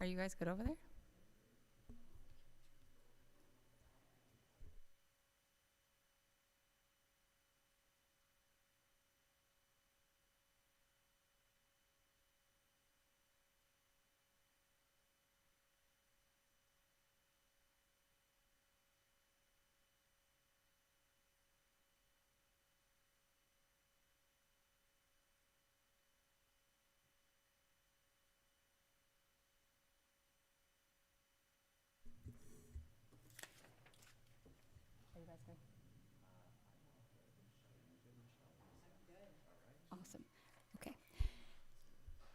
Are you guys good over there? Are you guys good? Awesome. Okay.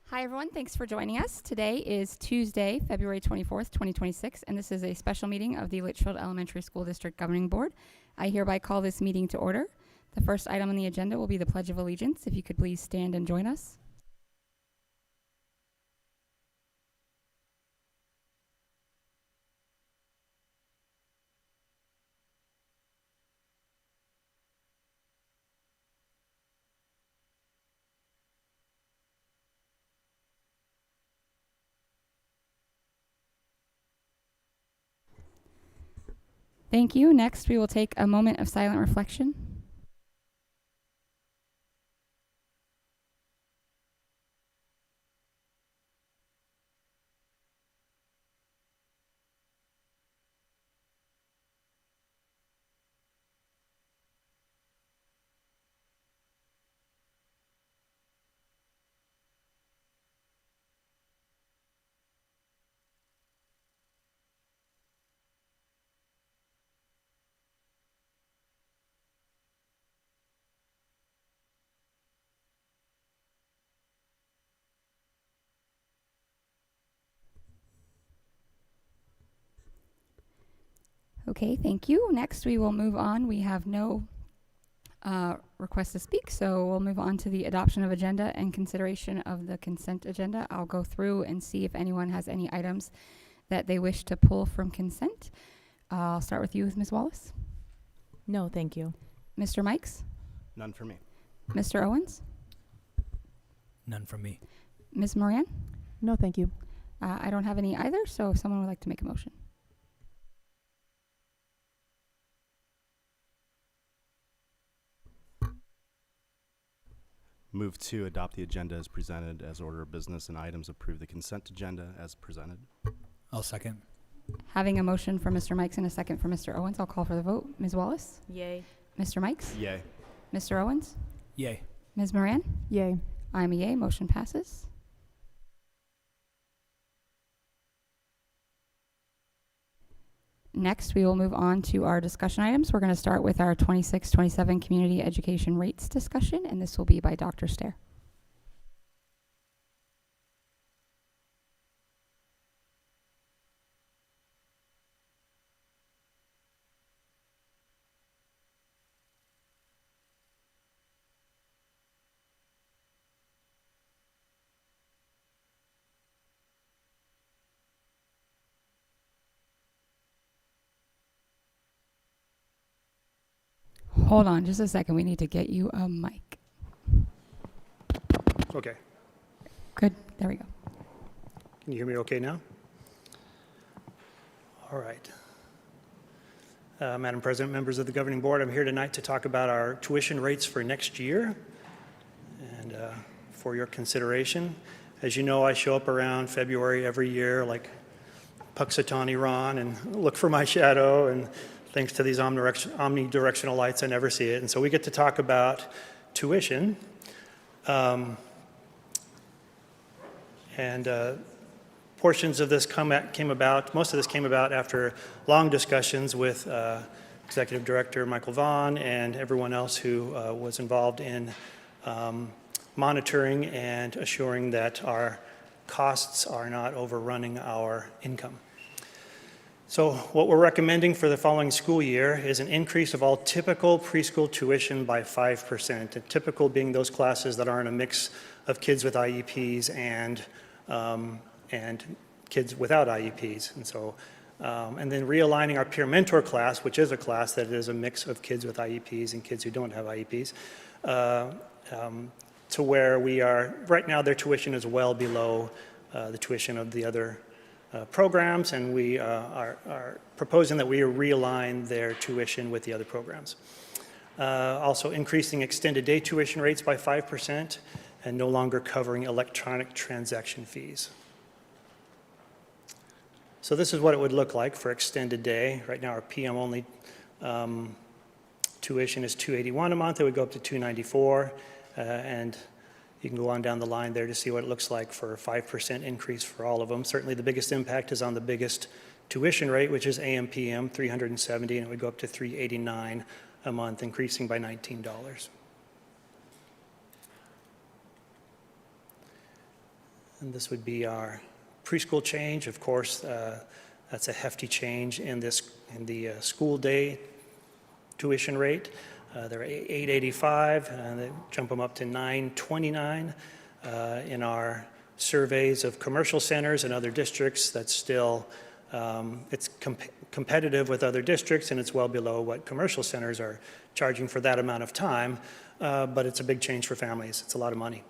Hi, everyone. Thanks for joining us. Today is Tuesday, February 24th, 2026, and this is a special meeting of the Litchfield Elementary School District Governing Board. I hereby call this meeting to order. The first item on the agenda will be the Pledge of Allegiance. If you could please stand and join us. Thank you. Next, we will take a moment of silent reflection. Okay, thank you. Next, we will move on. We have no request to speak, so we'll move on to the adoption of agenda and consideration of the consent agenda. I'll go through and see if anyone has any items that they wish to pull from consent. I'll start with you, Ms. Wallace. No, thank you. Mr. Mikes? None for me. Mr. Owens? None from me. Ms. Moran? No, thank you. I don't have any either, so if someone would like to make a motion. Move to adopt the agenda as presented as order of business and items approve the consent agenda as presented. I'll second. Having a motion for Mr. Mikes and a second for Mr. Owens, I'll call for the vote. Ms. Wallace? Yay. Mr. Mikes? Yay. Mr. Owens? Yay. Ms. Moran? Yay. I'm a yay. Motion passes. Next, we will move on to our discussion items. We're going to start with our 26-27 community education rates discussion, and this will be by Dr. Stair. Hold on just a second. We need to get you a mic. Okay. Good. There we go. Can you hear me okay now? All right. Madam President, members of the Governing Board, I'm here tonight to talk about our tuition rates for next year and for your consideration. As you know, I show up around February every year like Puxatawny Ron and look for my shadow, and thanks to these omnidirectional lights, I never see it. And so we get to talk about tuition. Portions of this came about, most of this came about after long discussions with Executive Director Michael Vaughn and everyone else who was involved in monitoring and assuring that our costs are not overrunning our income. So what we're recommending for the following school year is an increase of all typical preschool tuition by 5%, and typical being those classes that are in a mix of kids with IEPs and kids without IEPs. And so, and then realigning our peer mentor class, which is a class that is a mix of kids with IEPs and kids who don't have IEPs, to where we are, right now their tuition is well below the tuition of the other programs, and we are proposing that we realign their tuition with the other programs. Also increasing extended day tuition rates by 5% and no longer covering electronic transaction fees. So this is what it would look like for extended day. Right now our PM only tuition is $281 a month. It would go up to $294, and you can go on down the line there to see what it looks like for a 5% increase for all of them. Certainly the biggest impact is on the biggest tuition rate, which is AM/PM, $370, and it would go up to $389 a month, increasing by $19. And this would be our preschool change. Of course, that's a hefty change in the school day tuition rate. They're $885, and they jump them up to $929. In our surveys of commercial centers and other districts, that's still, it's competitive with other districts, and it's well below what commercial centers are charging for that amount of time, but it's a big change for families. It's a lot of money.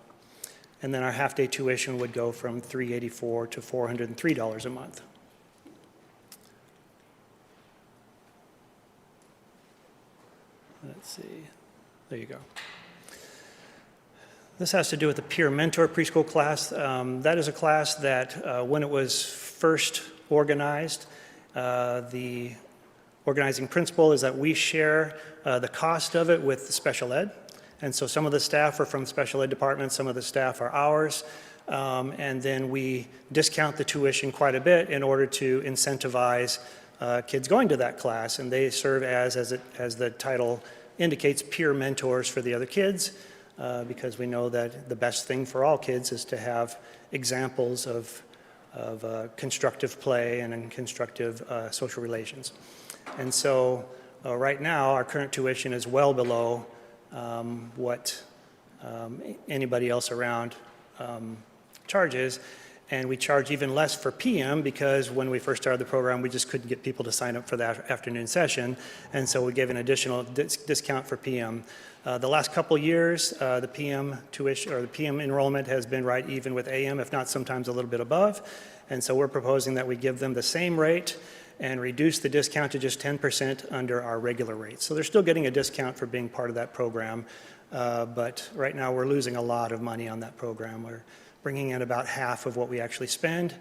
And then our half-day tuition would go from $384 to $403 a month. Let's see. There you go. This has to do with the peer mentor preschool class. That is a class that when it was first organized, the organizing principle is that we share the cost of it with the special ed. And so some of the staff are from special ed departments, some of the staff are ours, and then we discount the tuition quite a bit in order to incentivize kids going to that class, and they serve as the title indicates, peer mentors for the other kids, because we know that the best thing for all kids is to have examples of constructive play and constructive social relations. And so right now our current tuition is well below what anybody else around charges, and we charge even less for PM because when we first started the program we just couldn't get people to sign up for that afternoon session, and so we gave an additional discount for PM. The last couple years the PM tuition or the PM enrollment has been right even with AM, if not sometimes a little bit above, and so we're proposing that we give them the same rate and reduce the discount to just 10% under our regular rate. So they're still getting a discount for being part of that program, but right now we're losing a lot of money on that program. We're bringing in about half of what we actually spend.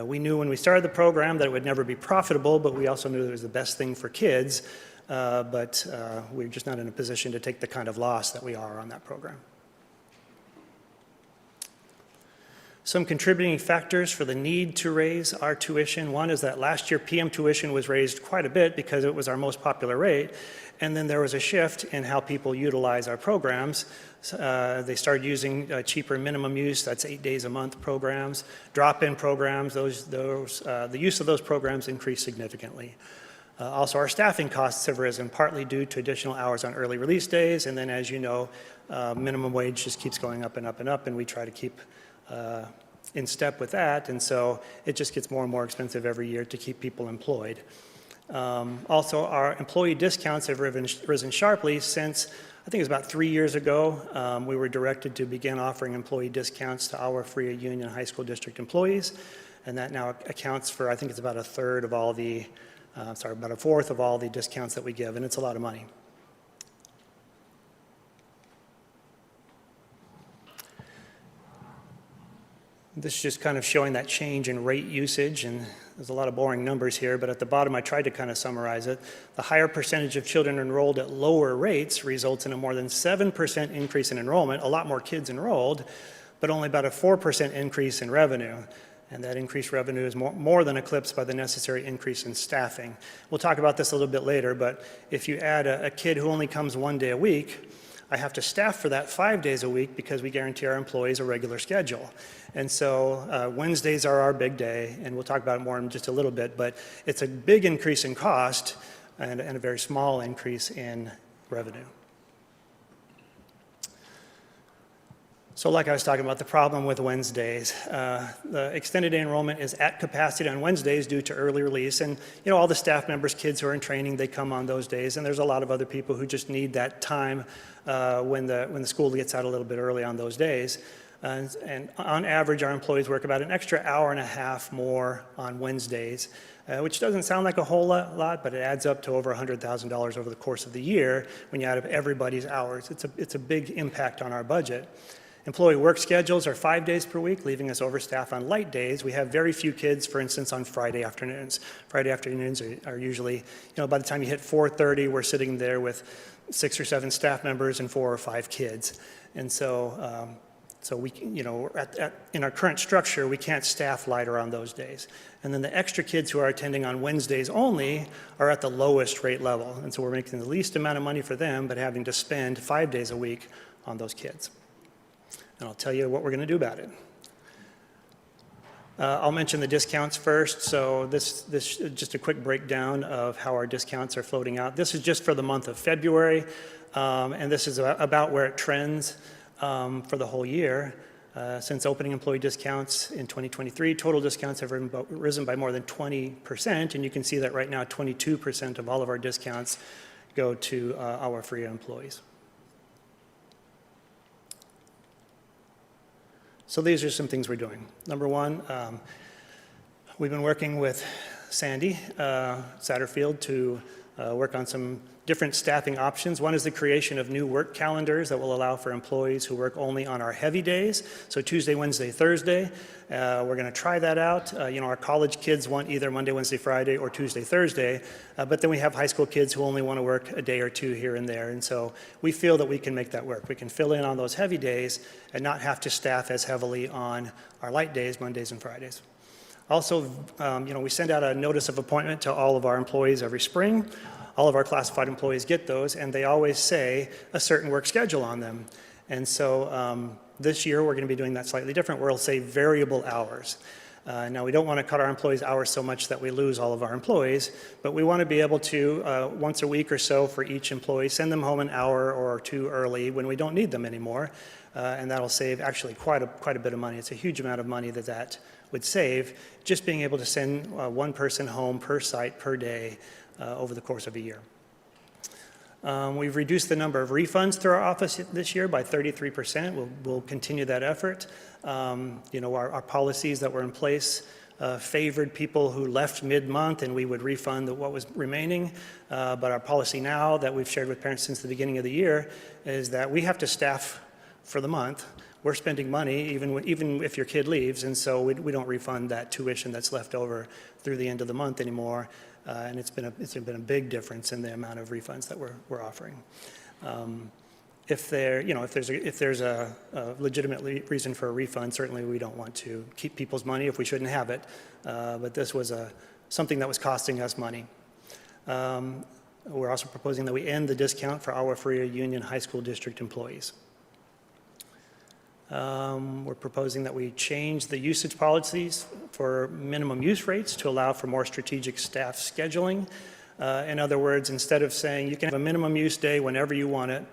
We knew when we started the program that it would never be profitable, but we also knew it was the best thing for kids, but we're just not in a position to take the kind of loss that we are on that program. Some contributing factors for the need to raise our tuition. One is that last year PM tuition was raised quite a bit because it was our most popular rate, and then there was a shift in how people utilize our programs. They started using cheaper minimum use, that's 8 days a month programs, drop-in programs. The use of those programs increased significantly. Also, our staffing costs have risen, partly due to additional hours on early release days, and then as you know, minimum wage just keeps going up and up and up, and we try to keep in step with that, and so it just gets more and more expensive every year to keep people employed. Also, our employee discounts have risen sharply since, I think it was about 3 years ago, we were directed to begin offering employee discounts to our free union high school district employees, and that now accounts for, I think it's about a third of all the, about a fourth of all the discounts that we give, and it's a lot of money. This is just kind of showing that change in rate usage, and there's a lot of boring numbers here, but at the bottom I tried to kind of summarize it. The higher percentage of children enrolled at lower rates results in a more than 7% increase in enrollment, a lot more kids enrolled, but only about a 4% increase in revenue. And that increased revenue is more than eclipsed by the necessary increase in staffing. We'll talk about this a little bit later, but if you add a kid who only comes 1 day a week, I have to staff for that 5 days a week because we guarantee our employees a regular schedule. And so Wednesdays are our big day, and we'll talk about it more in just a little bit, but it's a big increase in cost and a very small increase in revenue. So like I was talking about, the problem with Wednesdays, the extended day enrollment is at capacity on Wednesdays due to early release, and all the staff members, kids who are in training, they come on those days, and there's a lot of other people who just need that time when the school gets out a little bit early on those days. And on average, our employees work about an extra hour and a half more on Wednesdays, which doesn't sound like a whole lot, but it adds up to over $100,000 over the course of the year when you add up everybody's hours. It's a big impact on our budget. Employee work schedules are 5 days per week, leaving us overstaffed on light days. We have very few kids, for instance, on Friday afternoons. Friday afternoons are usually, by the time you hit 4:30, we're sitting there with 6 or 7 staff members and 4 or 5 kids. And so we, in our current structure, we can't staff lighter on those days. And then the extra kids who are attending on Wednesdays only are at the lowest rate level. And so we're making the least amount of money for them, but having to spend 5 days a week on those kids. And I'll tell you what we're going to do about it. I'll mention the discounts first. So this just a quick breakdown of how our discounts are floating out. This is just for the month of February, and this is about where it trends for the whole year. Since opening employee discounts in 2023, total discounts have risen by more than 20%, and you can see that right now 22% of all of our discounts go to our free employees. So these are some things we're doing. Number one, we've been working with Sandy Satterfield to work on some different staffing options. One is the creation of new work calendars that will allow for employees who work only on our heavy days, so Tuesday, Wednesday, Thursday. We're going to try that out. Our college kids want either Monday, Wednesday, Friday, or Tuesday, Thursday, but then we have high school kids who only want to work a day or two here and there, and so we feel that we can make that work. We can fill in on those heavy days and not have to staff as heavily on our light days, Mondays and Fridays. Also, we send out a notice of appointment to all of our employees every spring. All of our classified employees get those, and they always say a certain work schedule on them. And so this year, we're going to be doing that slightly different, where it'll say variable hours. Now, we don't want to cut our employees' hours so much that we lose all of our employees, but we want to be able to, once a week or so for each employee, send them home an hour or two early when we don't need them anymore, and that'll save actually quite a bit of money. It's a huge amount of money that would save, just being able to send one person home per site per day over the course of a year. We've reduced the number of refunds through our office this year by 33%. We'll continue that effort. Our policies that were in place favored people who left mid-month, and we would refund what was remaining. But our policy now that we've shared with parents since the beginning of the year is that we have to staff for the month. We're spending money even if your kid leaves, and so we don't refund that tuition that's left over through the end of the month anymore. And it's been a big difference in the amount of refunds that we're offering. If there's a legitimate reason for a refund, certainly we don't want to keep people's money if we shouldn't have it. But this was something that was costing us money. We're also proposing that we end the discount for our free union high school district employees. We're proposing that we change the usage policies for minimum use rates to allow for more strategic staff scheduling. In other words, instead of saying you can have a minimum use day whenever you want it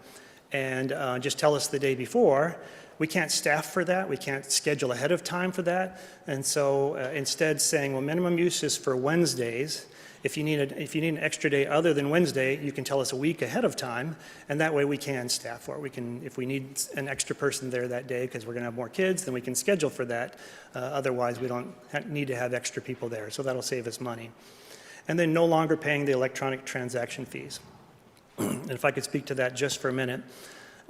and just tell us the day before, we can't staff for that. We can't schedule ahead of time for that. And so instead saying, well, minimum use is for Wednesdays. If you need an extra day other than Wednesday, you can tell us a week ahead of time, and that way we can staff for it. If we need an extra person there that day because we're going to have more kids, then we can schedule for that. Otherwise, we don't need to have extra people there, so that'll save us money. And then no longer paying the electronic transaction fees. And if I could speak to that just for a minute,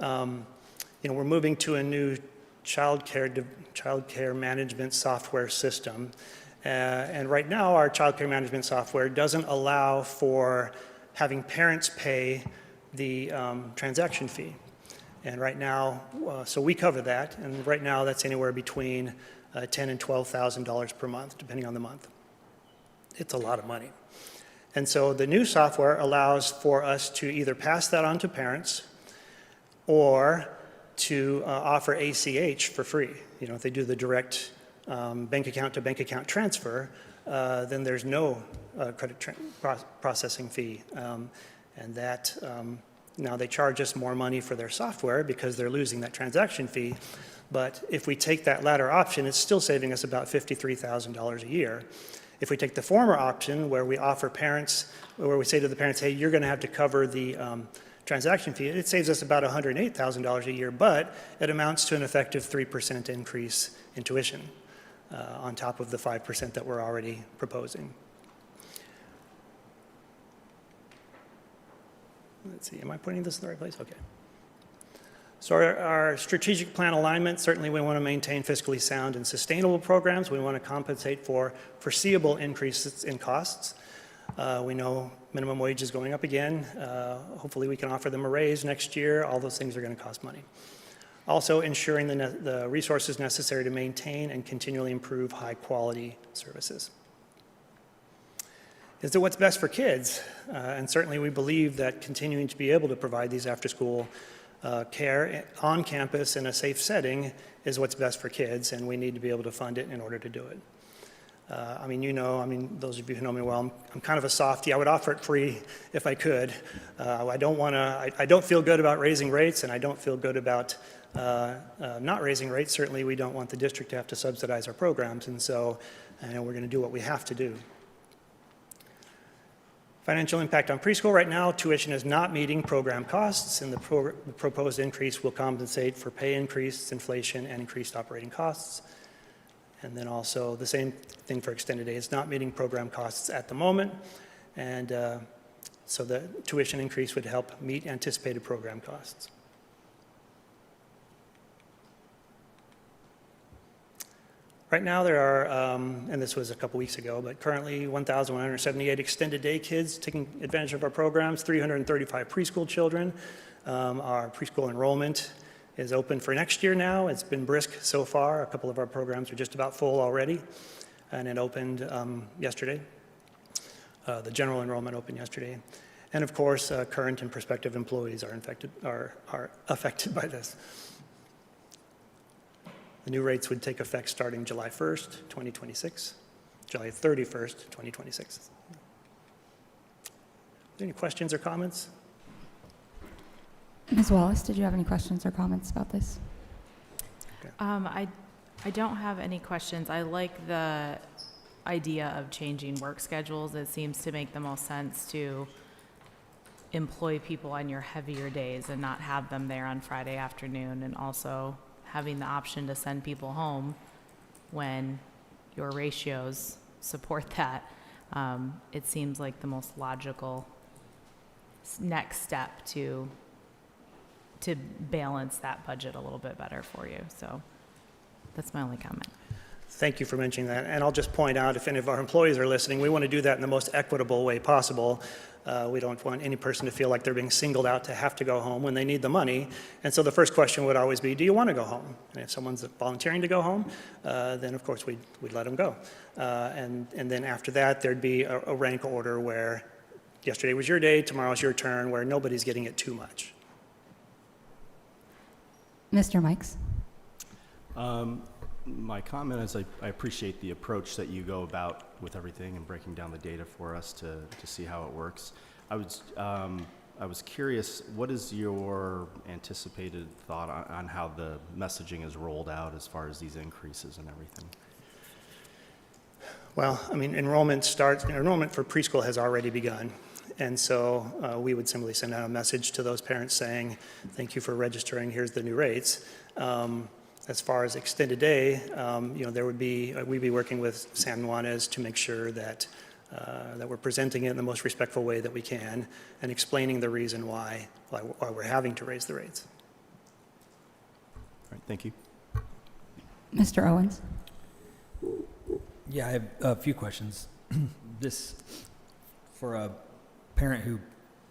we're moving to a new child care management software system. And right now, our child care management software doesn't allow for having parents pay the transaction fee. And right now, so we cover that, and right now that's anywhere between $10,000 and $12,000 per month, depending on the month. It's a lot of money. And so the new software allows for us to either pass that on to parents or to offer ACH for free. If they do the direct bank account to bank account transfer, then there's no credit processing fee. And that now they charge us more money for their software because they're losing that transaction fee. But if we take that latter option, it's still saving us about $53,000 a year. If we take the former option where we offer parents, where we say to the parents, hey, you're going to have to cover the transaction fee, it saves us about $108,000 a year, but it amounts to an effective 3% increase in tuition on top of the 5% that we're already proposing. Let's see, am I putting this in the right place? Okay. So our strategic plan alignment, certainly we want to maintain fiscally sound and sustainable programs. We want to compensate for foreseeable increases in costs. We know minimum wage is going up again. Hopefully we can offer them a raise next year. All those things are going to cost money. Also ensuring the resources necessary to maintain and continually improve high quality services. Is it what's best for kids? And certainly we believe that continuing to be able to provide these after-school care on campus in a safe setting is what's best for kids, and we need to be able to fund it in order to do it. Those of you who know me well, I'm kind of a softie. I would offer it free if I could. I don't feel good about raising rates, and I don't feel good about not raising rates. Certainly we don't want the district to have to subsidize our programs, and so we're going to do what we have to do. Financial impact on preschool right now, tuition is not meeting program costs, and the proposed increase will compensate for pay increase, inflation, and increased operating costs. And then also the same thing for extended day. It's not meeting program costs at the moment, and so the tuition increase would help meet anticipated program costs. Right now there are, and this was a couple weeks ago, but currently 1,178 extended day kids taking advantage of our programs, 335 preschool children. Our preschool enrollment is open for next year now. It's been brisk so far. A couple of our programs are just about full already, and it opened yesterday. The general enrollment opened yesterday. And of course, current and prospective employees are affected by this. The new rates would take effect starting July 1st, 2026, July 31st, 2026. Any questions or comments? Ms. Wallace, did you have any questions or comments about this? Okay. I don't have any questions. I like the idea of changing work schedules. It seems to make the most sense to employ people on your heavier days and not have them there on Friday afternoon, and also having the option to send people home when your ratios support that. It seems like the most logical next step to balance that budget a little bit better for you. So that's my only comment. Thank you for mentioning that. And I'll just point out, if any of our employees are listening, we want to do that in the most equitable way possible. We don't want any person to feel like they're being singled out to have to go home when they need the money. And so the first question would always be, do you want to go home? And if someone's volunteering to go home, then of course we'd let them go. And then after that, there'd be a rank order where yesterday was your day, tomorrow's your turn, where nobody's getting it too much. Mr. Mikes? My comment is I appreciate the approach that you go about with everything and breaking down the data for us to see how it works. I was curious, what is your anticipated thought on how the messaging is rolled out as far as these increases and everything? Well, enrollment for preschool has already begun. And so we would simply send out a message to those parents saying, thank you for registering, here's the new rates. As far as extended day, we'd be working with San Juanes to make sure that we're presenting it in the most respectful way that we can and explaining the reason why we're having to raise the rates. All right, thank you. Mr. Owens? Yeah, I have a few questions. This, for a parent who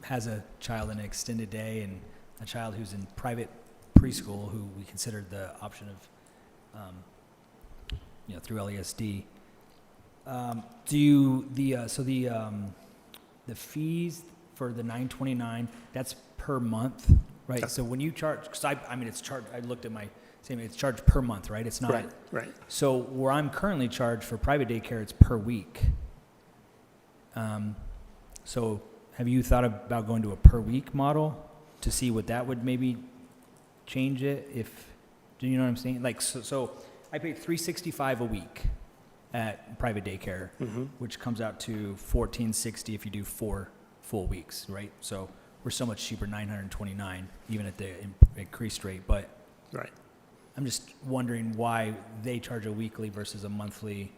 has a child in an extended day and a child who's in private preschool, who we considered the option of, through LESD. The fees for the $929, that's per month, right? So when you charge, because it's charged. I looked at my statement. It's charged per month, right? It's not Right. So where I'm currently charged for private daycare, it's per week. So have you thought about going to a per week model to see what that would maybe change it? Do you know what I'm saying? Like, so I pay $365 a week at private daycare, which comes out to $1,460 if you do 4 full weeks, right? So we're so much cheaper, $929, even at the increased rate. But Right. I'm just wondering why they charge a weekly versus a monthly,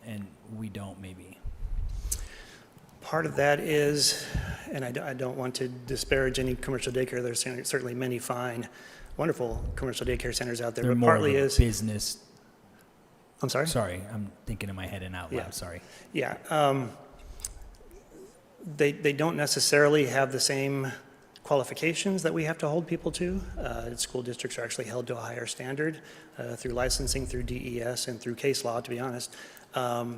and we don't maybe. Part of that is, and I don't want to disparage any commercial daycare, there's certainly many fine, wonderful commercial daycare centers out there, They're but more partly of a is, business. I'm sorry? Sorry, I'm thinking in my head and out loud. Yeah. Sorry. Yeah. They don't necessarily have the same qualifications that we have to hold people to. School districts are actually held to a higher standard through licensing, through DES, and through case law, to be honest,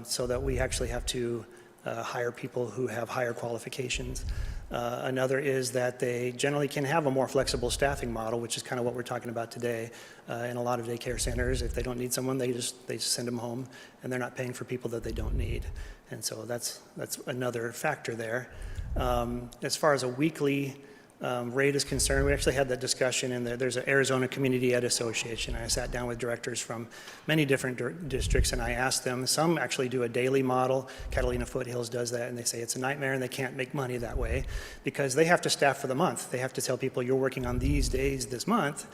so that we actually have to hire people who have higher qualifications. Another is that they generally can have a more flexible staffing model, which is kind of what we're talking about today. In a lot of daycare centers, if they don't need someone, they just send them home, and they're not paying for people that they don't need. And so that's another factor there. As far as a weekly rate is concerned, we actually had that discussion in there's an Arizona Community Ed Association. I sat down with directors from many different districts, and I asked them, some actually do a daily model. Catalina Foothills does that, and they say it's a nightmare and they can't make money that way because they have to staff for the month. They have to tell people you're working on these days this month.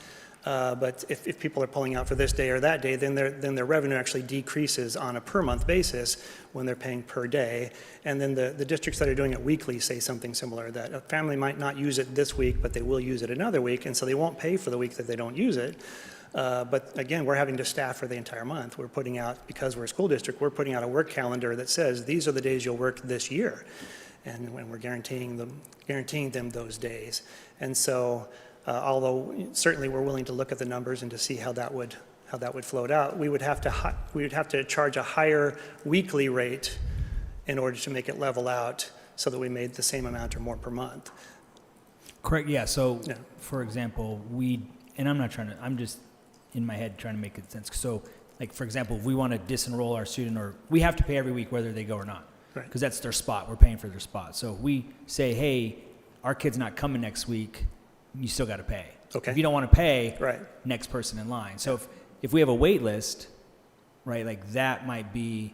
But if people are pulling out for this day or that day, then their revenue actually decreases on a per month basis when they're paying per day. And then the districts that are doing it weekly say something similar, that a family might not use it this week, but they will use it another week, and so they won't pay for the week that they don't use it. But again, we're having to staff for the entire month. We're putting out, because we're a school district, we're putting out a work calendar that says these are the days you'll work this year. And when we're guaranteeing them those days. And so, although certainly we're willing to look at the numbers and to see how that would float out, we would have to charge a higher weekly rate in order to make it level out so that we made the same amount or more per month. Correct. Yeah. So, Yeah. for example, I'm just in my head trying to make it sense. So, like, for example, if we want to disenroll our student, or we have to pay every week whether they go or not, Right. because that's their spot. We're paying for their spot. So if we say, hey, our kid's not coming next week, you still got to pay. Okay. If you don't want to pay, Right. next person in line. So if we have a wait list, right, like that might be,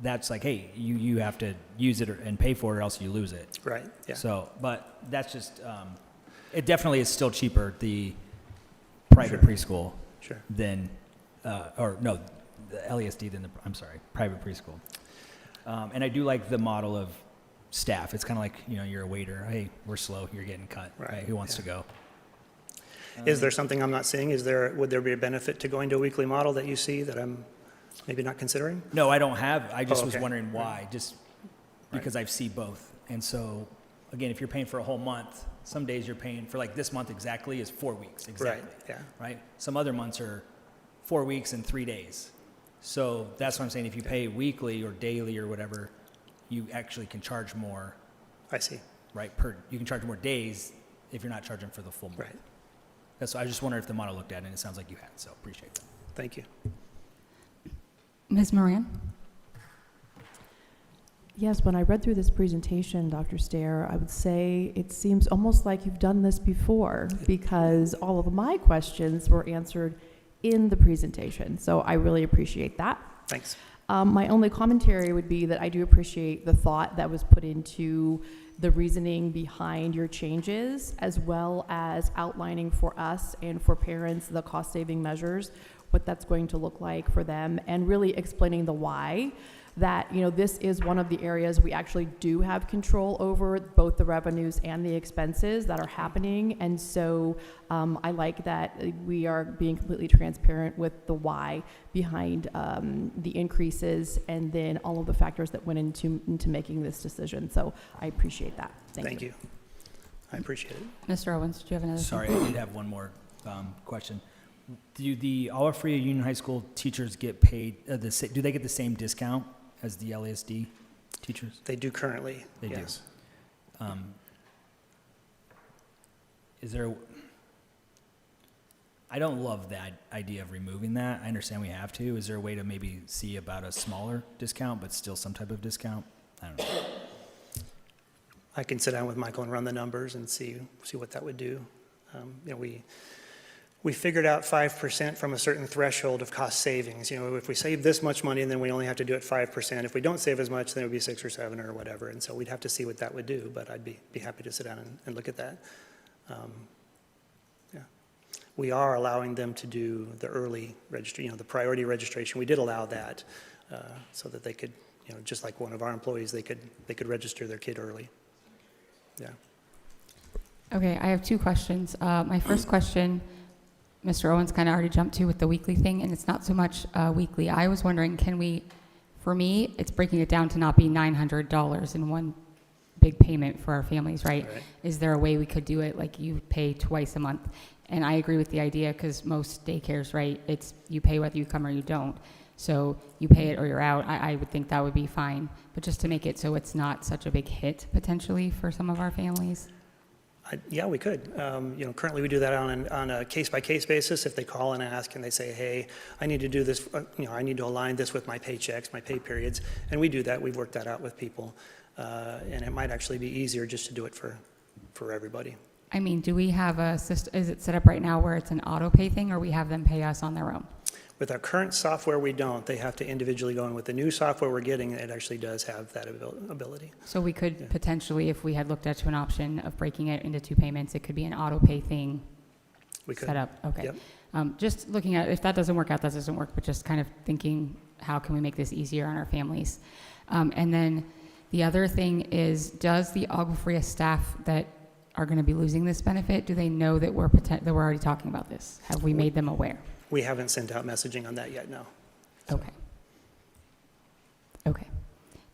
that's like, hey, you have to use it and pay for it or else you lose it. Right, yeah. So, but that's just, it definitely is still cheaper, the private preschool Sure. than, the LESD than private preschool. And I do like the model of staff. It's kind of like, you're a waiter. Hey, we're slow. You're getting cut. Right, Who wants yeah. to go? Is there something I'm not seeing? Would there be a benefit to going to a weekly model that you see that I'm maybe not considering? No, I don't have. I just was okay. wondering why, just because I see both. And so, again, if you're paying for a whole month, some days you're paying for, like, this month exactly is 4 weeks exactly. Right, yeah. Right? Some other months are 4 weeks and 3 days. So that's what I'm saying. If you pay weekly or daily or whatever, you actually can charge more, I see. right? You can charge more days if you're not charging for the full month. Right. That's, I just wonder if the model looked at it, and it sounds like you had, so appreciate that. Thank you. Ms. Moran? Yes, when I read through this presentation, Dr. Stair, I would say it seems almost like you've done this before because all of my questions were answered in the presentation. So I really appreciate that. Thanks. My only commentary would be that I do appreciate the thought that was put into the reasoning behind your changes, as well as outlining for us and for parents the cost-saving measures, what that's going to look like for them, and really explaining the why. That, this is one of the areas we actually do have control over, both the revenues and the expenses that are happening. And so I like that we are being completely transparent with the why behind the increases and then all of the factors that went into making this decision. So I appreciate that. Thank you. I appreciate it. Mr. Owens, do you have another? Sorry, I did have one more question. Do the Olive Free Union High School teachers get paid, do they get the same discount as the LASD teachers? They do currently, They do. yes. Is there, I don't love that idea of removing that. I understand we have to. Is there a way to maybe see about a smaller discount, but still some type of discount? I don't know. I can sit down with Michael and run the numbers and see what that would do. We figured out 5% from a certain threshold of cost savings. You know, if we save this much money, then we only have to do it 5%. If we don't save as much, then it would be 6 or 7 or whatever. And so we'd have to see what that would do, but I'd be happy to sit down and look at that. Yeah. We are allowing them to do the early registry, you know, the priority registration. We did allow that so that they could, you know, just like one of our employees, they could register their kid early. Yeah. Okay, I have 2 questions. My first question, Mr. Owens kind of already jumped to with the weekly thing, and it's not so much weekly. I was wondering, can we, for me, it's breaking it down to not be $900 in one big payment for our families, right? Right. Is there a way we could do it like you pay twice a month? And I agree with the idea because most daycares, right, it's you pay whether you come or you don't. So you pay it or you're out. I would think that would be fine. But just to make it so it's not such a big hit potentially for some of our families. Yeah, we could. You know, currently we do that on a case-by-case basis. If they call and ask and they say, hey, I need to do this, you know, I need to align this with my paychecks, my pay periods, and we do that. We've worked that out with people. And it might actually be easier just to do it for everybody. I mean, do we have a system, is it set up right now where it's an auto pay thing or we have them pay us on their own? With our current software, we don't. They have to individually go in. With the new software we're getting, it actually does have that ability. So we could Yeah. potentially, if we had looked at an option of breaking it into 2 payments, it could be an auto pay thing We could. set up. Okay. Yep. Just looking at, if that doesn't work out, that doesn't work, but just kind of thinking, how can we make this easier on our families? And then the other thing is, does the Agua Fria staff that are going to be losing this benefit, do they know that we're already talking about this? Have we made them aware? We haven't sent out messaging on that yet, no. Okay. Okay.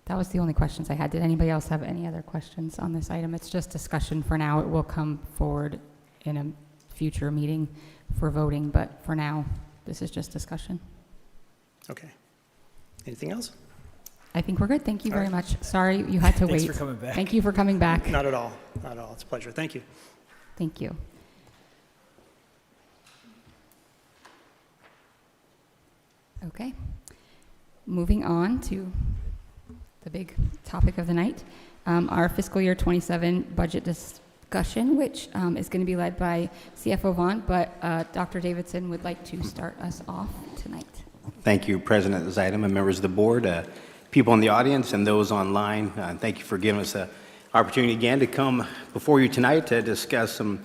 That was the only questions I had. Did anybody else have any other questions on this item? It's just discussion for now. It will come forward in a future meeting for voting, but for now, this is just discussion. Okay. Anything else? I think we're good. Thank you All very right. much. Sorry you had to Thanks wait. for coming back. Thank you for coming back. Not at all. Not at all. It's a pleasure. Thank you. Thank you. Okay. Moving on to the big topic of the night, our fiscal year 27 budget discussion, which is going to be led by CFO Vaughn, but Dr. Davidson would like to start us off tonight. Thank you, President Zeitem and members of the board, people in the audience and those online. Thank you for giving us the opportunity again to come before you tonight to discuss some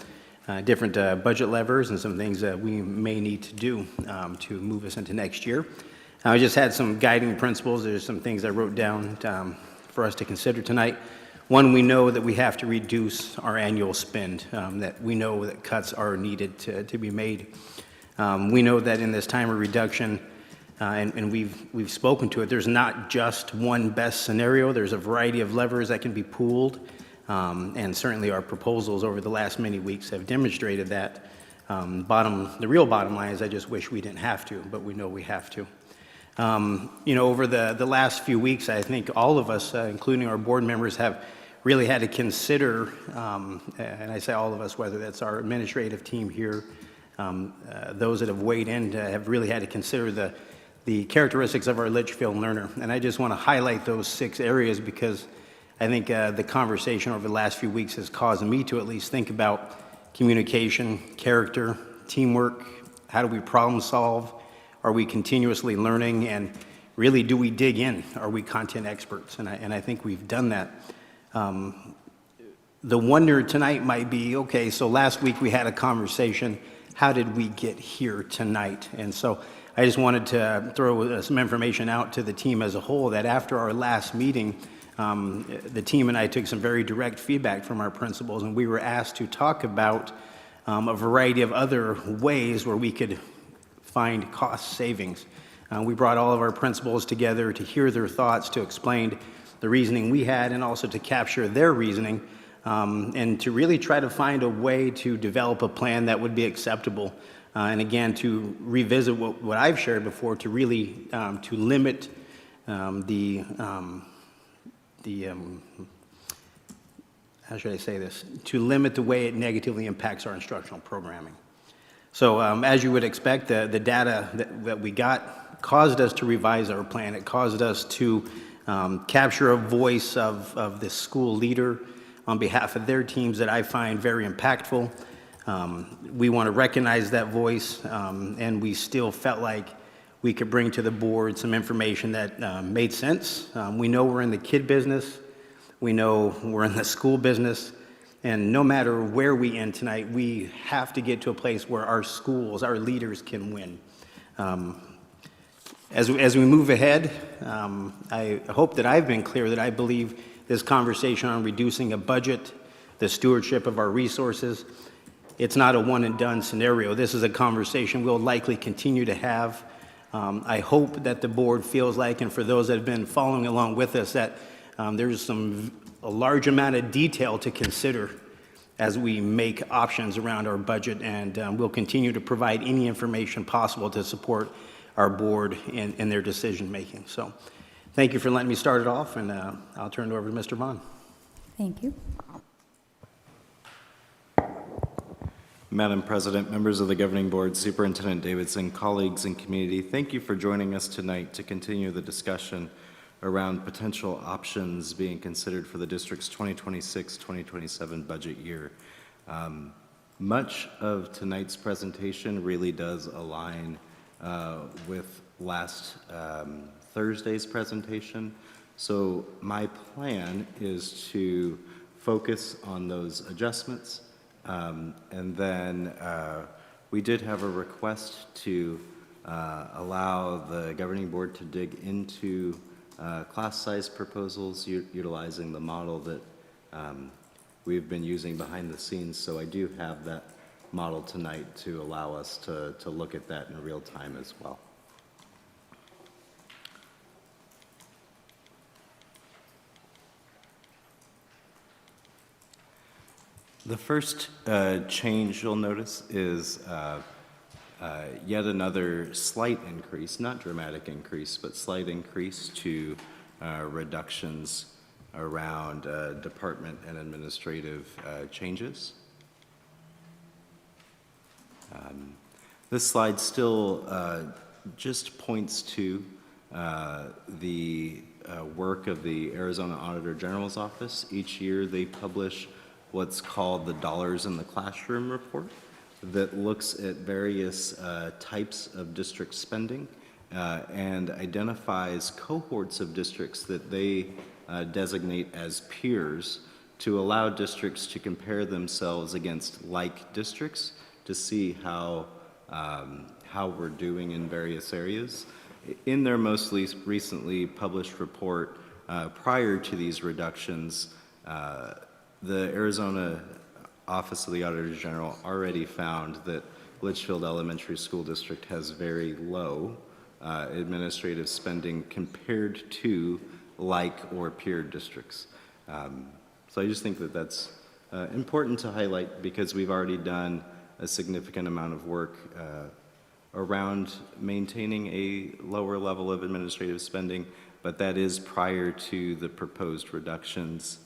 different budget levers and some things that we may need to do to move us into next year. I just had some guiding principles. There's some things I wrote down for us to consider tonight. One, we know that we have to reduce our annual spend, that we know that cuts are needed to be made. We know that in this time of reduction, and we've spoken to it, there's not just one best scenario. There's a variety of levers that can be pulled. And certainly our proposals over the last many weeks have demonstrated that. The real bottom line is I just wish we didn't have to, but we know we have to. You know, over the last few weeks, I think all of us, including our board members, have really had to consider, and I say all of us, whether that's our administrative team here, those that have weighed in, have really had to consider the characteristics of our Litchfield learner. And I just want to highlight those 6 areas because I think the conversation over the last few weeks has caused me to at least think about communication, character, teamwork, how do we problem solve, are we continuously learning, and really do we dig in, are we content experts? And I think we've done that. The wonder tonight might be, okay, so last week we had a conversation, how did we get here tonight? And so I just wanted to throw some information out to the team as a whole that after our last meeting, the team and I took some very direct feedback from our principals, and we were asked to talk about a variety of other ways where we could find cost savings. We brought all of our principals together to hear their thoughts, to explain the reasoning we had, and also to capture their reasoning, and to really try to find a way to develop a plan that would be acceptable. And again, to revisit what I've shared before, to really to limit how should I say this? To limit the way it negatively impacts our instructional programming. So as you would expect, the data that we got caused us to revise our plan. It caused us to capture a voice of this school leader on behalf of their teams that I find very impactful. We want to recognize that voice, and we still felt like we could bring to the board some information that made sense. We know we're in the kid business. We know we're in the school business. And no matter where we end tonight, we have to get to a place where our schools, our leaders can win. As we move ahead, I hope that I've been clear that I believe this conversation on reducing a budget, the stewardship of our resources, it's not a one and done scenario. This is a conversation we'll likely continue to have. I hope that the board feels like, and for those that have been following along with us, that there's a large amount of detail to consider as we make options around our budget, and we'll continue to provide any information possible to support our board in their decision making. So thank you for letting me start it off, and I'll turn it over to Mr. Vaughn. Thank you. Madam President, members of the Governing Board, Superintendent Davidson, colleagues and community, thank you for joining us tonight to continue the discussion around potential options being considered for the district's 2026-2027 budget year. Much of tonight's presentation really does align with last Thursday's presentation. So my plan is to focus on those adjustments. And then we did have a request to allow the governing board to dig into class size proposals utilizing the model that we've been using behind the scenes. So I do have that model tonight to allow us to look at that in real time as well. The first change you'll notice is yet another slight increase, not dramatic increase, but slight increase to reductions around department and administrative changes. This slide still just points to the work of the Arizona Auditor General's Office. Each year they publish what's called the Dollars in the Classroom report that looks at various types of district spending and identifies cohorts of districts that they designate as peers to allow districts to compare themselves against like districts to see how we're doing in various areas. In their most recently published report, prior to these reductions, the Arizona Office of the Auditor General already found that Litchfield Elementary School District has very low administrative spending compared to like or peer districts. So I just think that that's important to highlight because we've already done a significant amount of work around maintaining a lower level of administrative spending, but that is prior to the proposed reductions,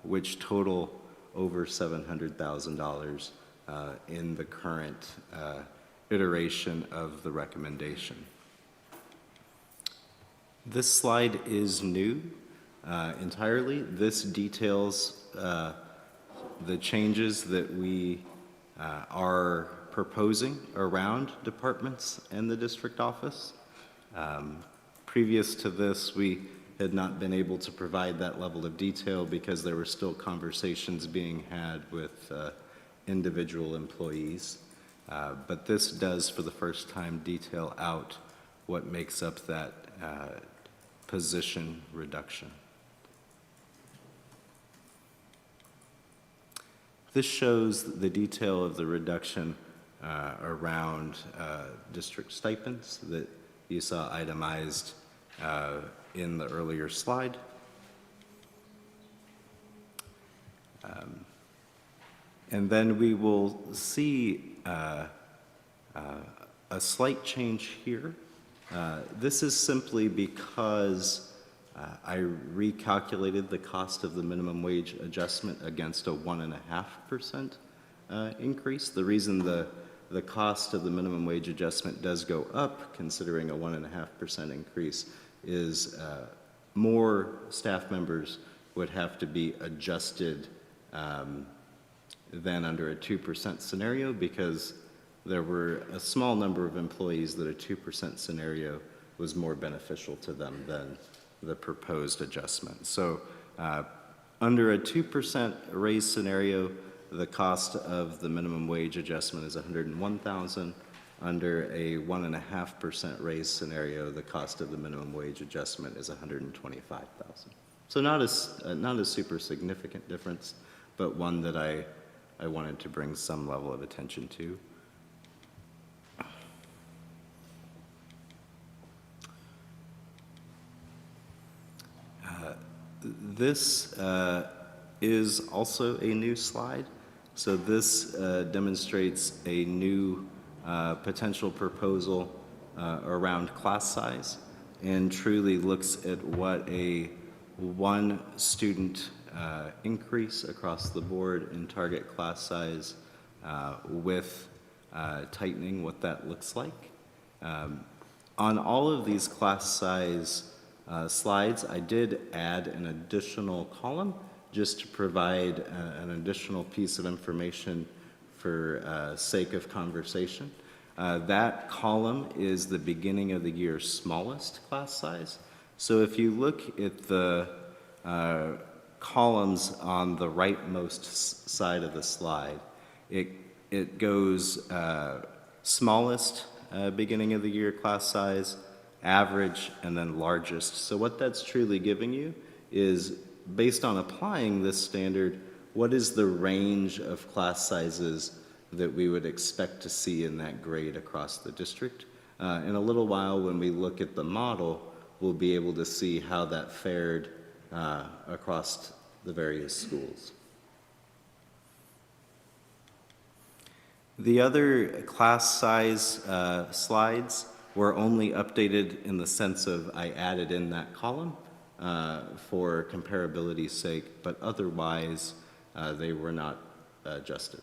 which total over $700,000 in the current iteration of the recommendation. This slide is new entirely. This details the changes that we are proposing around departments and the district office. Previous to this, we had not been able to provide that level of detail because there were still conversations being had with individual employees. But this does, for the first time, detail out what makes up that position reduction. This shows the detail of the reduction around district stipends that you saw itemized in the earlier slide. And then we will see a slight change here. This is simply because I recalculated the cost of the minimum wage adjustment against a 1.5% increase. The reason the cost of the minimum wage adjustment does go up, considering a 1.5% increase, is more staff members would have to be adjusted than under a 2% scenario because there were a small number of employees that a 2% scenario was more beneficial to them than the proposed adjustment. So under a 2% raise scenario, the cost of the minimum wage adjustment is $101,000. Under a 1.5% raise scenario, the cost of the minimum wage adjustment is $125,000. So not a super significant difference, but one that I wanted to bring some level of attention to. This is also a new slide. So this demonstrates a new potential proposal around class size and truly looks at what a one student increase across the board in target class size with tightening, what that looks like. On all of these class size slides, I did add an additional column just to provide an additional piece of information for sake of conversation. That column is the beginning of the year smallest class size. So if you look at the columns on the rightmost side of the slide, it goes smallest beginning of the year class size, average, and then largest. So what that's truly giving you is, based on applying this standard, what is the range of class sizes that we would expect to see in that grade across the district? In a little while, when we look at the model, we'll be able to see how that fared across the various schools. The other class size slides were only updated in the sense of I added in that column for comparability's sake, but otherwise they were not adjusted.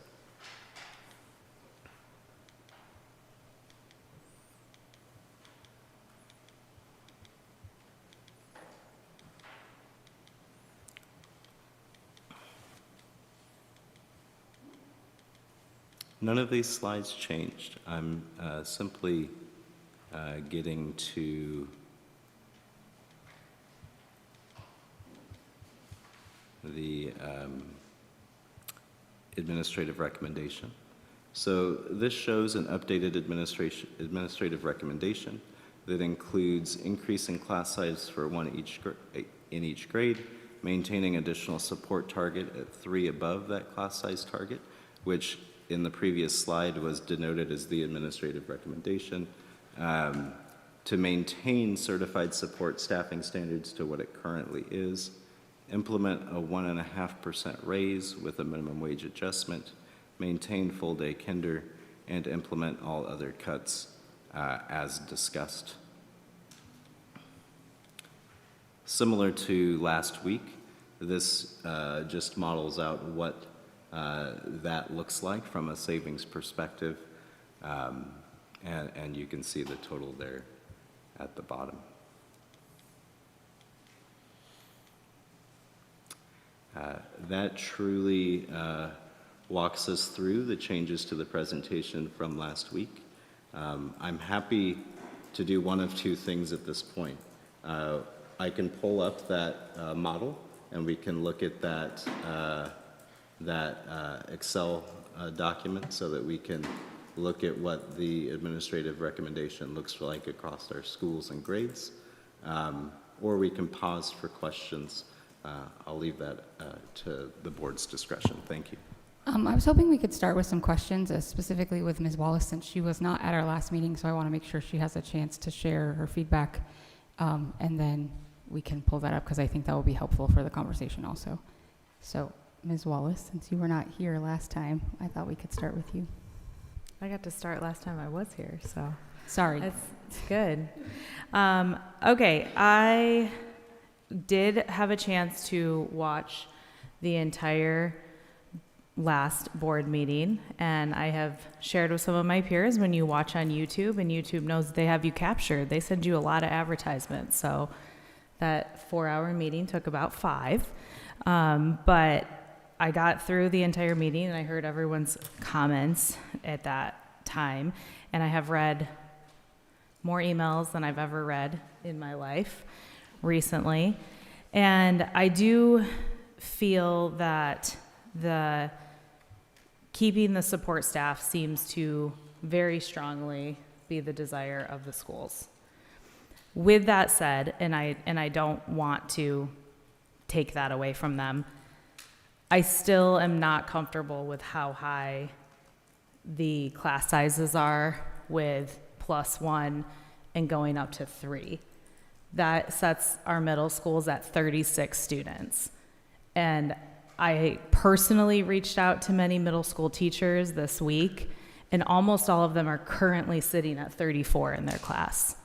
None of these slides changed. I'm simply getting to the administrative recommendation. So this shows an updated administrative recommendation that includes increasing class size for one in each grade, maintaining additional support target at 3 above that class size target, which in the previous slide was denoted as the administrative recommendation, to maintain certified support staffing standards to what it currently is, implement a 1.5% raise with a minimum wage adjustment, maintain full-day kinder, and implement all other cuts as discussed. Similar to last week, this just models out what that looks like from a savings perspective, and you can see the total there at the bottom. That truly walks us through the changes to the presentation from last week. I'm happy to do one of two things at this point. I can pull up that model and we can look at that Excel document so that we can look at what the administrative recommendation looks like across our schools and grades, or we can pause for questions. I'll leave that to the board's discretion. Thank you. I was hoping we could start with some questions, specifically with Ms. Wallace, since she was not at our last meeting, so I want to make sure she has a chance to share her feedback, and then we can pull that up because I think that will be helpful for the conversation also. So, Ms. Wallace, since you were not here last time, I thought we could start with you. I got to start last time I was here, so. Sorry. It's good. Okay, I did have a chance to watch the entire last board meeting, and I have shared with some of my peers, when you watch on YouTube and YouTube knows that they have you captured, they send you a lot of advertisements. So that 4-hour meeting took about 5. But I got through the entire meeting and I heard everyone's comments at that time. And I have read more emails than I've ever read in my life recently. And I do feel that keeping the support staff seems to very strongly be the desire of the schools. With that said, and I don't want to take that away from them, I still am not comfortable with how high the class sizes are with +1 and going up to 3. That sets our middle schools at 36 students. And I personally reached out to many middle school teachers this week, and almost all of them are currently sitting at 34 in their class.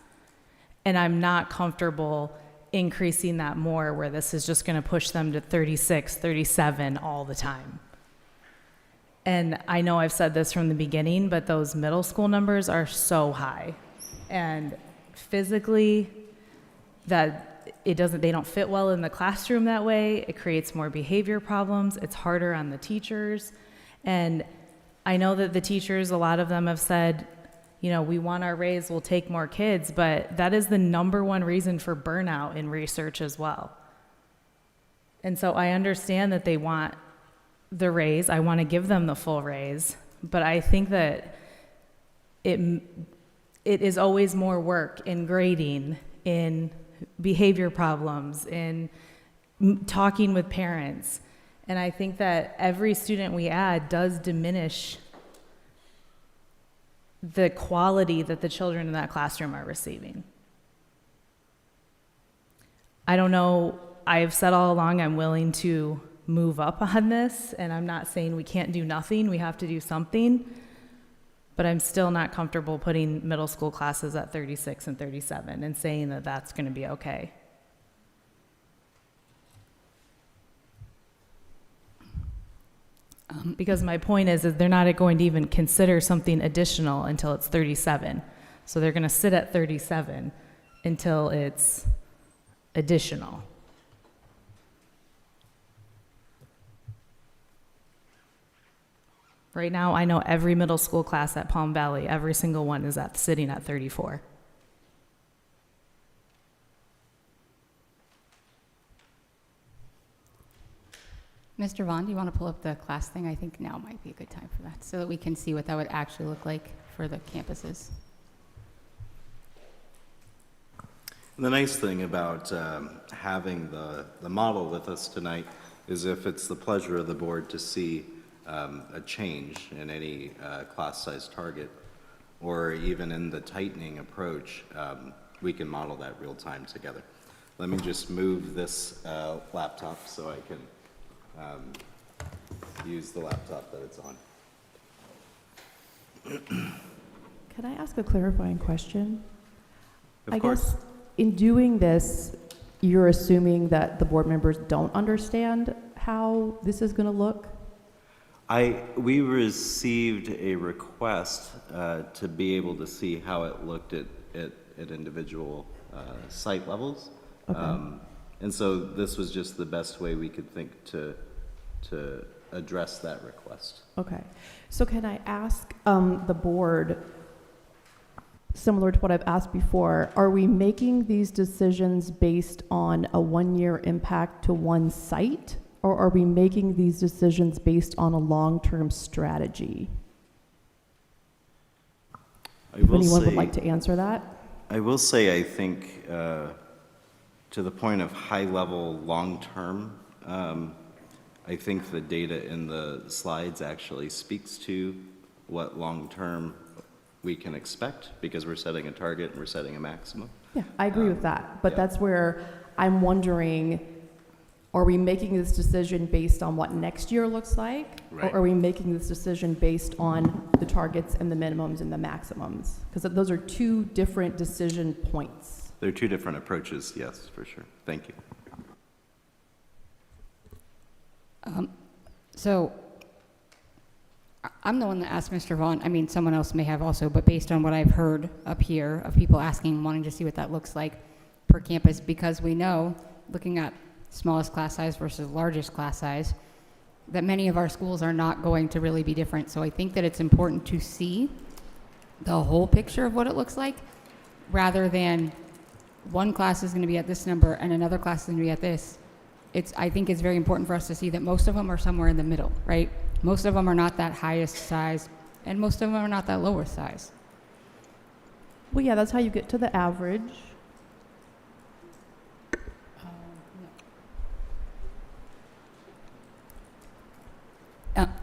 And I'm not comfortable increasing that more, where this is just going to push them to 36, 37 all the time. And I know I've said this from the beginning, but those middle school numbers are so high. And physically, they don't fit well in the classroom that way. It creates more behavior problems. It's harder on the teachers. And I know that the teachers, a lot of them have said, you know, we want our raise, we'll take more kids, but that is the #1 reason for burnout in research as well. And so I understand that they want the raise. I want to give them the full raise, but I think that it is always more work in grading, in behavior problems, in talking with parents. And I think that every student we add does diminish the quality that the children in that classroom are receiving. I don't know, I've said all along I'm willing to move up on this, and I'm not saying we can't do nothing, we have to do something, but I'm still not comfortable putting middle school classes at 36 and 37 and saying that that's going to be okay. Because my point is they're not going to even consider something additional until it's 37. So they're going to sit at 37 until it's additional. Right now, I know every middle school class at Palm Valley, every single one is sitting at 34. Mr. Vaughn, do you want to pull up the class thing? I think now might be a good time for that, so that we can see what that would actually look like for the campuses. The nice thing about having the model with us tonight is if it's the pleasure of the board to see a change in any class size target, or even in the tightening approach, we can model that real time together. Let me just move this laptop so I can use the laptop that it's on. Can I ask a clarifying question? Of course. Guess in doing this, you're assuming that the board members don't understand how this is going to look? We received a request to be able to see how it looked at individual site levels. Okay. And so this was just the best way we could think to address that request. Okay. So can I ask the board, similar to what I've asked before, are we making these decisions based on a one-year impact to one site, or are we making these decisions based on a long-term strategy? If anyone would like to answer that? I will say, I think, to the point of high-level long-term, I think the data in the slides actually speaks to what long-term we can expect, because we're setting a target and we're setting a maximum. Yeah, I agree with that. But yeah. that's where I'm wondering, are we making this decision based on what next year looks like? Right. Or are we making this decision based on the targets and the minimums and the maximums? Because those are two different decision points. There are two different approaches, yes, for sure. Thank you. So I'm the one that asked Mr. Vaughn. I mean, someone else may have also, but based on what I've heard up here of people asking, wanting to see what that looks like per campus, because we know, looking at smallest class size versus largest class size, that many of our schools are not going to really be different. So I think that it's important to see the whole picture of what it looks like, rather than one class is going to be at this number and another class is going to be at this. I think it's very important for us to see that most of them are somewhere in the middle, right? Most of them are not that highest size, and most of them are not that lowest size. Well, yeah, that's how you get to the average.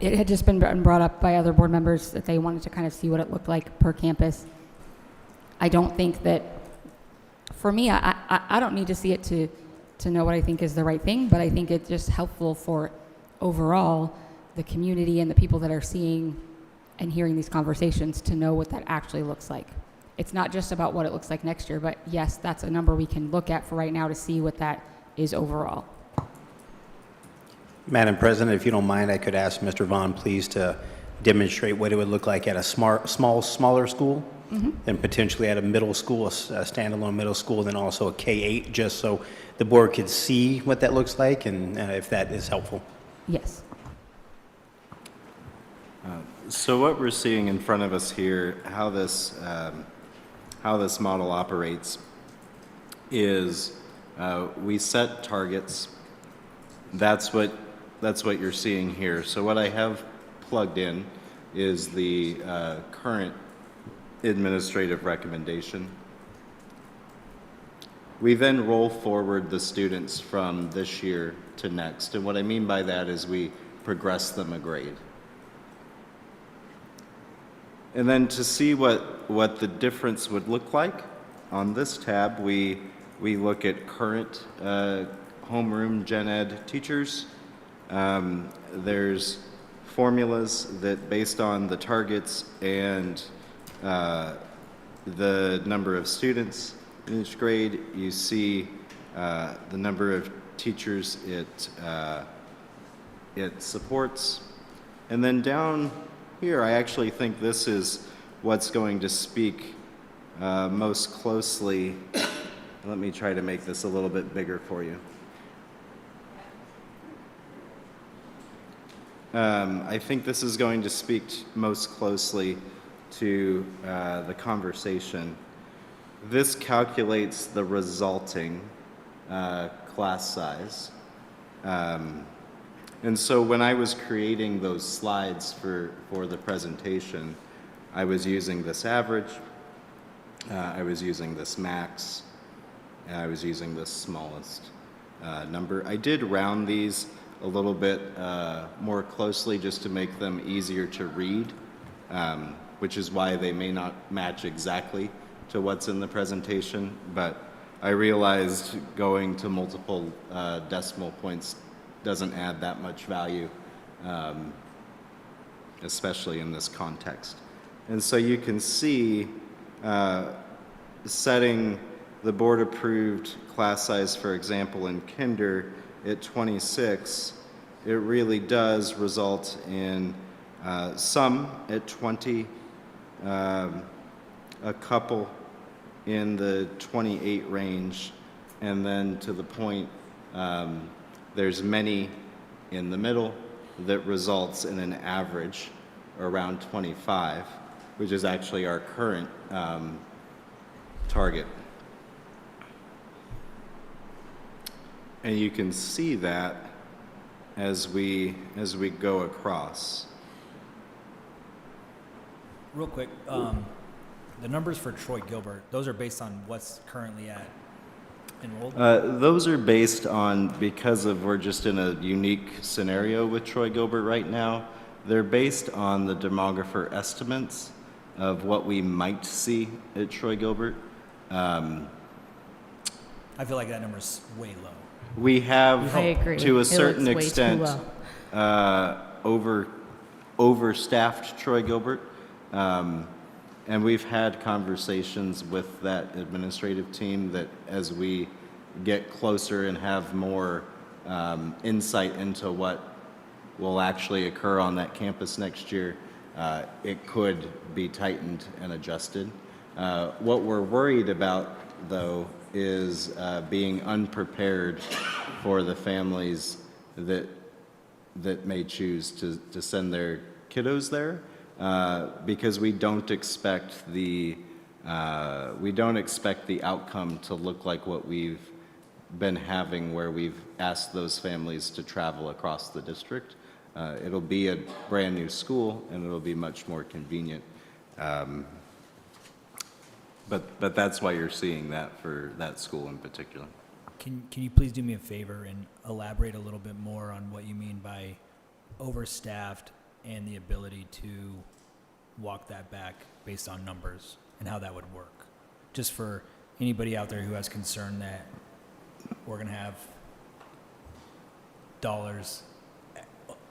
It had just been brought up by other board members that they wanted to kind of see what it looked like per campus. I don't think that, for me, I don't need to see it to know what I think is the right thing, but I think it's just helpful for overall the community and the people that are seeing and hearing these conversations to know what that actually looks like. It's not just about what it looks like next year, but yes, that's a number we can look at for right now to see what that is overall. Madam President, if you don't mind, I could ask Mr. Vaughn, please, to demonstrate what it would look like at a smaller school, and potentially at a middle school, a standalone middle school, then also a K-8, just so the board could see what that looks like, and if that is helpful. Yes. So what we're seeing in front of us here, how this model operates is we set targets. That's what you're seeing here. So what I have plugged in is the current administrative recommendation. We then roll forward the students from this year to next. And what I mean by that is we progress them a grade. And then to see what the difference would look like, on this tab, we look at current homeroom gen ed teachers. There's formulas that, based on the targets and the number of students in each grade, you see the number of teachers it supports. And then down here, I actually think this is what's going to speak most closely. Let me try to make this a little bit bigger for you. I think this is going to speak most closely to the conversation. This calculates the resulting class size. And so when I was creating those slides for the presentation, I was using this average, I was using this max, and I was using this smallest number. I did round these a little bit more closely just to make them easier to read, which is why they may not match exactly to what's in the presentation, but I realized going to multiple decimal points doesn't add that much value, especially in this context. And so you can see setting the board-approved class size, for example, in kinder at 26, it really does result in some at 20, a couple in the 28 range, and then to the point, there's many in the middle that results in an average around 25, which is actually our current target. And you can see that as we go across. Real quick, the numbers for Troy Gilbert, those are based on what's currently at enrolled? Those are based on, because we're just in a unique scenario with Troy Gilbert right now, they're based on the demographer estimates of what we might see at Troy Gilbert. I feel like that number's way low. We have, I agree. to a It certain looks way too extent, low. overstaffed Troy Gilbert. And we've had conversations with that administrative team that as we get closer and have more insight into what will actually occur on that campus next year, it could be tightened and adjusted. What we're worried about, though, is being unprepared for the families that that may choose to send their kiddos there, because we don't expect the outcome to look like what we've been having, where we've asked those families to travel across the district. It'll be a brand new school, and it'll be much more convenient. But that's why you're seeing that for that school in particular. Can you please do me a favor and elaborate a little bit more on what you mean by overstaffed and the ability to walk that back based on numbers and how that would work? Just for anybody out there who has concern that we're going to have dollars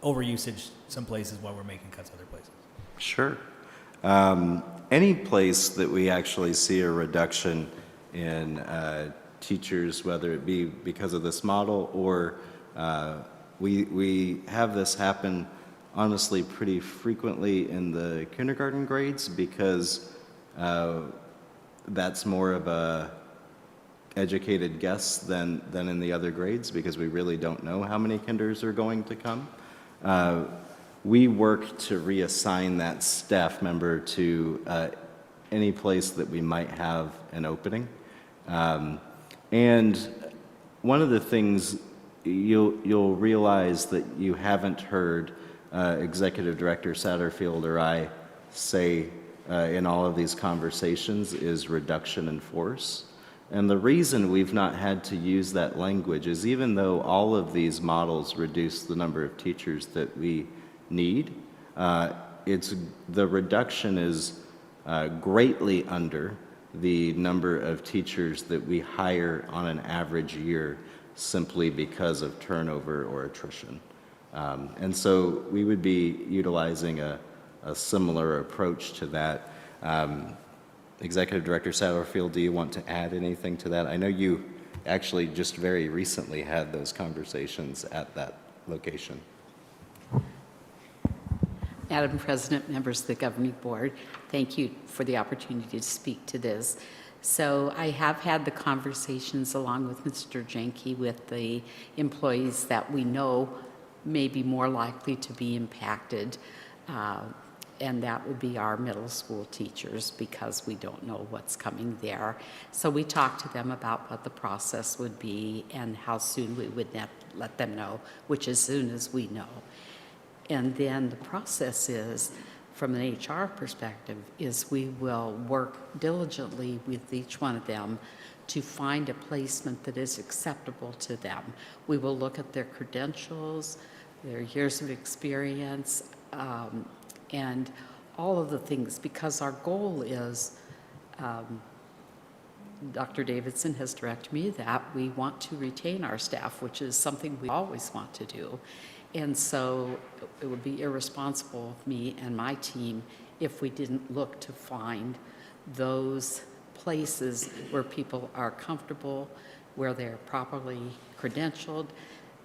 overusage some places while we're making cuts other places. Sure. Any place that we actually see a reduction in teachers, whether it be because of this model or we have this happen honestly pretty frequently in the kindergarten grades, because that's more of a educated guess than in the other grades, because we really don't know how many kinders are going to come. We work to reassign that staff member to any place that we might have an opening. And one of the things you'll realize that you haven't heard Executive Director Satterfield or I say in all of these conversations is reduction in force. And the reason we've not had to use that language is, even though all of these models reduce the number of teachers that we need, the reduction is greatly under the number of teachers that we hire on an average year, simply because of turnover or attrition. And so we would be utilizing a similar approach to that. Executive Director Satterfield, do you want to add anything to that? I know you actually just very recently had those conversations at that location. Madam President, members of the Governing Board, thank you for the opportunity to speak to this. So I have had the conversations along with Mr. Jenke with the employees that we know may be more likely to be impacted, and that would be our middle school teachers, because we don't know what's coming there. So we talked to them about what the process would be and how soon we would let them know, which as soon as we know. And then the process is, from an HR perspective, is we will work diligently with each one of them to find a placement that is acceptable to them. We will look at their credentials, their years of experience, and all of the things, because our goal is, Dr. Davidson has directed me that we want to retain our staff, which is something we always want to do. And so it would be irresponsible of me and my team if we didn't look to find those places where people are comfortable, where they're properly credentialed,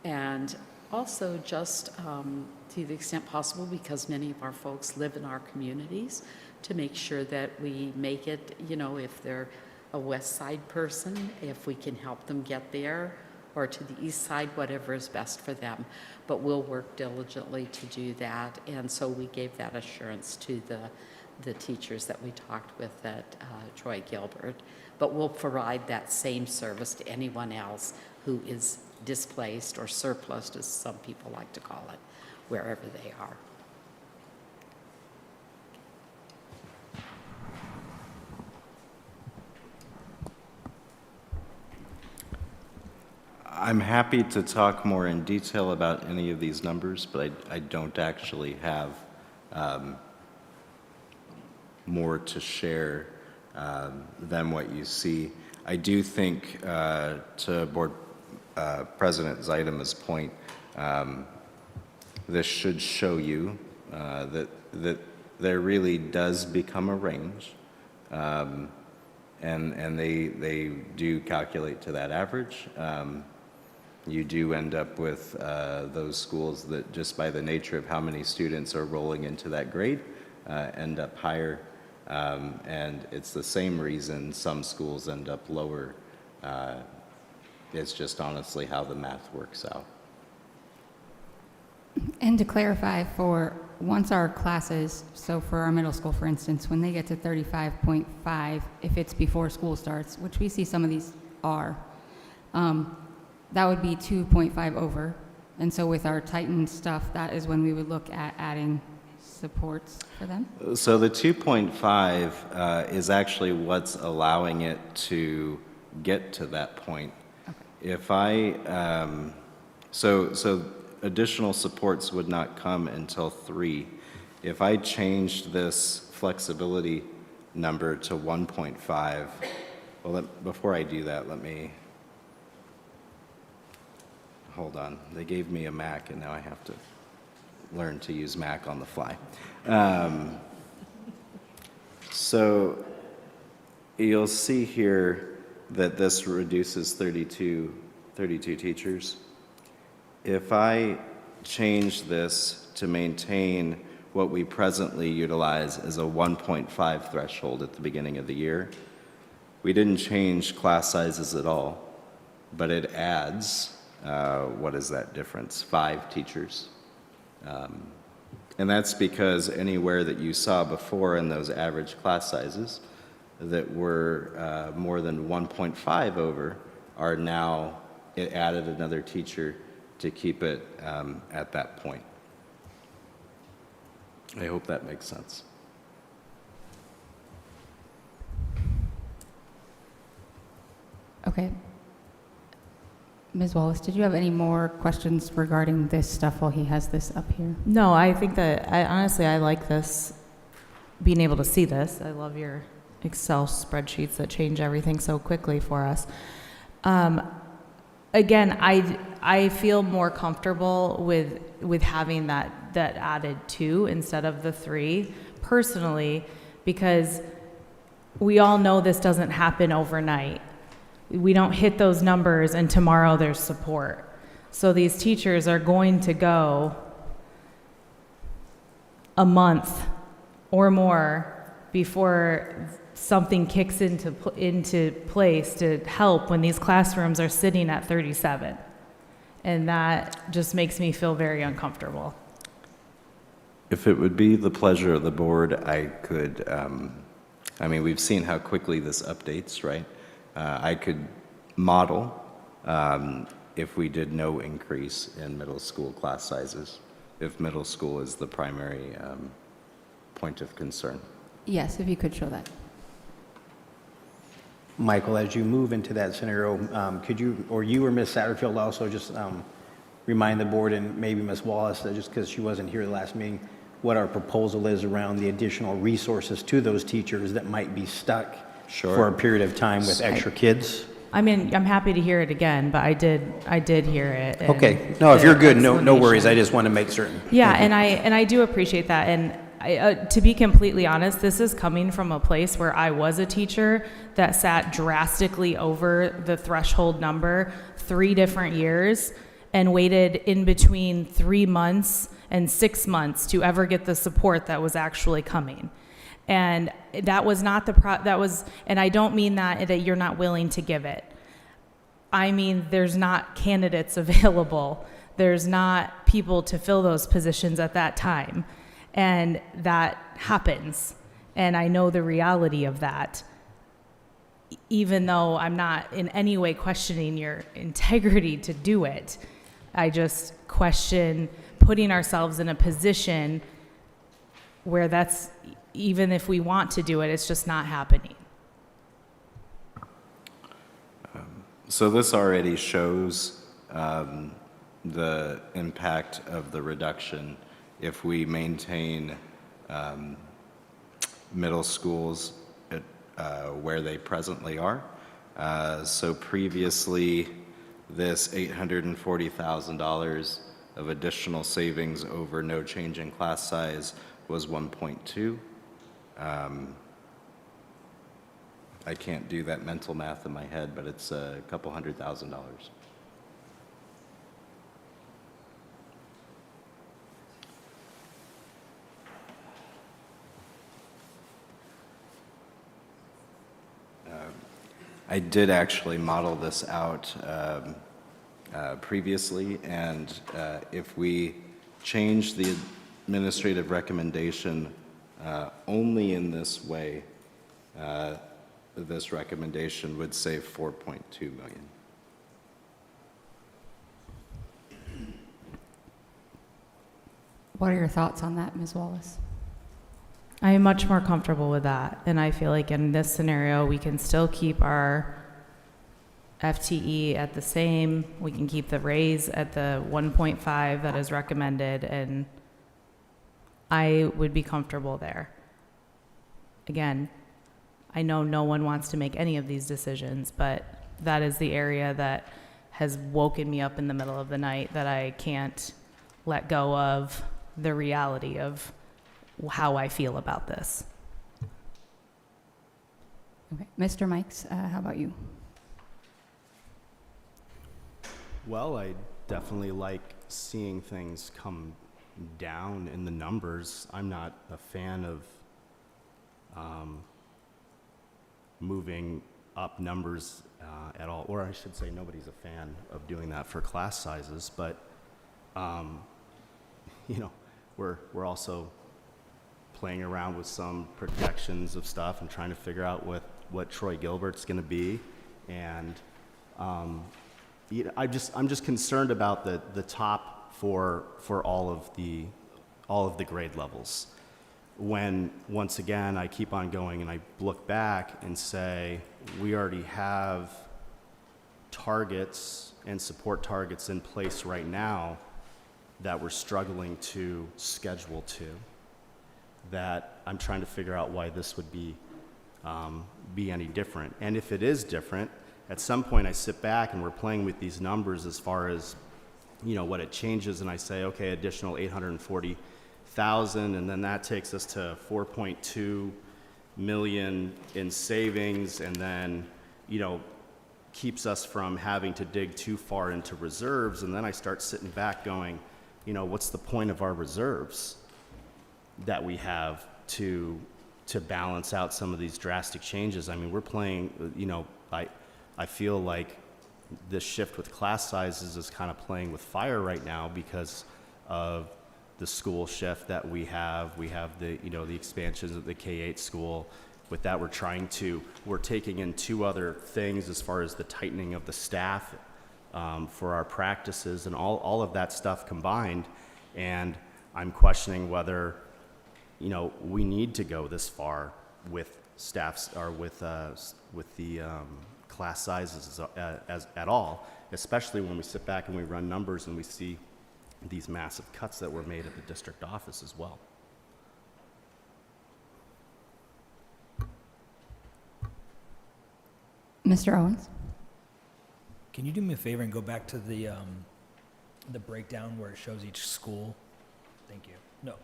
and also just to the extent possible, because many of our folks live in our communities, to make sure that we make it, if they're a West Side person, if we can help them get there, or to the East Side, whatever is best for them. But we'll work diligently to do that. And so we gave that assurance to the teachers that we talked with at Troy Gilbert. But we'll provide that same service to anyone else who is displaced or surplus, as some people like to call it, wherever they are. I'm happy to talk more in detail about any of these numbers, but I don't actually have more to share than what you see. I do think, to Board President Zeidema's point, this should show you that there really does become a range, and they do calculate to that average. You do end up with those schools that, just by the nature of how many students are rolling into that grade, end up higher. And it's the same reason some schools end up lower. It's just honestly how the math works out. And to clarify, for once our classes, so for our middle school, for instance, when they get to 35.5, if it's before school starts, which we see some of these are, that would be 2.5 over. And so with our Titan stuff, that is when we would look at adding supports for them. So the 2.5 is actually what's allowing it to get to that point. Okay. If I, so additional supports would not come until 3. If I changed this flexibility number to 1.5, well, before I do that, let me, hold on. They gave me a Mac, and now I have to learn to use Mac on the fly. So you'll see here that this reduces 32 teachers. If I change this to maintain what we presently utilize as a 1.5 threshold at the beginning of the year, we didn't change class sizes at all, but it adds, what is that difference? 5 teachers. And that's because anywhere that you saw before in those average class sizes that were more than 1.5 over are now, it added another teacher to keep it at that point. I hope that makes sense. Okay. Ms. Wallace, did you have any more questions regarding this stuff while he has this up here? No, I think that, honestly, I like this, being able to see this. I love your Excel spreadsheets that change everything so quickly for us. Again, I feel more comfortable with having that added 2 instead of the 3, personally, because we all know this doesn't happen overnight. We don't hit those numbers and tomorrow there's support. So these teachers are going to go a month or more before something kicks into place to help when these classrooms are sitting at 37. And that just makes me feel very uncomfortable. If it would be the pleasure of the board, I could, I mean, we've seen how quickly this updates, right? I could model if we did no increase in middle school class sizes, if middle school is the primary point of concern. Yes, if you could show that. Michael, as you move into that scenario, could you, or you or Ms. Satterfield also just remind the board, and maybe Ms. Wallace, just because she wasn't here the last meeting, what our proposal is around the additional resources to those teachers that might be stuck for a period of time with extra kids? I mean, I'm happy to hear it again, but I did hear it. and Okay. No, if you're good, no worries. explanation. I just want to make certain. Yeah, and I do appreciate that. And to be completely honest, this is coming from a place where I was a teacher that sat drastically over the threshold number 3 different years and waited in between 3 months and 6 months to ever get the support that was actually coming. And that was not and I don't mean that you're not willing to give it. I mean, there's not candidates available. There's not people to fill those positions at that time. And that happens. And I know the reality of that. Even though I'm not in any way questioning your integrity to do it, I just question putting ourselves in a position where that's, even if we want to do it, it's just not happening. So this already shows the impact of the reduction if we maintain middle schools at where they presently are. So previously, this $840,000 of additional savings over no change in class size was 1.2. I can't do that mental math in my head, but it's a couple $100,000. I did actually model this out previously, and if we change the administrative recommendation only in this way, this recommendation would save $4.2 million. What are your thoughts on that, Ms. Wallace? I am much more comfortable with that, and I feel like in this scenario, we can still keep our FTE at the same, we can keep the raise at the 1.5 that is recommended, and I would be comfortable there. Again, I know no one wants to make any of these decisions, but that is the area that has woken me up in the middle of the night that I can't let go of the reality of how I feel about this. Okay, Mr. Mikes, how about you? Well, I definitely like seeing things come down in the numbers. I'm not a fan of moving up numbers at all, or I should say nobody's a fan of doing that for class sizes, but you know, we're also playing around with some projections of stuff and trying to figure out what Troy Gilbert's going to be, and you know, I'm just concerned about the top for all of the grade levels. When once again I keep on going and I look back and say we already have targets and support targets in place right now that we're struggling to schedule to, that I'm trying to figure out why this would be any different. And if it is different, at some point I sit back and we're playing with these numbers as far as, you know, what it changes, and I say, okay, additional 840,000, and then that takes us to 4.2 million in savings, and then, you know, keeps us from having to dig too far into reserves. And then I start sitting back going, you know, what's the point of our reserves that we have to balance out some of these drastic changes? I mean, we're playing, you know, I feel like this shift with class sizes is kind of playing with fire right now because of the school shift that we have. We have the, you know, the expansions of the K-8 school. With that, we're taking in two other things as far as the tightening of the staff for our practices and all of that stuff combined. And I'm questioning whether, you know, we need to go this far with staffs or with the class sizes as at all, especially when we sit back and we run numbers and we see these massive cuts that were made at the district office as well. Mr. Owens? Can you do me a favor and go back to the breakdown where it shows each school? Thank you. No,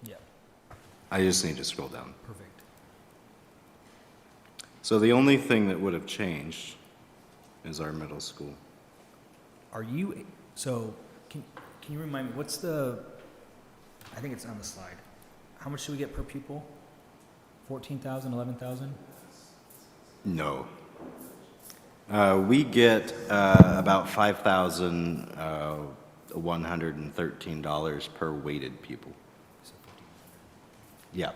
yeah, I just need to scroll down. perfect. So the only thing that would have changed is our middle school. Are you, so, can you remind me, what's I think it's on the slide. How much do we get per pupil? 14,000, 11,000? No. We get about $5,113 per weighted pupil. Yeah.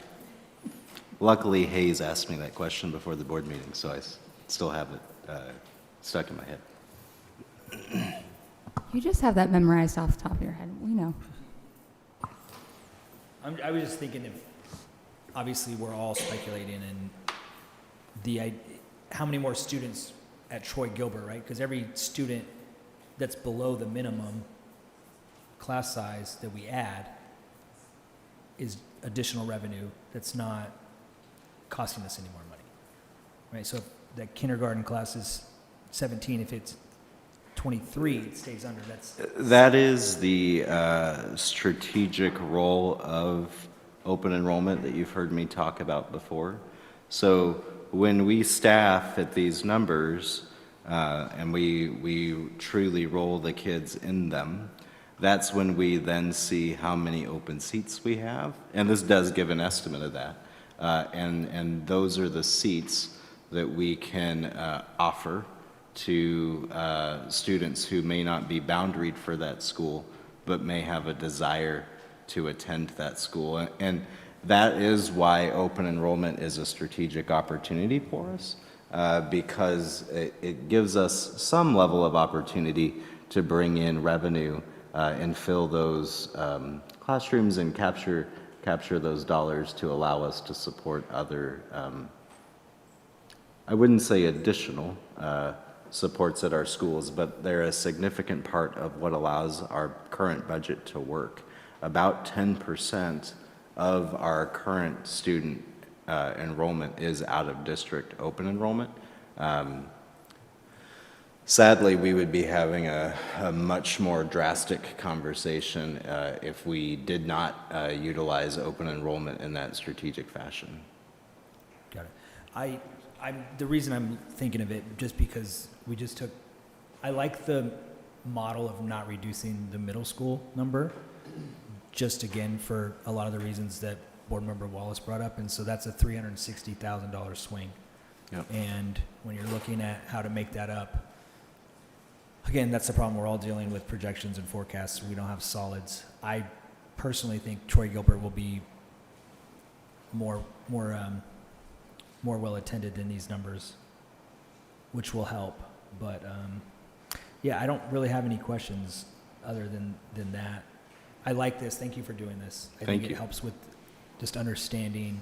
Luckily, Hayes asked me that question before the board meeting, so I still have it stuck in my head. You just have that memorized off the top of your head. We know. I was just thinking if, obviously, we're all speculating and how many more students at Troy Gilbert, right? Because every student that's below the minimum class size that we add is additional revenue that's not costing us any more money, right? So if that kindergarten class is 17, if it's 23, it stays under. That is the strategic role of open enrollment that you've heard me talk about before. So when we staff at these numbers and we truly roll the kids in them, that's when we then see how many open seats we have. And this does give an estimate of that. And those are the seats that we can offer to students who may not be boundaried for that school, but may have a desire to attend that school. And that is why open enrollment is a strategic opportunity for us, because it gives us some level of opportunity to bring in revenue and fill those classrooms and capture those dollars to allow us to support other, I wouldn't say additional supports at our schools, but they're a significant part of what allows our current budget to work. About 10% of our current student enrollment is out of district open enrollment. Sadly, we would be having a much more drastic conversation if we did not utilize open enrollment in that strategic fashion. Got it. The reason I'm thinking of it, just because I like the model of not reducing the middle school number, just again for a lot of the reasons that Board Member Wallace brought up, and so that's a $360,000 swing. Yep. And when you're looking at how to make that up, again, that's the problem. We're all dealing with projections and forecasts. We don't have solids. I personally think Troy Gilbert will be more well attended than these numbers, which will help. But yeah, I don't really have any questions other than that. I like this. Thank you for doing this. I think it helps with just understanding,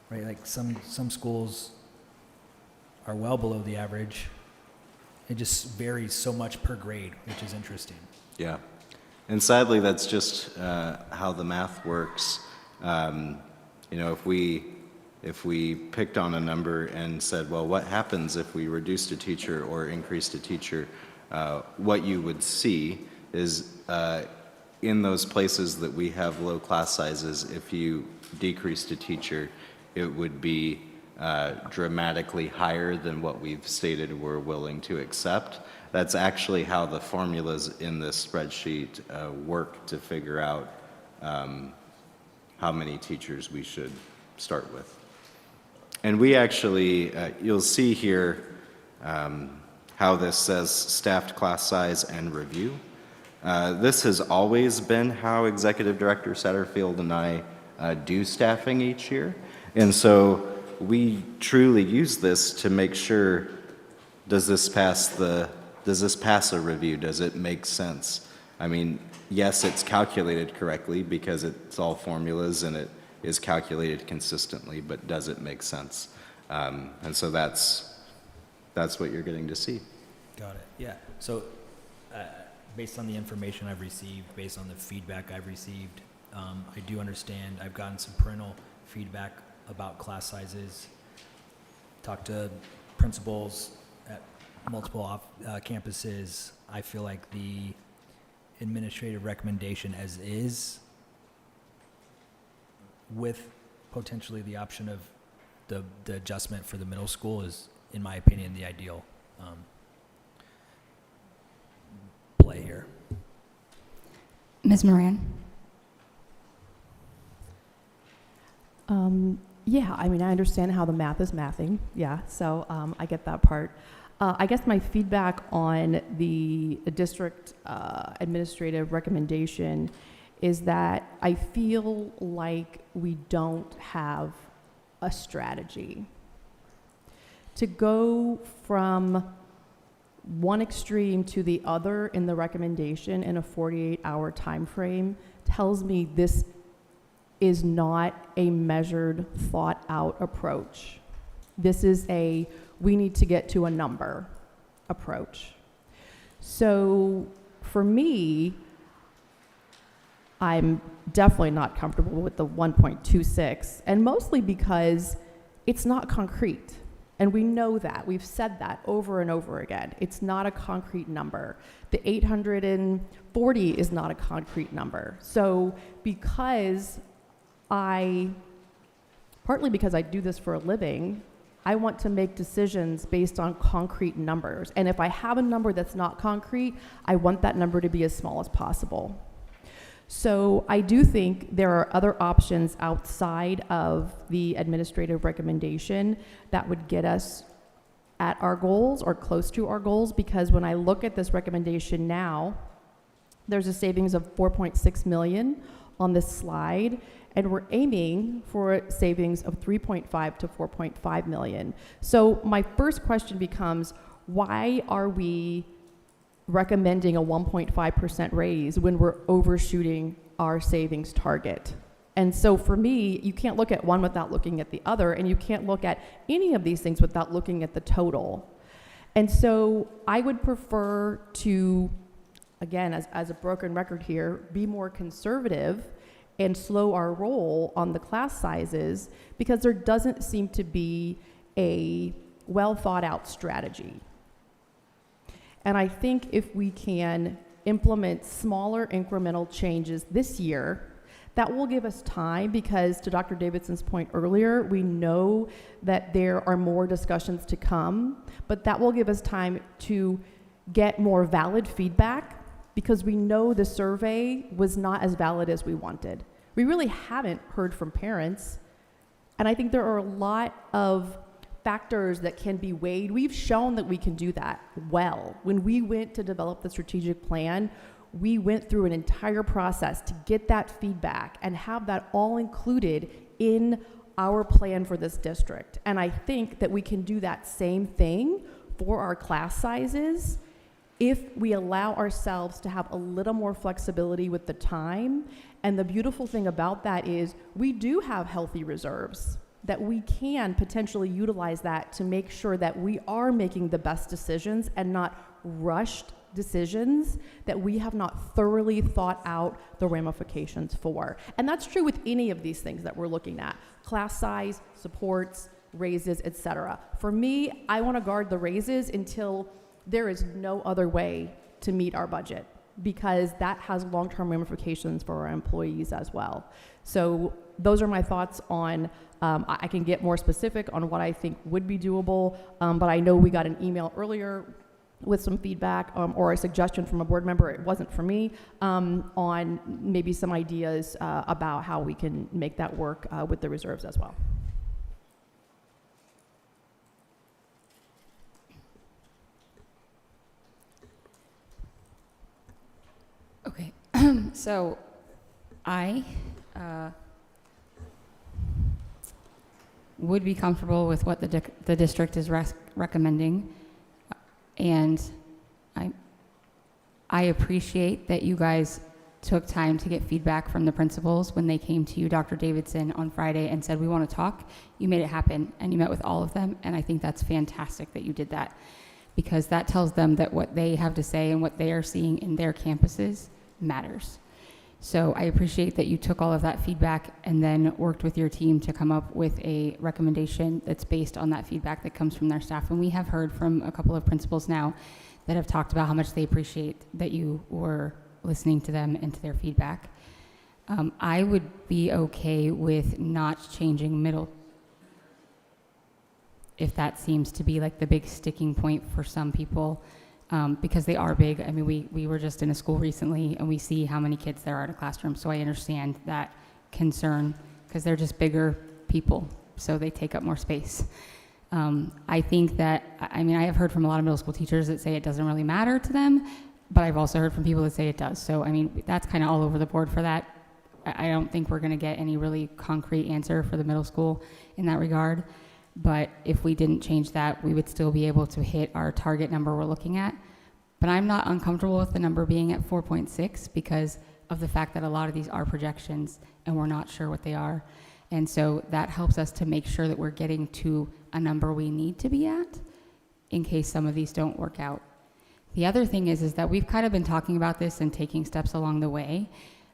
right? Like some schools are well below the average. It just varies so much per grade, which is interesting. Yeah. And sadly, that's just how the math works. You know, if we picked on a number and said, well, what happens if we reduced a teacher or increased a teacher, what you would see is in those places that we have low class sizes, if you decreased a teacher, it would be dramatically higher than what we've stated we're willing to accept. That's actually how the formulas in this spreadsheet work to figure out how many teachers we should start with. And we actually, you'll see here how this says staffed class size and review. This has always been how Executive Director Satterfield and I do staffing each year. And so we truly use this to make sure, does this pass a review? Does it make sense? I mean, yes, it's calculated correctly because it's all formulas and it is calculated consistently, but does it make sense? And so that's what you're getting to see. Got it. Yeah. So based on the information I've received, based on the feedback I've received, I do understand. I've gotten some parental feedback about class sizes, talked to principals at multiple campuses. I feel like the administrative recommendation as is, with potentially the option of the adjustment for the middle school, is, in my opinion, the ideal play here. Ms. Moran? Yeah, I mean, I understand how the math is mathing. Yeah, so I get that part. I guess my feedback on the district administrative recommendation is that I feel like we don't have a strategy. To go from one extreme to the other in the recommendation in a 48-hour time frame tells me this is not a measured, thought-out approach. This is a we need to get to a number approach. So for me, I'm definitely not comfortable with the 1.26, and mostly because it's not concrete. And we know that. We've said that over and over again. It's not a concrete number. The 840 is not a concrete number. So partly because I do this for a living, I want to make decisions based on concrete numbers. And if I have a number that's not concrete, I want that number to be as small as possible. So I do think there are other options outside of the administrative recommendation that would get us at our goals or close to our goals, because when I look at this recommendation now, there's a savings of 4.6 million on this slide, and we're aiming for savings of 3.5 to 4.5 million. So my first question becomes, why are we recommending a 1.5% raise when we're overshooting our savings target? And so for me, you can't look at one without looking at the other, and you can't look at any of these things without looking at the total. And so I would prefer to, again, as a broken record here, be more conservative and slow our roll on the class sizes, because there doesn't seem to be a well thought out strategy. And I think if we can implement smaller incremental changes this year, that will give us time, because to Dr. Davidson's point earlier, we know that there are more discussions to come, but that will give us time to get more valid feedback, because we know the survey was not as valid as we wanted. We really haven't heard from parents, and I think there are a lot of factors that can be weighed. We've shown that we can do that well. When we went to develop the strategic plan, we went through an entire process to get that feedback and have that all included in our plan for this district. And I think that we can do that same thing for our class sizes if we allow ourselves to have a little more flexibility with the time. And the beautiful thing about that is we do have healthy reserves that we can potentially utilize that to make sure that we are making the best decisions and not rushed decisions that we have not thoroughly thought out the ramifications for. And that's true with any of these things that we're looking at: class size, supports, raises, etc. For me, I want to guard the raises until there is no other way to meet our budget, because that has long-term ramifications for our employees as well. So those are my thoughts on, I can get more specific on what I think would be doable, but I know we got an email earlier with some feedback or a suggestion from a board member, it wasn't for me, on maybe some ideas about how we can make that work with the reserves as well. Okay, so I would be comfortable with what the district is recommending, and I appreciate that you guys took time to get feedback from the principals when they came to you, Dr. Davidson, on Friday and said, we want to talk. You made it happen, and you met with all of them, and I think that's fantastic that you did that, because that tells them that what they have to say and what they are seeing in their campuses matters. So I appreciate that you took all of that feedback and then worked with your team to come up with a recommendation that's based on that feedback that comes from their staff. And we have heard from a couple of principals now that have talked about how much they appreciate that you were listening to them and to their feedback. I would be okay with not changing middle, if that seems to be like the big sticking point for some people, because they are big. I mean, we were just in a school recently and we see how many kids there are in a classroom, so I understand that concern, because they're just bigger people, so they take up more space. I think that, I mean, I have heard from a lot of middle school teachers that say it doesn't really matter to them, but I've also heard from people that say it does. So, I mean, that's kind of all over the board for that. I don't think we're going to get any really concrete answer for the middle school in that regard. But if we didn't change that, we would still be able to hit our target number we're looking at. But I'm not uncomfortable with the number being at 4.6 because of the fact that a lot of these are projections and we're not sure what they are. And so that helps us to make sure that we're getting to a number we need to be at in case some of these don't work out. The other thing is that we've kind of been talking about this and taking steps along the way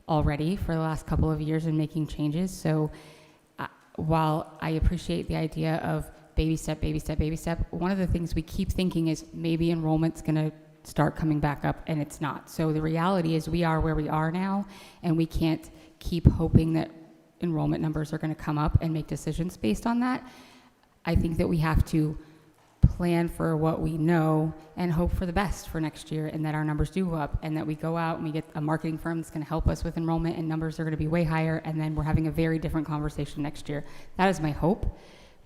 already for the last couple of years and making changes. So while I appreciate the idea of baby step, baby step, baby step, one of the things we keep thinking is maybe enrollment's going to start coming back up, and it's not. So the reality is we are where we are now, and we can't keep hoping that enrollment numbers are going to come up and make decisions based on that. I think that we have to plan for what we know and hope for the best for next year, and that our numbers do go up, and that we go out and we get a marketing firm that's going to help us with enrollment, and numbers are going to be way higher, and then we're having a very different conversation next year. That is my hope,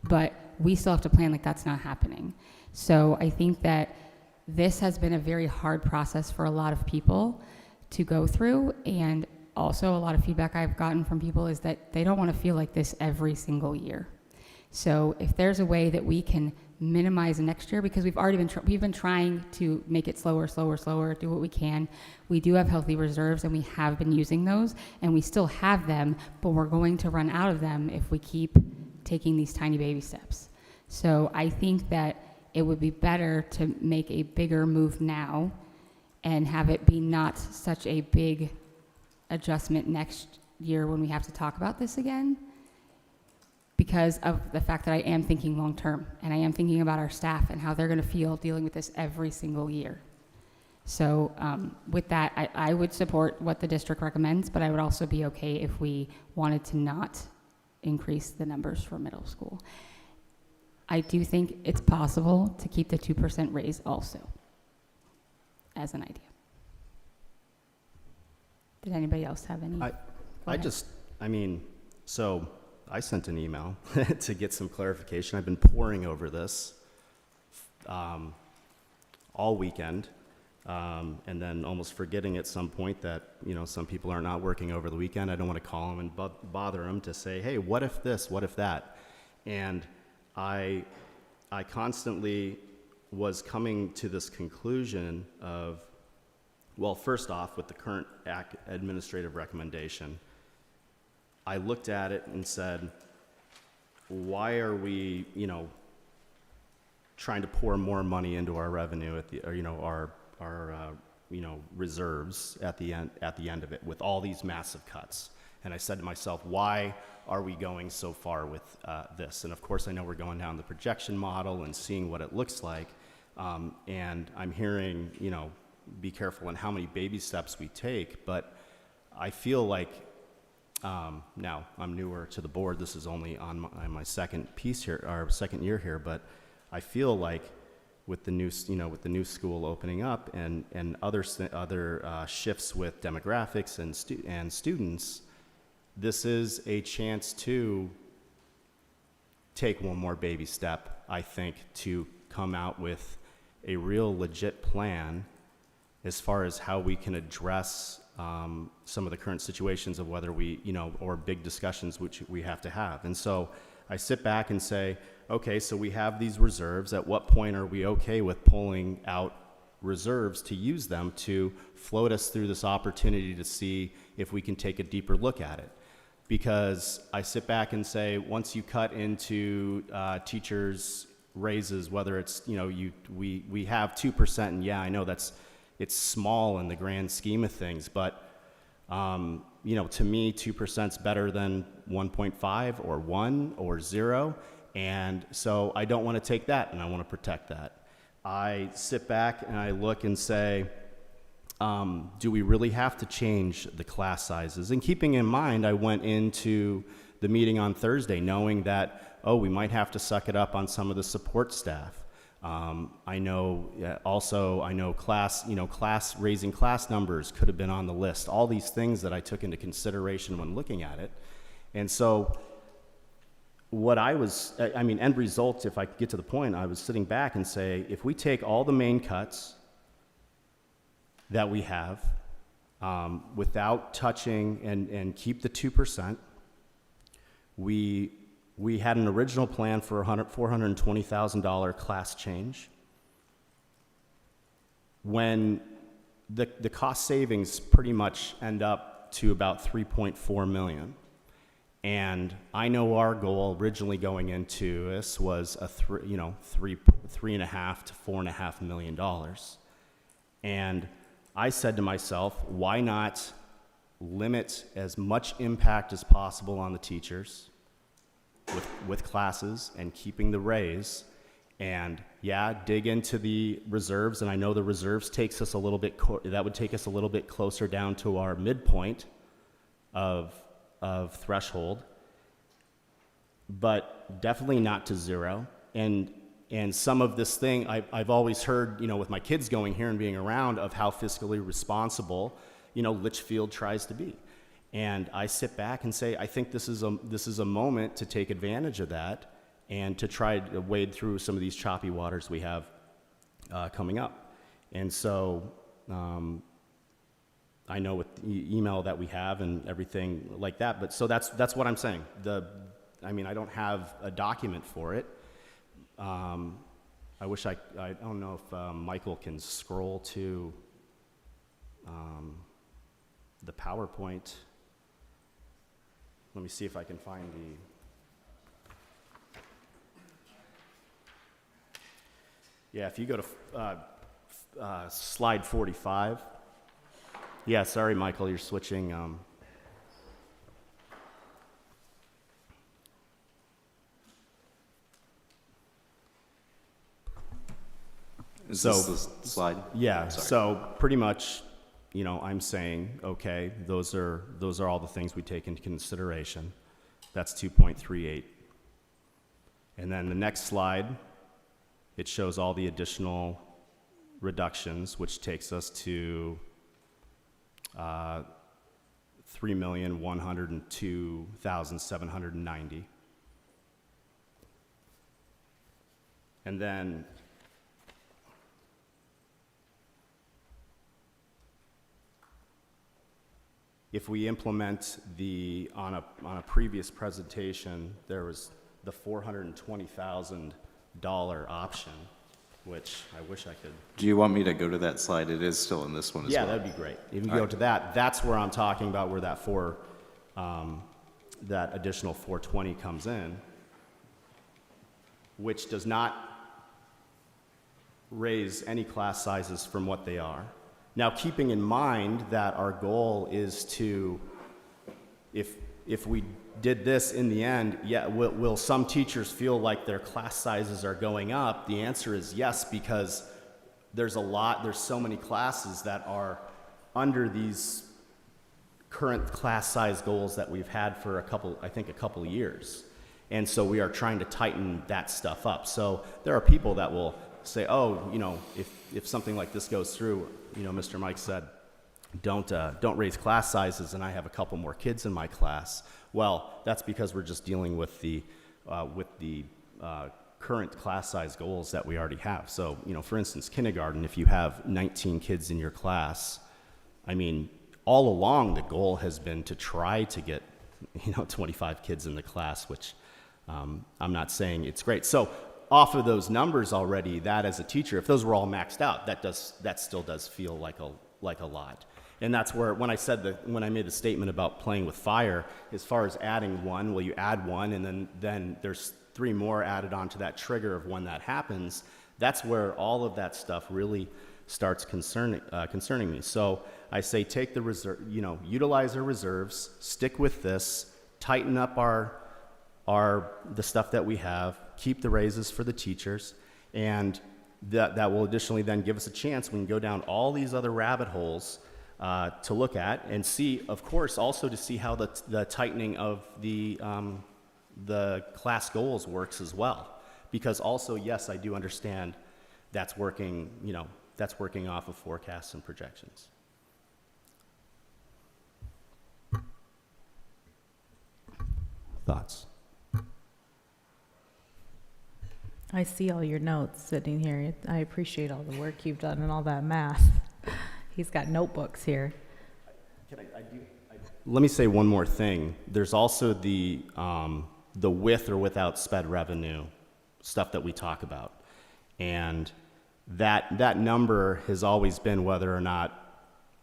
but we still have to plan like that's not happening. So I think that this has been a very hard process for a lot of people to go through, and also a lot of feedback I've gotten from people is that they don't want to feel like this every single year. So if there's a way that we can minimize next year, because we've already been trying to make it slower, do what we can. We do have healthy reserves, and we have been using those, and we still have them, but we're going to run out of them if we keep taking these tiny baby steps. So I think that it would be better to make a bigger move now and have it be not such a big adjustment next year when we have to talk about this again, because of the fact that I am thinking long term, and I am thinking about our staff and how they're going to feel dealing with this every single year. So with that, I would support what the district recommends, but I would also be okay if we wanted to not increase the numbers for middle school. I do think it's possible to keep the 2% raise also, as an idea. Did anybody else have any? So I sent an email to get some clarification. I've been poring over this all weekend, and then almost forgetting at some point that, some people are not working over the weekend. I don't want to call them and bother them to say, hey, what if this, what if that? And I constantly was coming to this conclusion of, well, first off, with the current administrative recommendation, I looked at it and said, why are we, trying to pour more money into our revenue at the, or our reserves at the end of it with all these massive cuts? And I said to myself, why are we going so far with this? And of course, I know we're going down the projection model and seeing what it looks like. And I'm hearing, be careful in how many baby steps we take. But I feel like, now I'm newer to the board. This is only on my second piece here, or second year here. But I feel like with the new, with the new school opening up and other shifts with demographics and students, this is a chance to take one more baby step, I think, to come out with a real legit plan as far as how we can address some of the current situations of whether we, or big discussions which we have to have. And so I sit back and say, okay, so we have these reserves. At what point are we okay with pulling out reserves to use them to float us through this opportunity to see if we can take a deeper look at it? Because I sit back and say, once you cut into teachers' raises, whether it's, we have 2%, and yeah, I know it's small in the grand scheme of things, but to me, 2% is better than 1.5 or 1 or 0, and so I don't want to take that, and I want to protect that. I sit back and I look and say, do we really have to change the class sizes? And keeping in mind, I went into the meeting on Thursday knowing that, we might have to suck it up on some of the support staff. I know raising class numbers could have been on the list. All these things that I took into consideration when looking at it. And so end result, if I get to the point, I was sitting back and say, if we take all the main cuts that we have without touching and keep the 2%, we had an original plan for a $420,000 class change. When the cost savings pretty much end up to about $3.4 million. And I know our goal originally going into this was $3.5 to $4.5 million. And I said to myself, why not limit as much impact as possible on the teachers with classes and keeping the raise, and dig into the reserves. And I know the reserves takes us a little bit, that would take us a little bit closer down to our midpoint of threshold, but definitely not to 0. And some of this thing, I've always heard, with my kids going here and being around, of how fiscally responsible, Litchfield tries to be. And I sit back and say, I think this is a moment to take advantage of that and to try to wade through some of these choppy waters we have coming up. And so I know with the email that we have and everything like that, but so that's what I'm saying. I mean, I don't have a document for it. I wish I don't know if Michael can scroll to the PowerPoint. Let me see if I can find yeah, if you go to slide 45. Yeah, sorry, Michael, you're switching. Is So- this the slide? Yeah, Sorry. so pretty much, I'm saying, okay, those are all the things we take into consideration. That's 2.38. And then the next slide, it shows all the additional reductions, which takes us to $3,102,790. And then if we implement on a previous presentation, there was the $420,000 option, which I wish I could. Do you want me to go to that slide? It is still in this one as Yeah, well. that'd be great. If you All go right. to that, that's where I'm talking about where that additional 420 comes in, which does not raise any class sizes from what they are. Now, keeping in mind that our goal is to, if we did this in the end, yeah, will some teachers feel like their class sizes are going up? The answer is yes, because there's so many classes that are under these current class size goals that we've had for a couple of years. And so we are trying to tighten that stuff up. So there are people that will say, oh, if something like this goes through, Mr. Mike said, don't raise class sizes, and I have a couple more kids in my class. Well, that's because we're just dealing with the current class size goals that we already have. So, for instance, kindergarten, if you have 19 kids in your class, I mean, all along the goal has been to try to get, 25 kids in the class, which I'm not saying it's great. So off of those numbers already, that as a teacher, if those were all maxed out, that still does feel like a lot. And that's where, when I made the statement about playing with fire, as far as adding one, well, you add one, and then there's 3 more added onto that trigger of when that happens. That's where all of that stuff really starts concerning me. So I say take the reserve, utilize our reserves, stick with this, tighten up the stuff that we have, keep the raises for the teachers, and that will additionally then give us a chance. We can go down all these other rabbit holes to look at and see, of course, also to see how the tightening of the class goals works as well. Because also, yes, I do understand that's working off of forecasts and projections. Thoughts? I see all your notes sitting here. I appreciate all the work you've done and all that math. He's got notebooks here. Let me say one more thing. There's also the with or without sped revenue stuff that we talk about. And that number has always been whether or not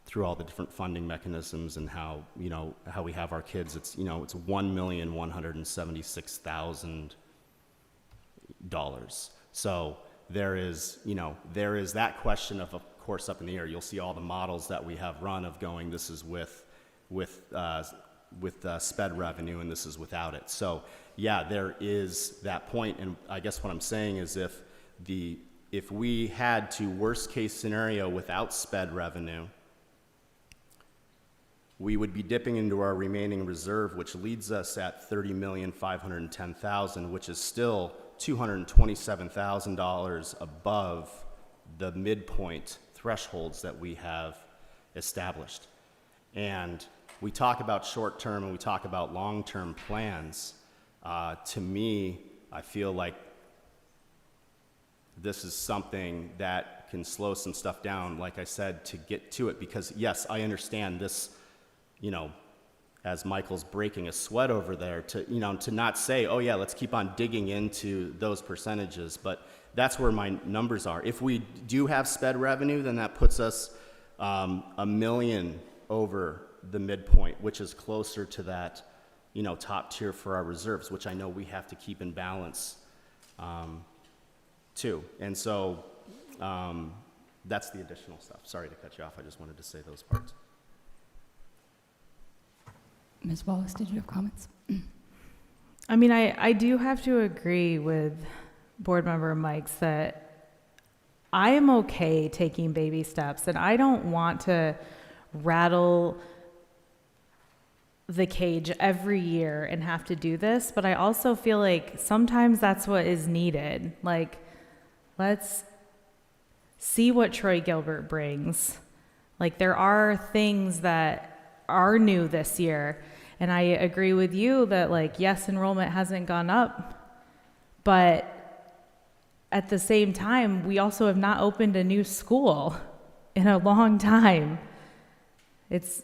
through all the different funding mechanisms and how we have our kids, it's $1,176,000. So there is that question of course up in the air. You'll see all the models that we have run of going, this is with sped revenue and this is without it. So yeah, there is that point, and I guess what I'm saying is if we had to worst case scenario without sped revenue, we would be dipping into our remaining reserve, which leads us at $30,510,000, which is still $227,000 above the midpoint thresholds that we have established. And we talk about short-term and we talk about long-term plans. To me, I feel like this is something that can slow some stuff down, like I said, to get to it, because yes, I understand this, you know, as Michael's breaking a sweat over there, to, you know, to not say, oh yeah, let's keep on digging into those percentages, but that's where my numbers are. If we do have sped revenue, then that puts us $1 million over the midpoint, which is closer to that, you know, top tier for our reserves, which I know we have to keep in balance too. And so that's the additional stuff. Sorry to cut you off. I just wanted to say those parts. Ms. Wallace, did you have comments? I mean, I do have to agree with Board Member Mike's that I am okay taking baby steps, and I don't want to rattle the cage every year and have to do this, but I also feel like sometimes that's what is needed. Like, let's see what Troy Gilbert brings. Like, there are things that are new this year, and I agree with you that, like, yes, enrollment hasn't gone up, but at the same time, we also have not opened a new school in a long time. It's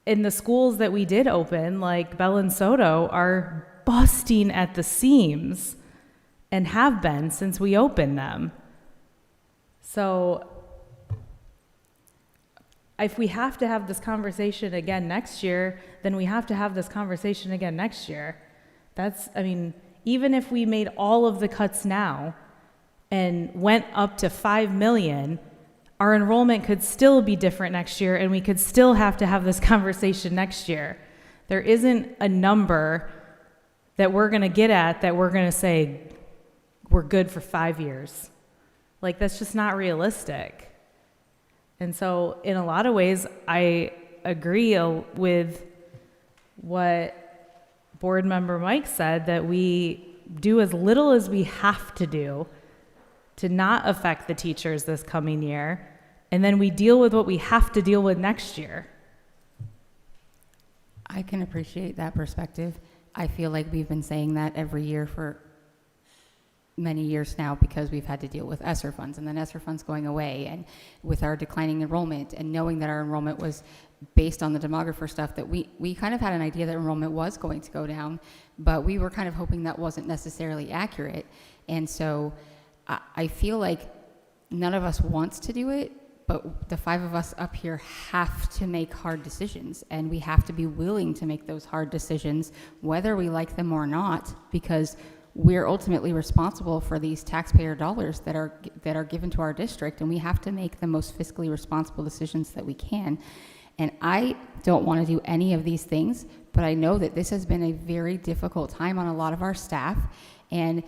in the schools that we did open, like Bell and Soto, are busting at the seams and have been since we opened them. So if we have to have this conversation again next year, then we have to have this conversation again next year. That's, I mean, even if we made all of the cuts now and went up to 5 million, our enrollment could still be different next year, and we could still have to have this conversation next year. There isn't a number that we're going to get at that we're going to say we're good for 5 years. Like, that's just not realistic. And so in a lot of ways, I agree with what Board Member Mike said, that we do as little as we have to do to not affect the teachers this coming year, and then we deal with what we have to deal with next year. I can appreciate that perspective. I feel like we've been saying that every year for many years now, because we've had to deal with ESSER funds, and then ESSER funds going away, and with our declining enrollment, and knowing that our enrollment was based on the demographer stuff, that we kind of had an idea that enrollment was going to go down, but we were kind of hoping that wasn't necessarily accurate. And so I feel like none of us wants to do it, but the 5 of us up here have to make hard decisions, and we have to be willing to make those hard decisions, whether we like them or not, because we're ultimately responsible for these taxpayer dollars that are given to our district, and we have to make the most fiscally responsible decisions that we can. And I don't want to do any of these things, but I know that this has been a very difficult time on a lot of our staff, and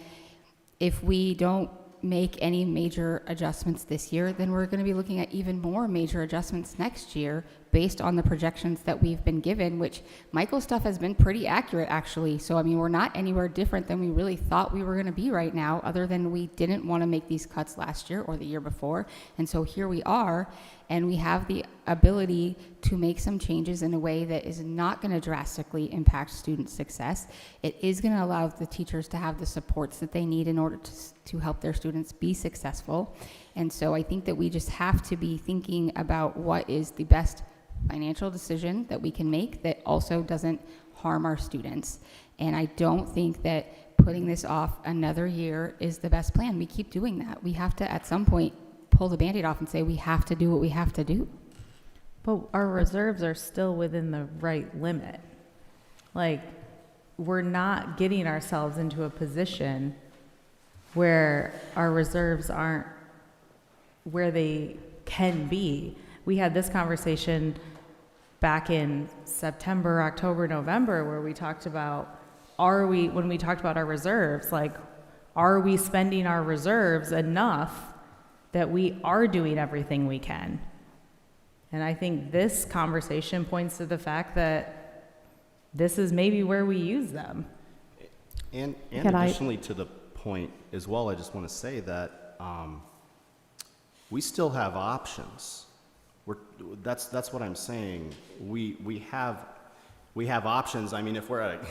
if we don't make any major adjustments this year, then we're going to be looking at even more major adjustments next year based on the projections that we've been given, which Michael's stuff has been pretty accurate, actually. So, I mean, we're not anywhere different than we really thought we were going to be right now, other than we didn't want to make these cuts last year or the year before. And so here we are, and we have the ability to make some changes in a way that is not going to drastically impact student success. It is going to allow the teachers to have the supports that they need in order to help their students be successful. And so I think that we just have to be thinking about what is the best financial decision that we can make that also doesn't harm our students. And I don't think that putting this off another year is the best plan. We keep doing that. We have to, at some point, pull the Band-Aid off and say we have to do what we have to do. But our reserves are still within the right limit. Like, we're not getting ourselves into a position where our reserves aren't where they can be. We had this conversation back in September, October, November, where we talked about, when we talked about our reserves, like, are we spending our reserves enough that we are doing everything we can? And I think this conversation points to the fact that this is maybe where we use them. And additionally to the point as well, I just want to say that we still have options. That's what I'm saying. We have we have options. I mean, if we're at,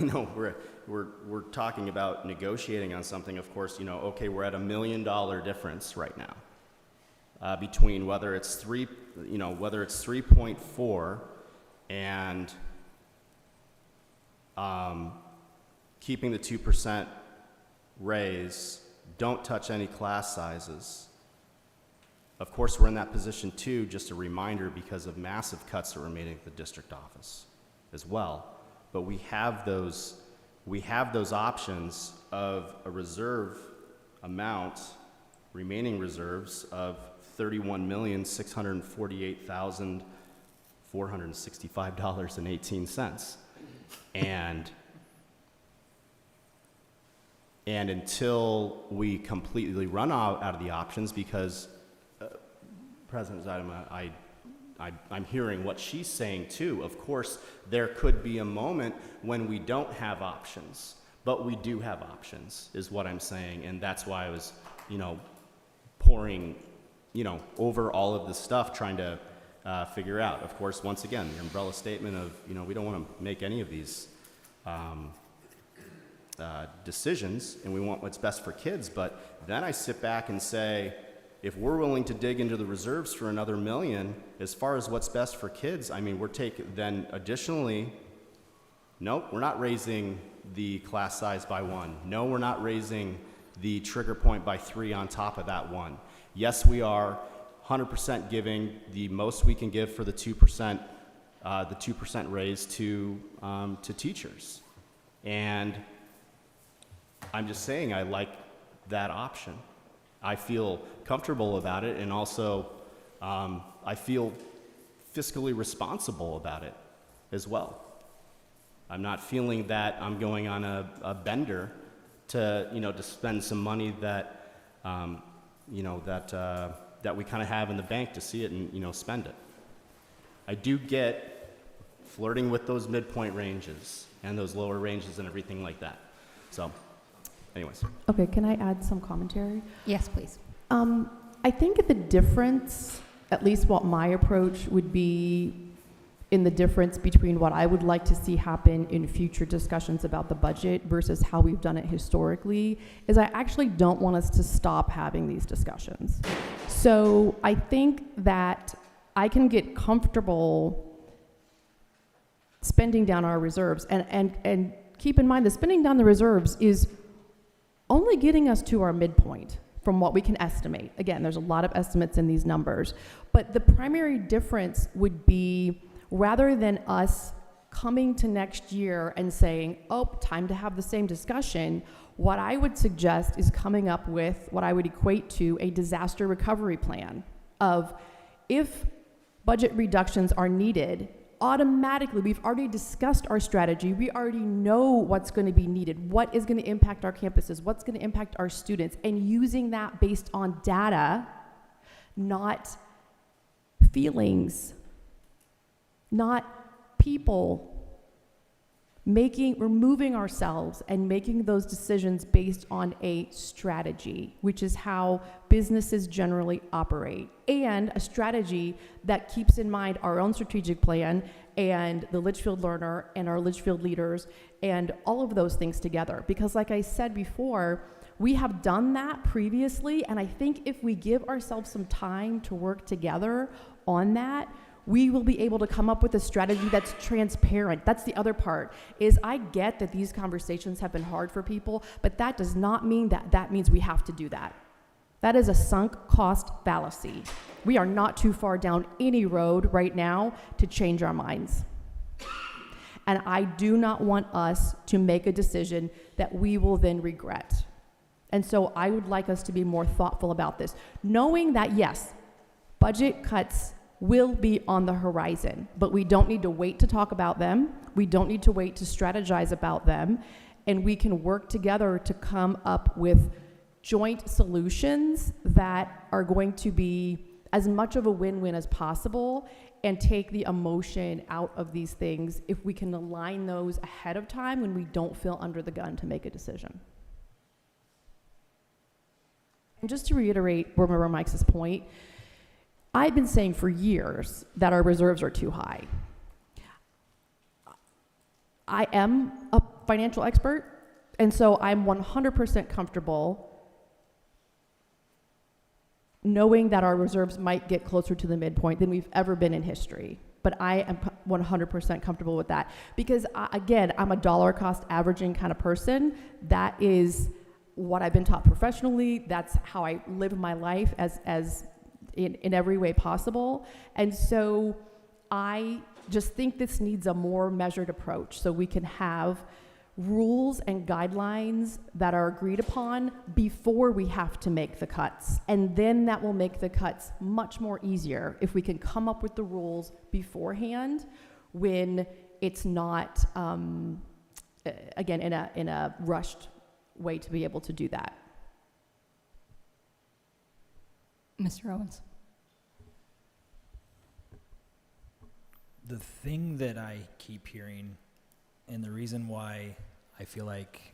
we're talking about negotiating on something, of course, okay, we're at $1 million difference right now between whether it's 3.4 and keeping the 2% raise, don't touch any class sizes. Of course, we're in that position too, just a reminder, because of massive cuts that were made at the district office as well. But we have those options of a reserve amount, remaining reserves of $31,648,465.18. And until we completely run out of the options, because President Zeidema, I'm hearing what she's saying too. Of course, there could be a moment when we don't have options, but we do have options, is what I'm saying. And that's why I was, pouring, over all of this stuff, trying to figure out. Of course, once again, the umbrella statement of, we don't want to make any of these decisions, and we want what's best for kids. But then I sit back and say, if we're willing to dig into the reserves for another $1 million, as far as what's best for kids, I mean, then additionally, nope, we're not raising the class size by 1. No, we're not raising the trigger point by 3 on top of that 1. Yes, we are 100% giving the most we can give for the 2%, raise to teachers. And I'm just saying, I like that option. I feel comfortable about it, and also I feel fiscally responsible about it as well. I'm not feeling that I'm going on a bender to spend some money that that we kind of have in the bank to see it and spend it. I do get flirting with those midpoint ranges and those lower ranges and everything like that. So. Anyways. Okay, can I add some commentary? Yes, please. I think the difference, at least what my approach would be in the difference between what I would like to see happen in future discussions about the budget versus how we've done it historically, is I actually don't want us to stop having these discussions. So I think that I can get comfortable spending down our reserves, and keep in mind the spending down the reserves is only getting us to our midpoint from what we can estimate. Again, there's a lot of estimates in these numbers, but the primary difference would be, rather than us coming to next year and saying, oh, time to have the same discussion, what I would suggest is coming up with what I would equate to a disaster recovery plan of, if budget reductions are needed, automatically, we've already discussed our strategy. We already know what's going to be needed, what is going to impact our campuses, what's going to impact our students, and using that based on data, not feelings, not people, removing ourselves and making those decisions based on a strategy, which is how businesses generally operate, and a strategy that keeps in mind our own strategic plan and the Litchfield learner and our Litchfield leaders and all of those things together. Because like I said before, we have done that previously, and I think if we give ourselves some time to work together on that, we will be able to come up with a strategy that's transparent. That's the other part, is I get that these conversations have been hard for people, but that does not mean that means we have to do that. That is a sunk cost fallacy. We are not too far down any road right now to change our minds. And I do not want us to make a decision that we will then regret. And so I would like us to be more thoughtful about this, knowing that yes, budget cuts will be on the horizon, but we don't need to wait to talk about them. We don't need to wait to strategize about them, and we can work together to come up with joint solutions that are going to be as much of a win-win as possible and take the emotion out of these things if we can align those ahead of time when we don't feel under the gun to make a decision. And just to reiterate Board Mike's point, I've been saying for years that our reserves are too high. I am a financial expert, and so I'm 100% comfortable knowing that our reserves might get closer to the midpoint than we've ever been in history. But I am 100% comfortable with that because, again, I'm a dollar cost averaging kind of person. That is what I've been taught professionally. That's how I live my life as in every way possible. And so I just think this needs a more measured approach so we can have rules and guidelines that are agreed upon before we have to make the cuts. And then that will make the cuts much more easier if we can come up with the rules beforehand when it's not, again, in a rushed way to be able to do that. Mr. Owens. The thing that I keep hearing, and the reason why I feel like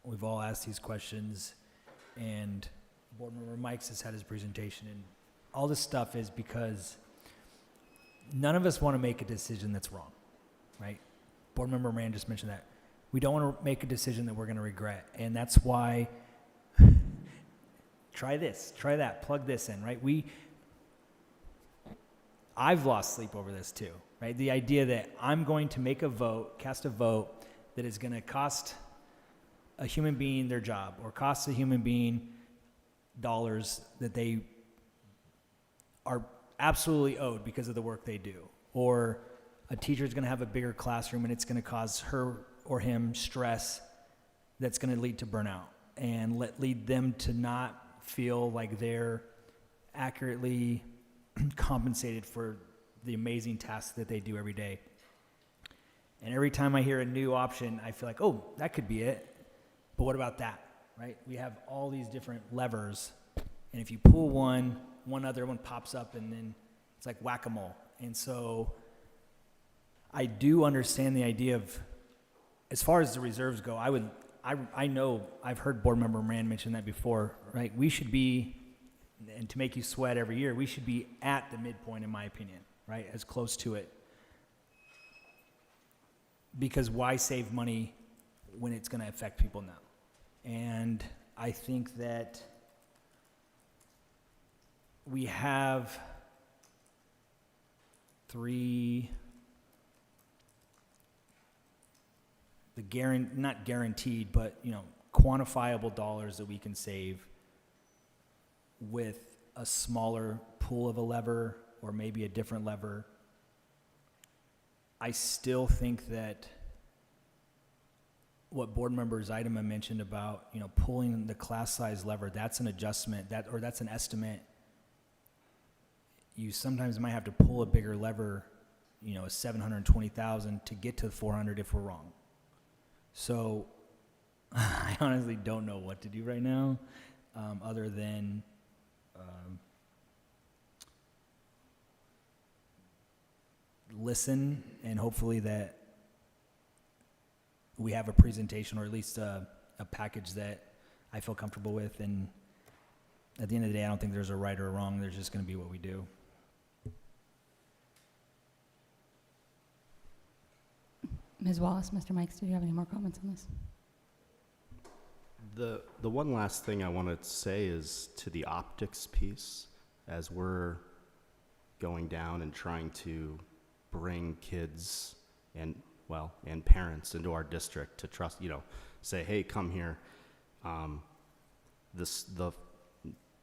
we've all asked these questions, and Board Member Mikes has had his presentation, and all this stuff is because none of us want to make a decision that's wrong, right? Board Member Rand just mentioned that. We don't want to make a decision that we're going to regret, and that's why try this, try that, plug this in, right? I've lost sleep over this too, right? The idea that I'm going to make a vote, cast a vote that is going to cost a human being their job or cost a human being dollars that they are absolutely owed because of the work they do. Or a teacher is going to have a bigger classroom and it's going to cause her or him stress that's going to lead to burnout and lead them to not feel like they're accurately compensated for the amazing tasks that they do every day. And every time I hear a new option, I feel like, oh, that could be it. But what about that, right? We have all these different levers. And if you pull one other one pops up, and then it's like whack-a-mole. And so I do understand the idea of, as far as the reserves go, I know I've heard Board Member Rand mention that before, right? We should be, and to make you sweat every year, we should be at the midpoint, in my opinion, right? As close to it. Because why save money when it's going to affect people now? And I think that we have not guaranteed, but quantifiable dollars that we can save with a smaller pool of a lever or maybe a different lever. I still think that what Board Member Zeidema mentioned about, pulling the class size lever, that's an adjustment, that's an estimate. You sometimes might have to pull a bigger lever, a 720,000 to get to 400 if we're wrong. So I honestly don't know what to do right now, other than listen, and hopefully that we have a presentation or at least a package that I feel comfortable with. And at the end of the day, I don't think there's a right or a wrong. There's just going to be what we do. Ms. Wallace, Mr. Mikes, do you have any more comments on this? The one last thing I want to say is to the optics piece, as we're going down and trying to bring kids and parents into our district to trust, say, hey, come here. The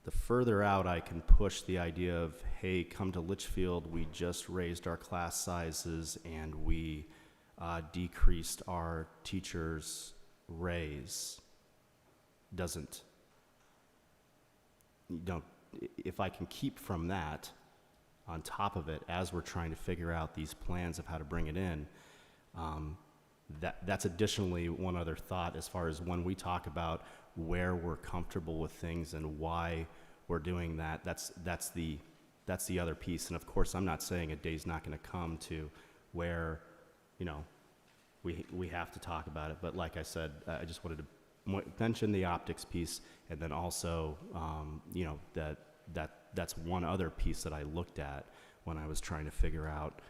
further out I can push the idea of, hey, come to Litchfield, we just raised our class sizes and we decreased our teachers' raise, if I can keep from that on top of it as we're trying to figure out these plans of how to bring it in, that's additionally one other thought as far as when we talk about where we're comfortable with things and why we're doing that. That's the other piece. And of course, I'm not saying a day's not going to come to where we have to talk about it. But like I said, I just wanted to mention the optics piece, and then also that's one other piece that I looked at when I was trying to figure out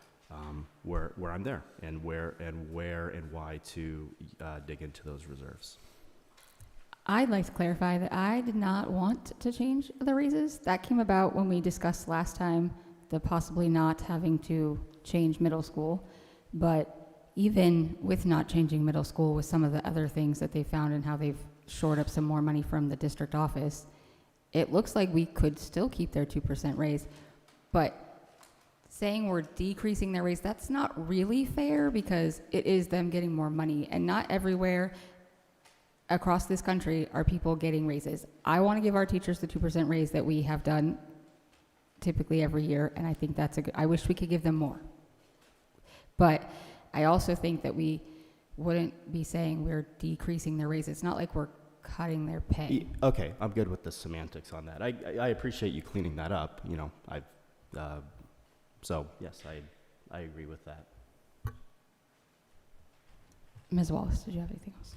where I'm there and where and why to dig into those reserves. I'd like to clarify that I did not want to change the raises. That came about when we discussed last time the possibly not having to change middle school. But even with not changing middle school, with some of the other things that they found and how they've shored up some more money from the district office, it looks like we could still keep their 2% raise. But saying we're decreasing their raise, that's not really fair, because it is them getting more money, and not everywhere across this country are people getting raises. I want to give our teachers the 2% raise that we have done typically every year, and I think that's I wish we could give them more. But I also think that we wouldn't be saying we're decreasing their raises. It's not like we're cutting their pay. Okay, I'm good with the semantics on that. I appreciate you cleaning that up. You know, so yes, I agree with that. Ms. Wallace, did you have anything else?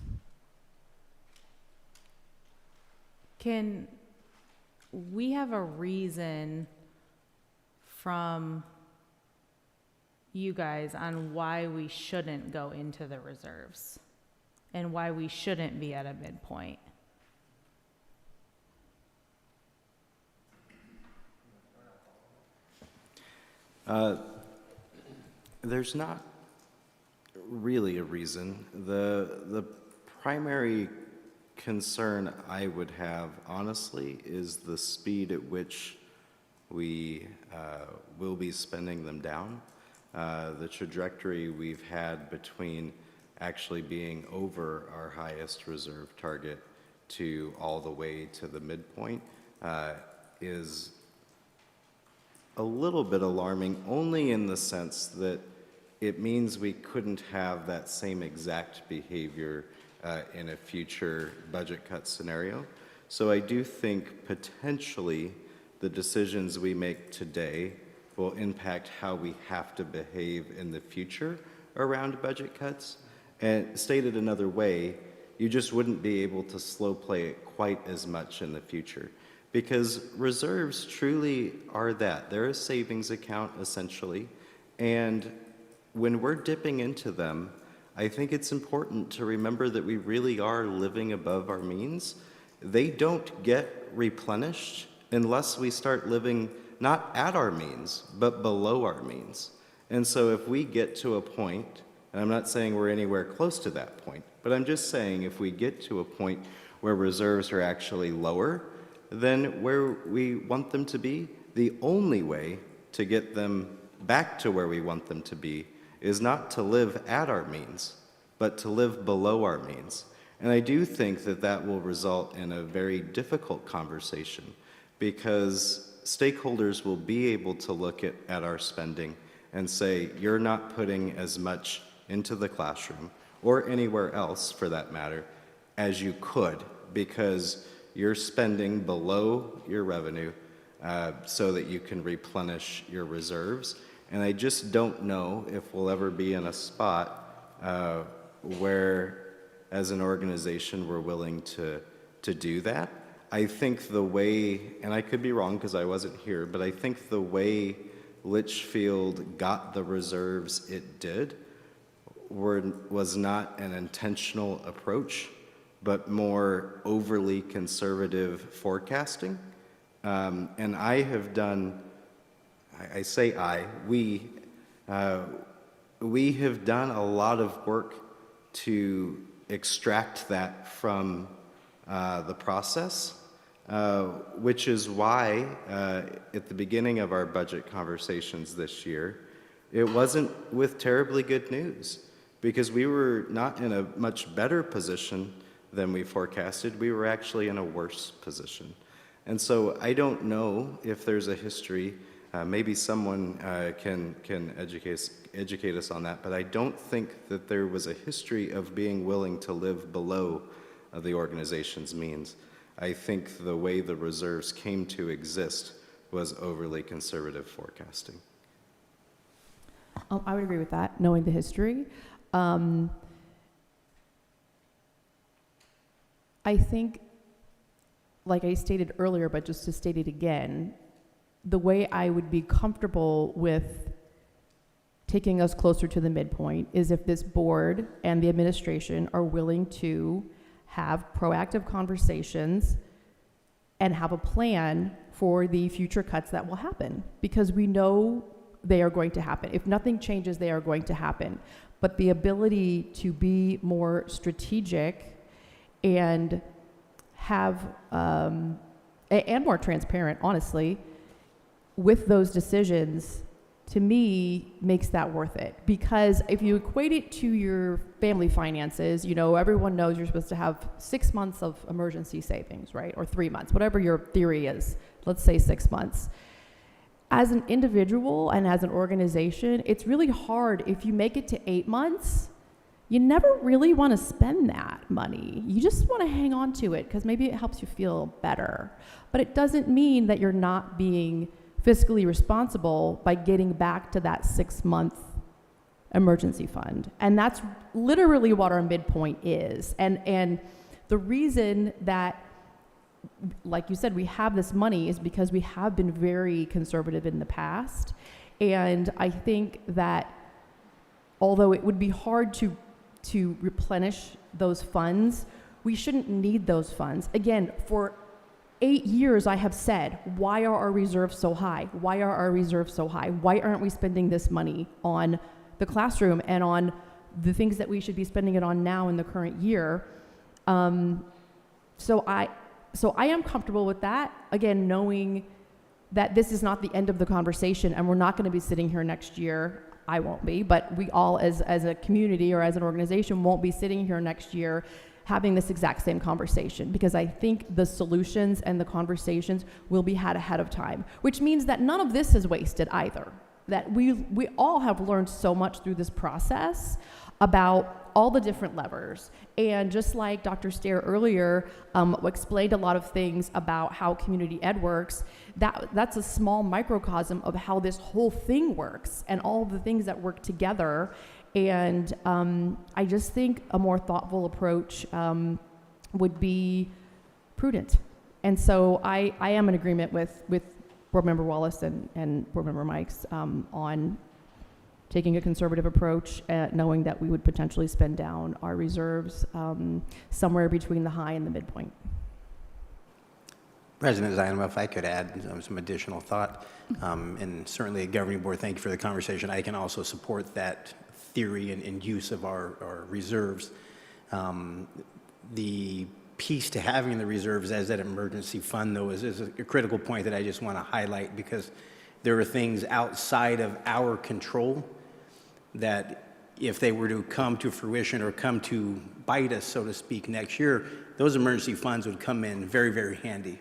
Can we have a reason from you guys on why we shouldn't go into the reserves and why we shouldn't be at a midpoint? There's not really a reason. The primary concern I would have, honestly, is the speed at which we will be spending them down. The trajectory we've had between actually being over our highest reserve target to all the way to the midpoint is a little bit alarming, only in the sense that it means we couldn't have that same exact behavior in a future budget cut scenario. So I do think potentially the decisions we make today will impact how we have to behave in the future around budget cuts. And stated another way, you just wouldn't be able to slow play it quite as much in the future, because reserves truly are that. They're a savings account, essentially, and when we're dipping into them, I think it's important to remember that we really are living above our means. They don't get replenished unless we start living not at our means, but below our means. And so if we get to a point, and I'm not saying we're anywhere close to that point, but I'm just saying if we get to a point where reserves are actually lower than where we want them to be, the only way to get them back to where we want them to be is not to live at our means, but to live below our means. And I do think that that will result in a very difficult conversation, because stakeholders will be able to look at our spending and say, you're not putting as much into the classroom, or anywhere else for that matter, as you could, because you're spending below your revenue so that you can replenish your reserves. And I just don't know if we'll ever be in a spot where, as an organization, we're willing to do that. I think the way, and I could be wrong because I wasn't here, but I think the way Litchfield got the reserves it did was not an intentional approach, but more overly conservative forecasting. And I have done, we have done a lot of work to extract that from the process, which is why at the beginning of our budget conversations this year, it wasn't with terribly good news, because we were not in a much better position than we forecasted. We were actually in a worse position. And so I don't know if there's a history, maybe someone can educate us on that, but I don't think that there was a history of being willing to live below the organization's means. I think the way the reserves came to exist was overly conservative forecasting. I would agree with that, knowing the history. I think, like I stated earlier, but just to state it again, the way I would be comfortable with taking us closer to the midpoint is if this board and the administration are willing to have proactive conversations and have a plan for the future cuts that will happen, because we know they are going to happen. If nothing changes, they are going to happen. But the ability to be more strategic and have, and more transparent, honestly, with those decisions, to me, makes that worth it. Because if you equate it to your family finances, you know, everyone knows you're supposed to have 6 months of emergency savings, right? Or 3 months, whatever your theory is. Let's say 6 months. As an individual and as an organization, it's really hard if you make it to 8 months. You never really want to spend that money. You just want to hang on to it because maybe it helps you feel better. But it doesn't mean that you're not being fiscally responsible by getting back to that 6-month emergency fund. And that's literally what our midpoint is. And the reason that, like you said, we have this money is because we have been very conservative in the past. And I think that although it would be hard to replenish those funds, we shouldn't need those funds. Again, for 8 years, I have said, why are our reserves so high? Why are our reserves so high? Why aren't we spending this money on the classroom and on the things that we should be spending it on now in the current year? So I am comfortable with that, again, knowing that this is not the end of the conversation and we're not going to be sitting here next year. I won't be, but we all as a community or as an organization won't be sitting here next year having this exact same conversation, because I think the solutions and the conversations will be had ahead of time, which means that none of this is wasted either. That we all have learned so much through this process about all the different levers. And just like Dr. Stair earlier explained a lot of things about how community ed works, that's a small microcosm of how this whole thing works and all the things that work together. And I just think a more thoughtful approach would be prudent. And so I am in agreement with Board Member Wallace and Board Member Mikes on taking a conservative approach, knowing that we would potentially spend down our reserves somewhere between the high and the midpoint. President Zinema, if I could add some additional thought, and certainly a governing board, thank you for the conversation. I can also support that theory and use of our reserves. The piece to having the reserves as that emergency fund, though, is a critical point that I just want to highlight, because there are things outside of our control that if they were to come to fruition or come to bite us, so to speak, next year, those emergency funds would come in very, very handy.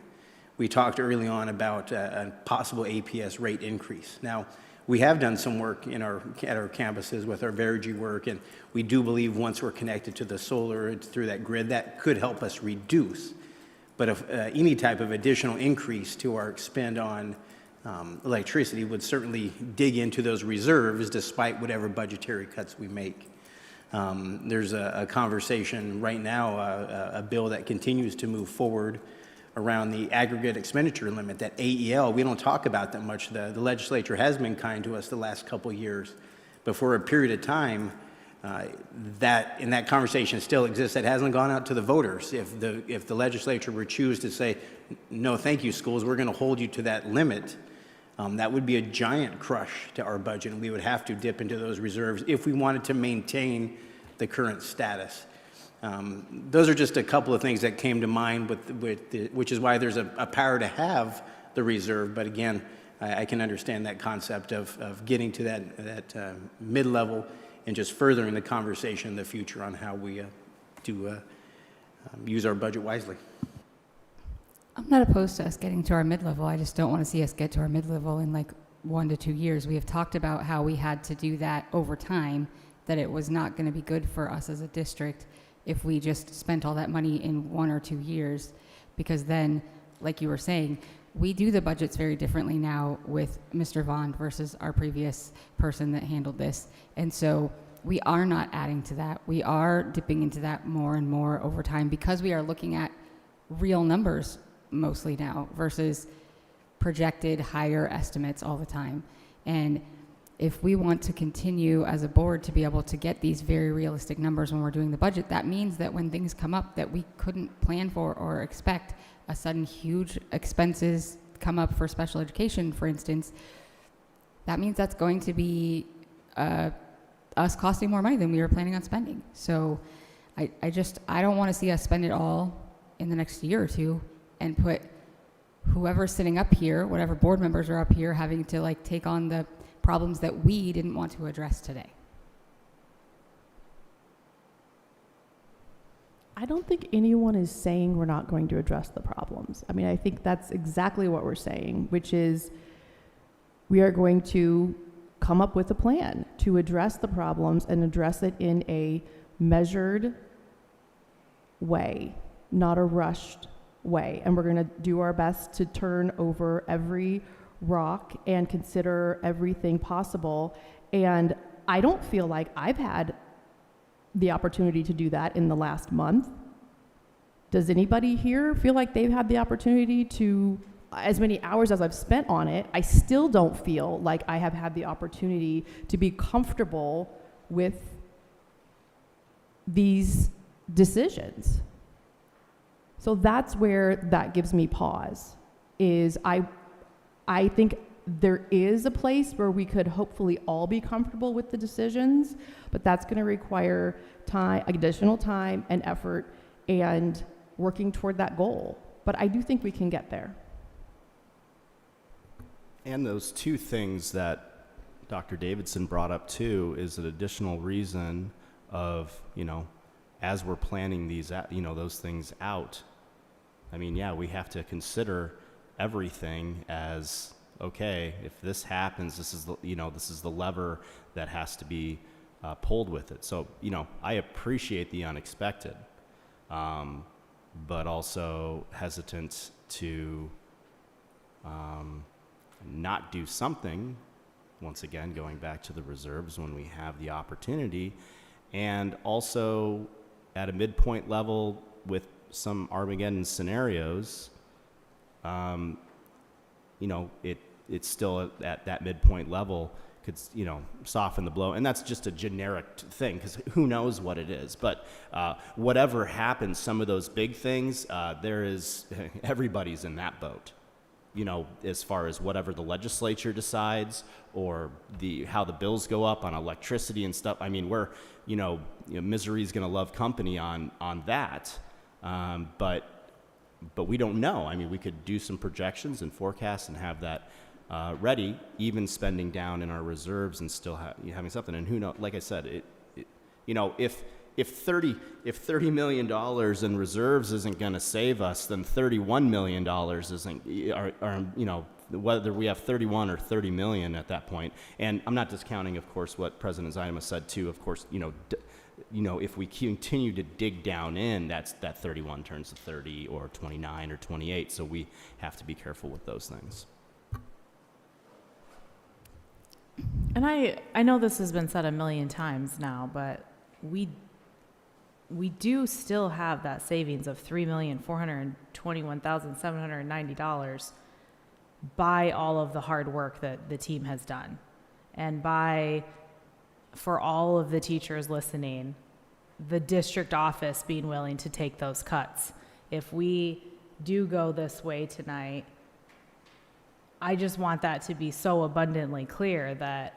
We talked early on about a possible APS rate increase. Now, we have done some work at our campuses with our Verigy work, and we do believe once we're connected to the solar through that grid, that could help us reduce. But if any type of additional increase to our expend on electricity would certainly dig into those reserves despite whatever budgetary cuts we make. There's a conversation right now, a bill that continues to move forward around the aggregate expenditure limit, that AEL. We don't talk about that much. The legislature has been kind to us the last couple of years, but for a period of time, that conversation still exists. That hasn't gone out to the voters. If the legislature were choose to say, no, thank you, schools, we're going to hold you to that limit, that would be a giant crush to our budget, and we would have to dip into those reserves if we wanted to maintain the current status. Those are just a couple of things that came to mind, which is why there's a power to have the reserve. But again, I can understand that concept of getting to that mid-level and just furthering the conversation in the future on how we use our budget wisely. I'm not opposed to us getting to our mid-level. I just don't want to see us get to our mid-level in like 1 to 2 years. We have talked about how we had to do that over time, that it was not going to be good for us as a district if we just spent all that money in 1 or 2 years, because then, like you were saying, we do the budgets very differently now with Mr. Vaughn versus our previous person that handled this. And so we are not adding to that. We are dipping into that more and more over time because we are looking at real numbers mostly now versus projected higher estimates all the time. And if we want to continue as a board to be able to get these very realistic numbers when we're doing the budget, that means that when things come up that we couldn't plan for or expect, a sudden huge expenses come up for special education, for instance, that means that's going to be us costing more money than we were planning on spending. So I don't want to see us spend it all in the next year or two and put whoever's sitting up here, whatever board members are up here, having to like take on the problems that we didn't want to address today. I don't think anyone is saying we're not going to address the problems. I mean, I think that's exactly what we're saying, which is we are going to come up with a plan to address the problems and address it in a measured way, not a rushed way. And we're going to do our best to turn over every rock and consider everything possible. And I don't feel like I've had the opportunity to do that in the last month. Does anybody here feel like they've had the opportunity to, as many hours as I've spent on it, I still don't feel like I have had the opportunity to be comfortable with these decisions. So that's where that gives me pause, is I think there is a place where we could hopefully all be comfortable with the decisions, but that's going to require time, additional time and effort, and working toward that goal. But I do think we can get there. And those two things that Dr. Davidson brought up too is an additional reason of, as we're planning these, those things out. I mean, yeah, we have to consider everything as, okay, if this happens, this is the lever that has to be pulled with it. So, I appreciate the unexpected, but also hesitant to not do something, once again, going back to the reserves when we have the opportunity, and also at a midpoint level with some Armageddon scenarios, it's still at that midpoint level could, soften the blow. And that's just a generic thing, because who knows what it is. But whatever happens, some of those big things, everybody's in that boat, as far as whatever the legislature decides or how the bills go up on electricity and stuff. I mean, misery's going to love company on that. But we don't know. I mean, we could do some projections and forecasts and have that ready, even spending down in our reserves and still having something. And who knows? Like I said, if $30 million in reserves isn't going to save us, then $31 million isn't. Whether we have 31 or 30 million at that point. And I'm not discounting, of course, what President Zaidema said too. Of course, if we continue to dig down in, that 31 turns to 30 or 29 or 28. So we have to be careful with those things. And I know this has been said a million times now, but we do still have that savings of $3,421,790 by all of the hard work that the team has done, and for all of the teachers listening, the district office being willing to take those cuts. If we do go this way tonight, I just want that to be so abundantly clear that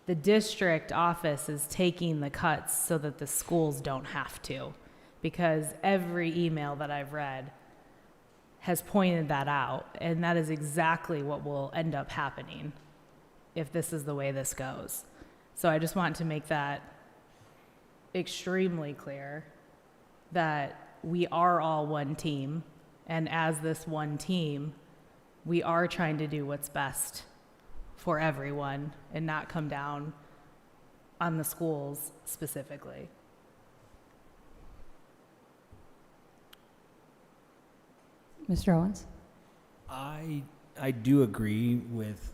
the district office is taking the cuts so that the schools don't have to, because every email that I've read has pointed that out, and that is exactly what will end up happening if this is the way this goes. So I just want to make that extremely clear that we are all one team, and as this one team, we are trying to do what's best for everyone and not come down on the schools specifically. Mr. Owens? I do agree with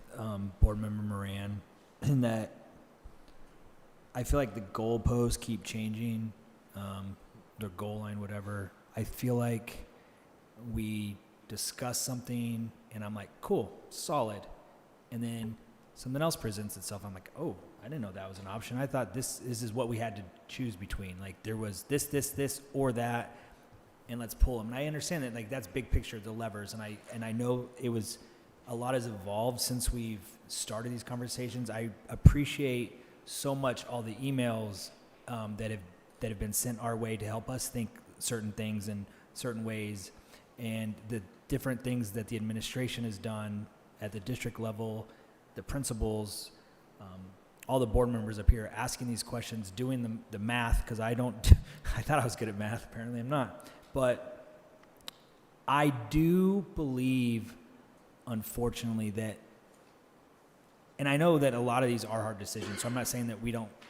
Board Member Moran in that I feel like the goalposts keep changing, the goal line, whatever. I feel like we discuss something and I'm like, cool, solid. And then something else presents itself. I'm like, oh, I didn't know that was an option. I thought this is what we had to choose between. Like there was this, or that, and let's pull them. And I understand that, like, that's big picture, the levers. And I know a lot has evolved since we've started these conversations. I appreciate so much all the emails that have been sent our way to help us think certain things in certain ways, and the different things that the administration has done at the district level, the principals, all the board members up here asking these questions, doing the math, because I thought I was good at math. Apparently I'm not. But I do believe, unfortunately, that, and I know that a lot of these are hard decisions, so I'm not saying that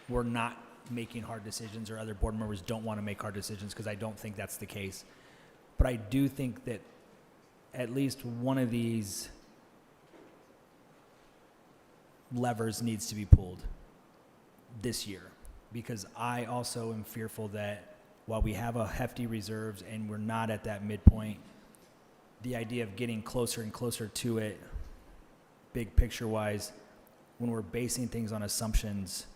we're not making hard decisions or other board members don't want to make hard decisions, because I don't think that's the case. But I do think that at least one of these levers needs to be pulled this year, because I also am fearful that while we have a hefty reserves and we're not at that midpoint, the idea of getting closer and closer to it, big picture wise, when we're basing things on assumptions,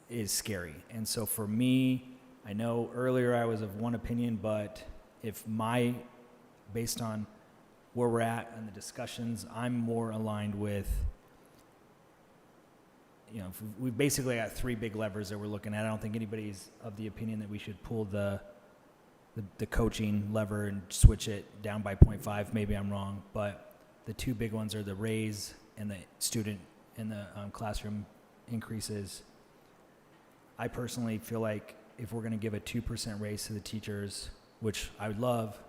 is scary. And so for me, I know earlier I was of one opinion, but based on where we're at and the discussions, I'm more aligned with, we've basically got three big levers that we're looking at. I don't think anybody's of the opinion that we should pull the coaching lever and switch it down by 0.5. Maybe I'm wrong, but the two big ones are the raise and the student and the classroom increases. I personally feel like if we're going to give a 2% raise to the teachers, which I would love,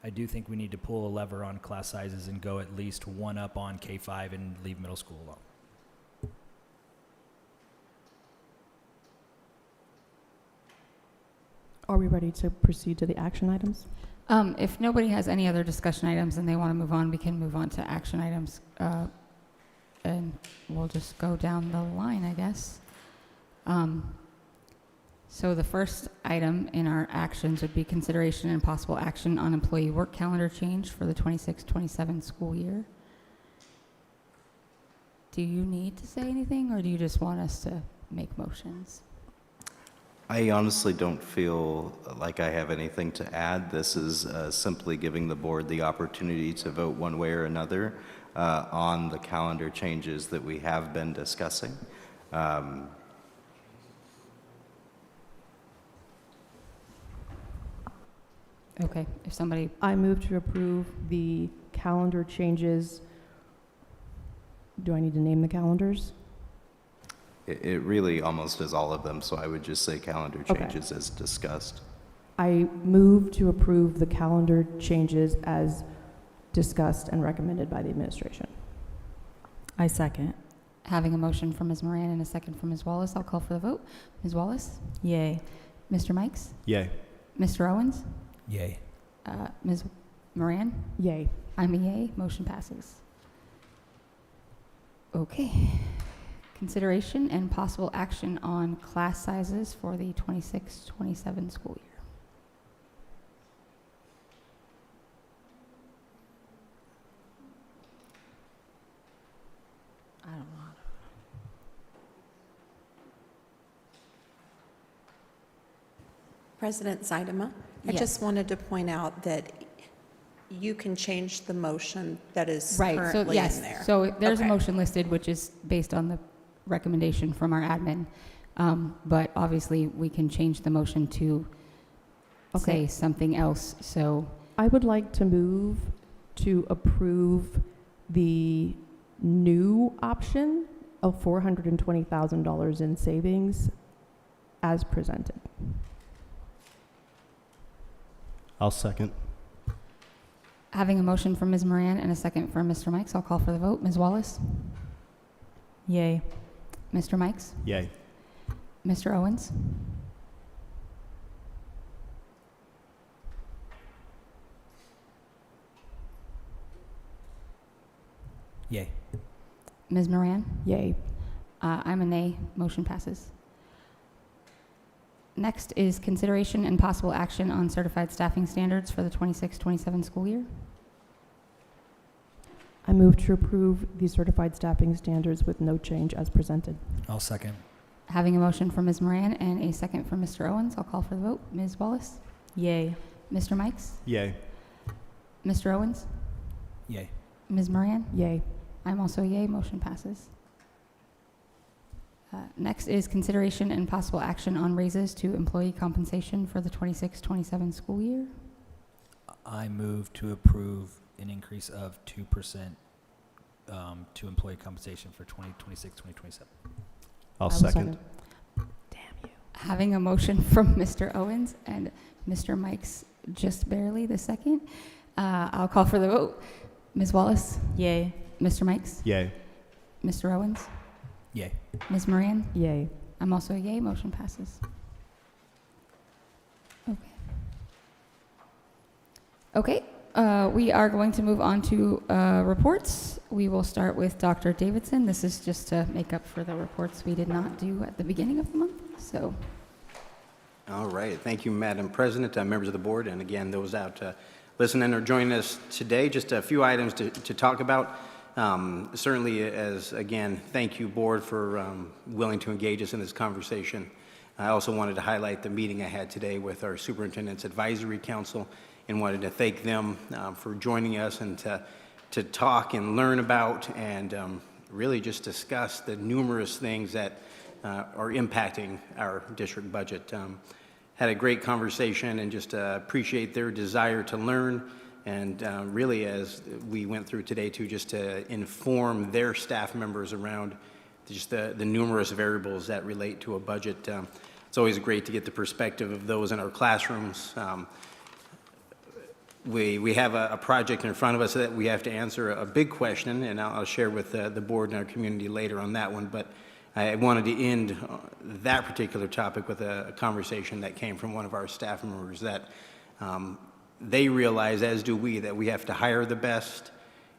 I do think we need to pull a lever on class sizes and go at least one up on K-5 and leave middle school alone. Are we ready to proceed to the action items? If nobody has any other discussion items and they want to move on, we can move on to action items. And we'll just go down the line, I guess. So the first item in our actions would be consideration and possible action on employee work calendar change for the 26-27 school year. Do you need to say anything, or do you just want us to make motions? I honestly don't feel like I have anything to add. This is simply giving the board the opportunity to vote one way or another on the calendar changes that we have been discussing. Okay, if somebody, I move to approve the calendar changes. Do I need to name the calendars? It really almost is all of them, so I would just say calendar Okay. changes as discussed. I move to approve the calendar changes as discussed and recommended by the administration. I second. having a motion from Ms. Moran and a second from Ms. Wallace, I'll call for the vote. Ms. Wallace? Yay. Mr. Mikes? Yay. Mr. Owens? Yay. Ms. Moran? Yay. I'm a yay. Motion passes. Okay. Consideration and possible action on class sizes for the 26-27 school year. I don't know. President Zeidema, I Yes. just wanted to point out that you can change the motion that is Right, so currently yes, in there. so there's a Okay. motion listed, which is based on the recommendation from our admin. But obviously, we can change the motion to say Okay. something else, so, I would like to move to approve the new option of $420,000 in savings as presented. I'll second. having a motion from Ms. Moran and a second from Mr. Mikes, I'll call for the vote. Ms. Wallace? Yay. Mr. Mikes? Yay. Mr. Owens? Yay. Ms. Moran? Yay. I'm a nay. Motion passes. Next is consideration and possible action on certified staffing standards for the 26-27 school year. I move to approve the certified staffing standards with no change as presented. I'll second. Having a motion from Ms. Moran and a second from Mr. Owens, I'll call for the vote. Ms. Wallace? Yay. Mr. Mikes? Yay. Mr. Owens? Yay. Ms. Moran? Yay. I'm also yay, motion passes. Next is consideration and possible action on raises to employee compensation for the 26-27 school year. I move to approve an increase of 2% to employee compensation for 2026, 2027. I'll I will second. Damn you. Having a motion from Mr. Owens and Mr. Mikes just barely the second, I'll call for the vote. Ms. Wallace? Yay. Mr. Mikes? Yay. Mr. Owens? Yay. Ms. Moran? Yay. I'm also a yay, motion passes. Okay, we are going to move on to reports. We will start with Dr. Davidson. This is just to make up for the reports we did not do at the beginning of the month, so. All right. Thank you, Madam President, members of the board, and again, those out listening or joining us today. Just a few items to talk about. Certainly, as again, thank you, board, for willing to engage us in this conversation. I also wanted to highlight the meeting I had today with our Superintendent's Advisory Council and wanted to thank them for joining us and to talk and learn about and really just discuss the numerous things that are impacting our district budget. Had a great conversation and just appreciate their desire to learn and really, as we went through today too, just to inform their staff members around just the numerous variables that relate to a budget. It's always great to get the perspective of those in our classrooms. We have a project in front of us that we have to answer a big question, and I'll share with the board and our community later on that one. But I wanted to end that particular topic with a conversation that came from one of our staff members that they realize, as do we, that we have to hire the best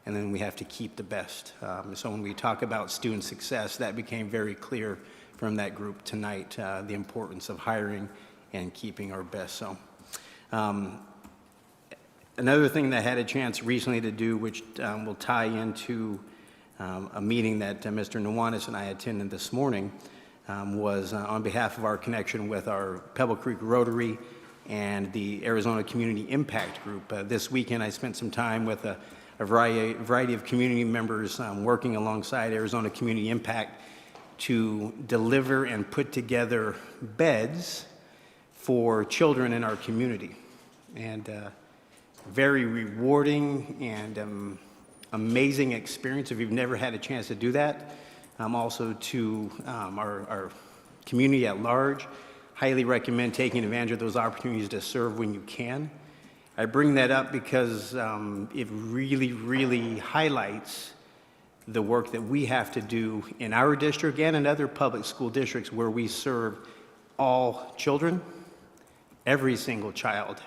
and then we have to keep the best. So when we talk about student success, that became very clear from that group tonight, the importance of hiring and keeping our best. So another thing that I had a chance recently to do, which will tie into a meeting that Mr. Nuanis and I attended this morning, was on behalf of our connection with our Pebble Creek Rotary and the Arizona Community Impact Group. This weekend I spent some time with a variety of community members working alongside Arizona Community Impact to deliver and put together beds for children in our community. And very rewarding and amazing experience if you've never had a chance to do that. Also to our community at large, highly recommend taking advantage of those opportunities to serve when you can. I bring that up because it really, really highlights the work that we have to do in our district and in other public school districts where we serve all children, every single child,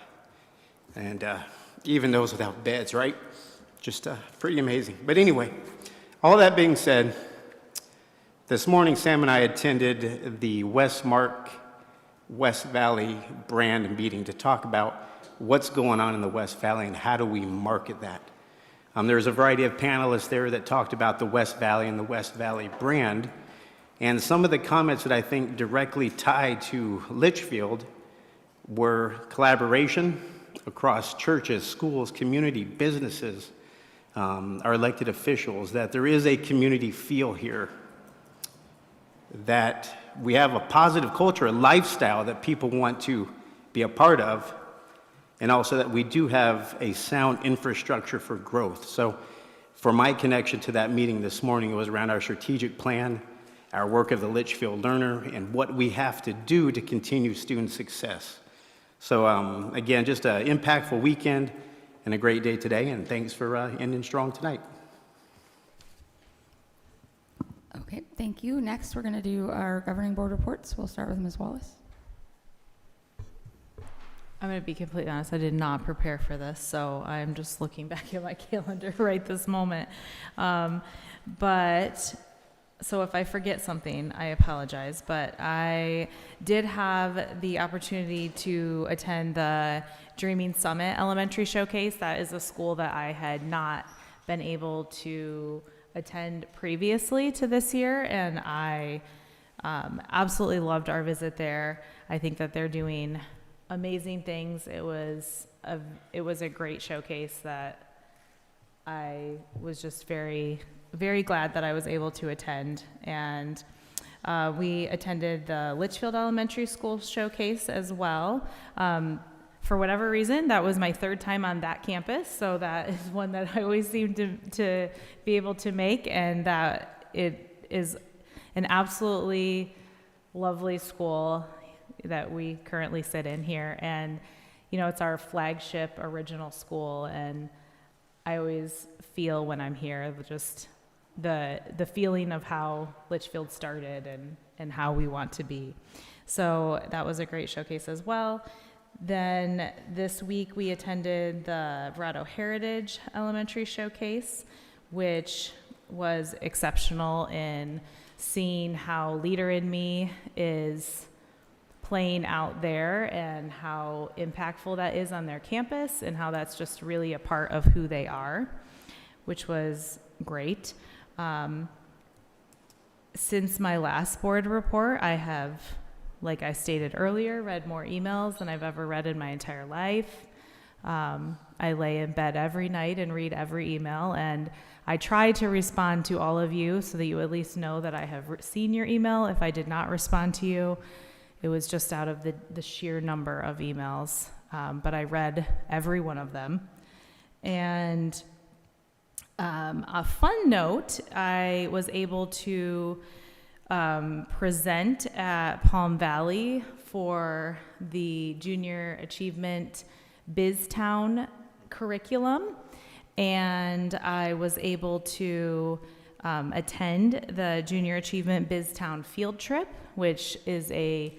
and even those without beds, right? Just pretty amazing. But anyway, all that being said, this morning Sam and I attended the Westmark West Valley brand meeting to talk about what's going on in the West Valley and how do we market that. There's a variety of panelists there that talked about the West Valley and the West Valley brand, and some of the comments that I think directly tied to Litchfield were collaboration across churches, schools, community, businesses, our elected officials, that there is a community feel here, that we have a positive culture, a lifestyle that people want to be a part of, and also that we do have a sound infrastructure for growth. So for my connection to that meeting this morning, it was around our strategic plan, our work of the Litchfield learner, and what we have to do to continue student success. So again, just an impactful weekend and a great day today, and thanks for ending strong tonight. Okay, thank you. Next, we're going to do our governing board reports. We'll start with Ms. Wallace. I'm going to be completely honest, I did not prepare for this, so I'm just looking back at my calendar right this moment. So if I forget something, I apologize, but I did have the opportunity to attend the Dreaming Summit Elementary Showcase. That is a school that I had not been able to attend previously to this year, and I absolutely loved our visit there. I think that they're doing amazing things. It was a great showcase that I was just very, very glad that I was able to attend. And we attended the Litchfield Elementary School showcase as well. For whatever reason, that was my third time on that campus, so that is one that I always seem to be able to make, and that it is an absolutely lovely school that we currently sit in here. And, you know, it's our flagship original school, and I always feel when I'm here just the feeling of how Litchfield started and how we want to be. So that was a great showcase as well. Then this week we attended the Verado Heritage Elementary Showcase, which was exceptional in seeing how Leader in Me is playing out there and how impactful that is on their campus and how that's just really a part of who they are, which was great. Since my last board report, I have, like I stated earlier, read more emails than I've ever read in my entire life. I lay in bed every night and read every email, and I try to respond to all of you so that you at least know that I have seen your email. If I did not respond to you, it was just out of the sheer number of emails, but I read every one of them. And a fun note, I was able to present at Palm Valley for the Junior Achievement BizTown curriculum, and I was able to attend the Junior Achievement BizTown field trip, which is a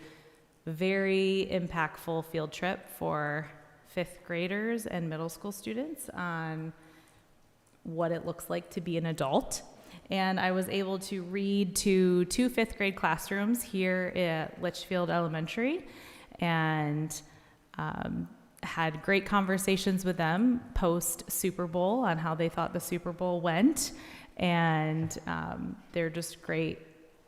very impactful field trip for 5th graders and middle school students on what it looks like to be an adult. And I was able to read to 2 5th grade classrooms here at Litchfield Elementary, and had great conversations with them post Super Bowl on how they thought the Super Bowl went. And they're just great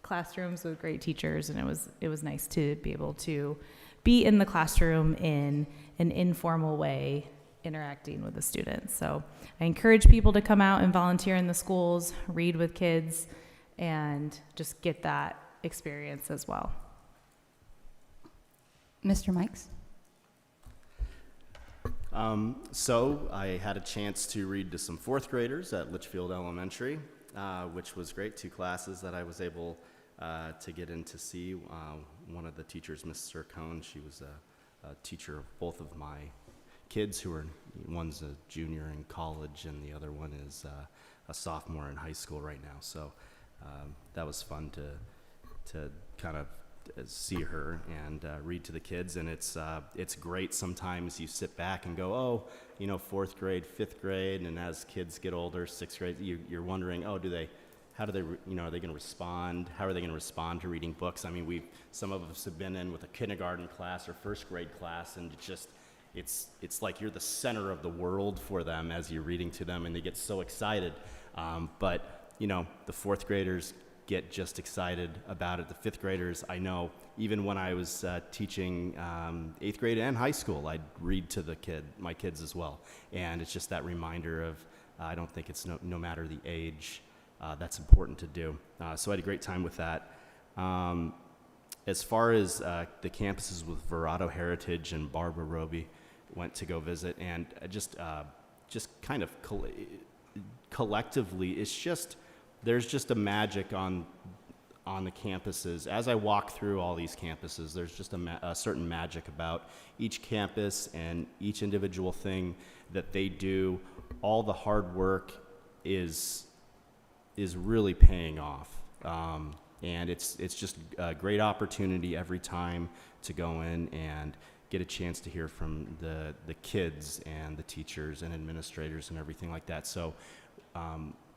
classrooms with great teachers, and it was nice to be able to be in the classroom in an informal way, interacting with the students. So I encourage people to come out and volunteer in the schools, read with kids, and just get that experience as well. Mr. Mikes? So I had a chance to read to some 4th graders at Litchfield Elementary, which was great. 2 classes that I was able to get in to see. One of the teachers, Mrs. Cohn, she was a teacher of both of my kids, who are, one's a junior in college and the other one is a sophomore in high school right now. So that was fun to kind of see her and read to the kids. And it's great. Sometimes you sit back and go, oh, you know, 4th grade, 5th grade, and as kids get older, 6th grade, you're wondering, oh, how do they, you know, are they going to respond? How are they going to respond to reading books? I mean, some of us have been in with a kindergarten class or 1st grade class, and it's like you're the center of the world for them as you're reading to them, and they get so excited. But, you know, the 4th graders get just excited about it. The 5th graders, I know, even when I was teaching 8th grade and high school, I'd read to my kids as well. And it's just that reminder of, I don't think it's no matter the age, that's important to do. So I had a great time with that. As far as the campuses with Verado Heritage and Barbara Roby went to go visit, and just kind of collectively, there's just a magic on the campuses. As I walk through all these campuses, there's just a certain magic about each campus and each individual thing that they do. All the hard work is really paying off. And it's just a great opportunity every time to go in and get a chance to hear from the kids and the teachers and administrators and everything like that. So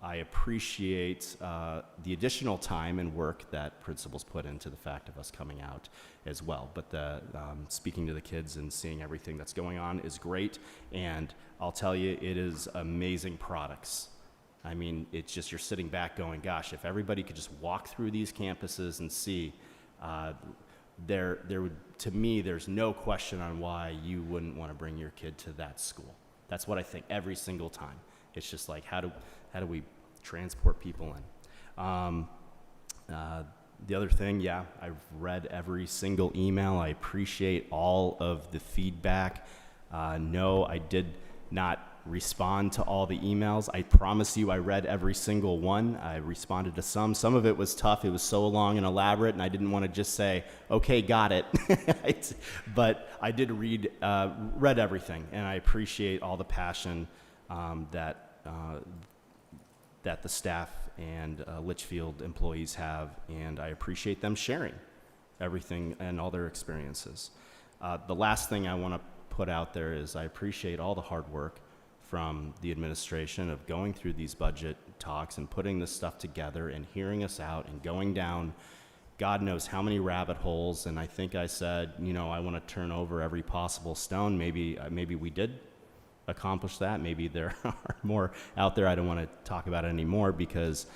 I appreciate the additional time and work that principals put into the fact of us coming out as well. But speaking to the kids and seeing everything that's going on is great. And I'll tell you, it is amazing products I mean, it's just you're sitting back going, gosh, if everybody could just walk through these campuses and see, there would, to me, there's no question on why you wouldn't want to bring your kid to that school. That's what I think every single time. It's just like, how do we transport people in? The other thing, yeah, I've read every single email. I appreciate all of the feedback. No, I did not respond to all the emails. I promise you I read every single one. I responded to some. Some of it was tough. It was so long and elaborate, and I didn't want to just say, okay, got it. But I did read everything, and I appreciate all the passion that the staff and Litchfield employees have, and I appreciate them sharing everything and all their experiences. The last thing I want to put out there is I appreciate all the hard work from the administration of going through these budget talks and putting this stuff together and hearing us out and going down God knows how many rabbit holes. And I think I said, you know, I want to turn over every possible stone. Maybe we did accomplish that. Maybe there are more out there. I don't want to talk about it anymore because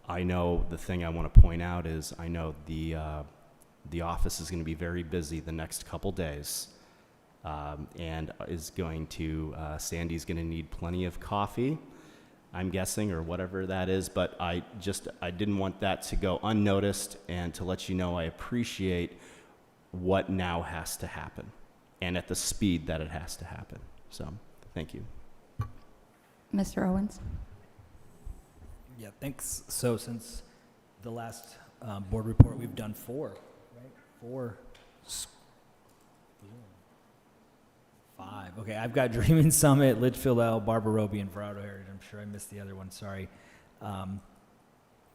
I know the thing I want to point out is I know the office is going to be very busy the next couple days. And is going to, Sandy's going to need plenty of coffee, I'm guessing, or whatever that is. But I didn't want that to go unnoticed, and to let you know I appreciate what now has to happen and at the speed that it has to happen. So thank you. Mr. Owens? Yeah, thanks. So since the last board report, we've done 4, right? 4. 5. Okay, I've got Dreaming Summit, Litchfield L, Barbara Roby, and Verado Heritage. I'm sure I missed the other one, sorry.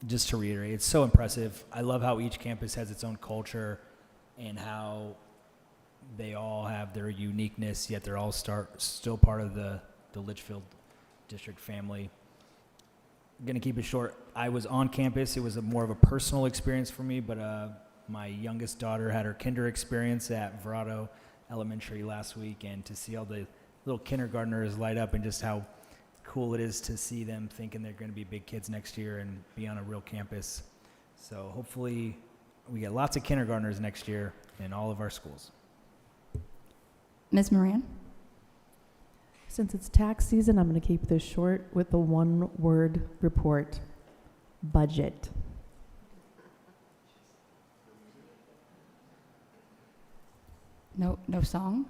Just to reiterate, it's so impressive. I love how each campus has its own culture and how they all have their uniqueness, yet they're all still part of the Litchfield district family. I'm going to keep it short. I was on campus. It was more of a personal experience for me, but my youngest daughter had her kinder experience at Verado Elementary last week, and to see all the little kindergartners light up and just how cool it is to see them thinking they're going to be big kids next year and be on a real campus. So hopefully we get lots of kindergartners next year in all of our schools. Ms. Moran? Since it's tax season, I'm going to keep this short with the one-word report: budget. No song?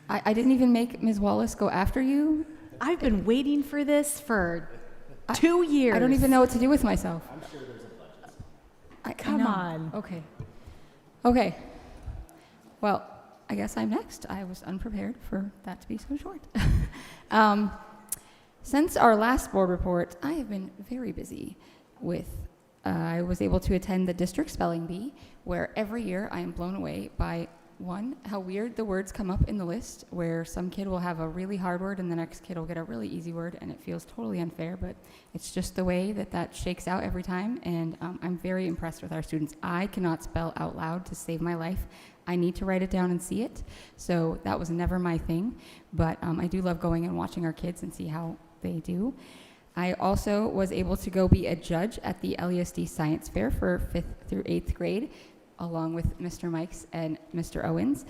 I didn't even make Ms. Wallace go after you. I've been waiting for this for 2 years. I don't even know what to do with myself. I'm sure there's a budget. I Come know. on. Okay. Well, I guess I'm next. I was unprepared for that to be so short. Since our last board report, I have been very busy with, I was able to attend the district spelling bee, where every year I am blown away by, one, how weird the words come up in the list, where some kid will have a really hard word and the next kid will get a really easy word, and it feels totally unfair, but it's just the way that shakes out every time, and I'm very impressed with our students. I cannot spell out loud to save my life. I need to write it down and see it, so that was never my thing, but I do love going and watching our kids and see how they do. I also was able to go be a judge at the LESD Science Fair for 5th through 8th grade, along with Mr. Mikes and Mr. Owens.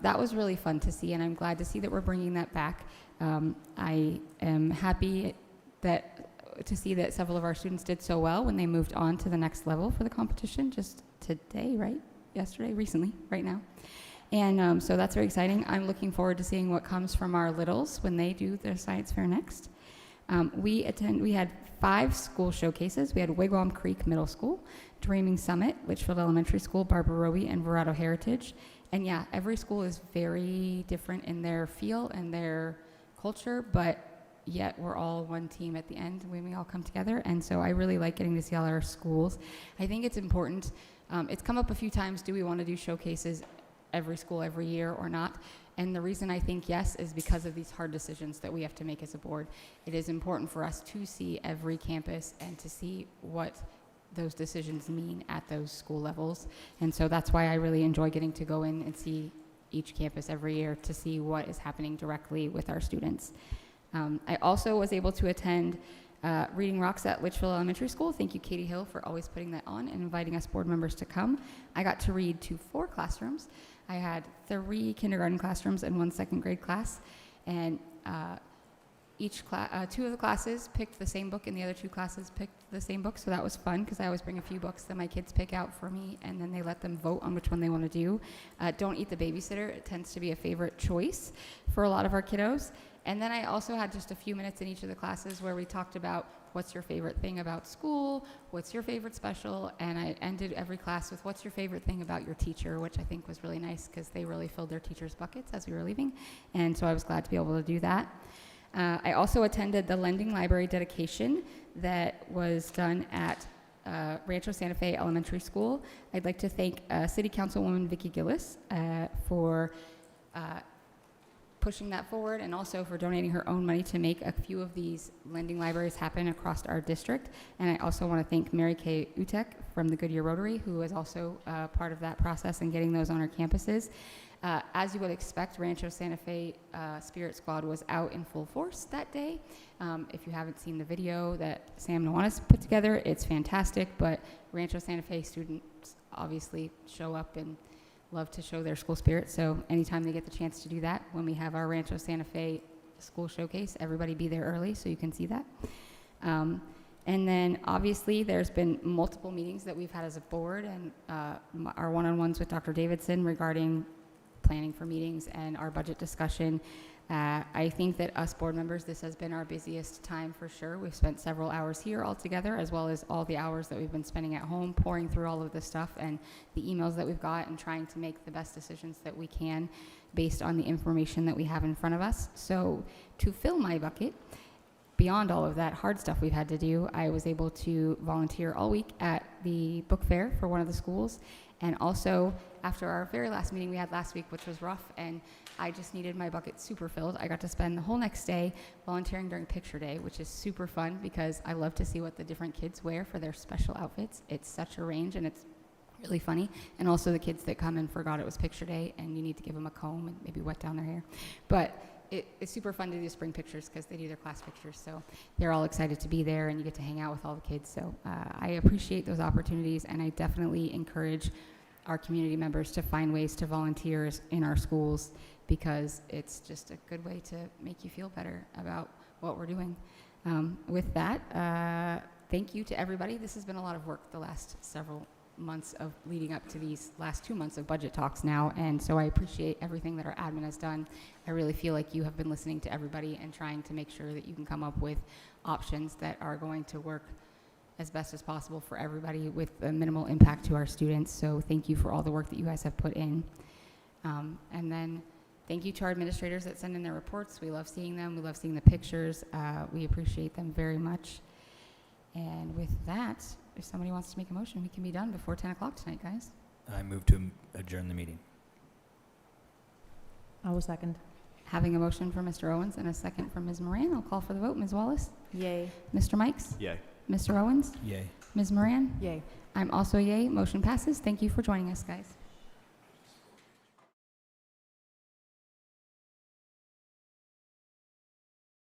That was really fun to see, and I'm glad to see that we're bringing that back. I am happy to see that several of our students did so well when they moved on to the next level for the competition just today, right? Yesterday, recently, right now. And so that's very exciting. I'm looking forward to seeing what comes from our littles when they do their science fair next. We had 5 school showcases. We had Wigwam Creek Middle School, Dreaming Summit, Litchfield Elementary School, Barbara Roby, and Verado Heritage. And yeah, every school is very different in their feel and their culture, but yet we're all one team at the end when we all come together. And so I really like getting to see all our schools. I think it's important. It's come up a few times, do we want to do showcases every school every year or not? And the reason I think yes is because of these hard decisions that we have to make as a board. It is important for us to see every campus and to see what those decisions mean at those school levels. And so that's why I really enjoy getting to go in and see each campus every year to see what is happening directly with our students. I also was able to attend Reading Rocks at Litchfield Elementary School. Thank you, Katie Hill, for always putting that on and inviting us board members to come. I got to read to 4 classrooms. I had 3 kindergarten classrooms and 1 second grade class, and each class, 2 of the classes picked the same book, and the other 2 classes picked the same book. So that was fun because I always bring a few books that my kids pick out for me, and then they let them vote on which one they want to do. Don't Eat the Babysitter. It tends to be a favorite choice for a lot of our kiddos. And then I also had just a few minutes in each of the classes where we talked about what's your favorite thing about school, what's your favorite special, and I ended every class with what's your favorite thing about your teacher, which I think was really nice because they really filled their teachers' buckets as we were leaving, and so I was glad to be able to do that. I also attended the lending library dedication that was done at Rancho Santa Fe Elementary School. I'd like to thank City Councilwoman Vicki Gillis for pushing that forward, and also for donating her own money to make a few of these lending libraries happen across our district. And I also want to thank Mary Kay Utek from the Goodyear Rotary, who was also part of that process and getting those on our campuses. As you would expect, Rancho Santa Fe Spirit Squad was out in full force that day. If you haven't seen the video that Sam Nuanas put together, it's fantastic, but Rancho Santa Fe students obviously show up and love to show their school spirit, so anytime they get the chance to do that, when we have our Rancho Santa Fe school showcase, everybody be there early so you can see that. And then obviously there's been multiple meetings that we've had as a board, and our one-on-ones with Dr. Davidson regarding planning for meetings and our budget discussion. I think that us board members, this has been our busiest time for sure. We've spent several hours here all together, as well as all the hours that we've been spending at home pouring through all of this stuff and the emails that we've got and trying to make the best decisions that we can based on the information that we have in front of us. So to fill my bucket, beyond all of that hard stuff we've had to do, I was able to volunteer all week at the book fair for one of the schools. And also, after our very last meeting we had last week, which was rough, and I just needed my bucket super filled, I got to spend the whole next day volunteering during Picture Day, which is super fun because I love to see what the different kids wear for their special outfits. It's such a range, and it's really funny. And also the kids that come and forgot it was Picture Day, and you need to give them a comb and maybe wet down their hair. But it's super fun to do spring pictures because they do their class pictures, so they're all excited to be there, and you get to hang out with all the kids. So I appreciate those opportunities, and I definitely encourage our community members to find ways to volunteer in our schools because it's just a good way to make you feel better about what we're doing. With that, thank you to everybody. This has been a lot of work the last several months of leading up to these last 2 months of budget talks now, and so I appreciate everything that our admin has done. I really feel like you have been listening to everybody and trying to make sure that you can come up with options that are going to work as best as possible for everybody with a minimal impact to our students. So thank you for all the work that you guys have put in. And then thank you to our administrators that send in their reports. We love seeing them. We love seeing the pictures. We appreciate them very much. And with that, if somebody wants to make a motion, we can be done before 10 o'clock tonight, guys. I move to adjourn the meeting. I will second. Having a motion from Mr. Owens and a second from Ms. Moran, I'll call for the vote. Ms. Wallace? Yay. Mr. Mikes? Yay. Mr. Owens? Yay. Ms. Moran? Yay. I'm also yay. Motion passes. Thank you for joining us, guys.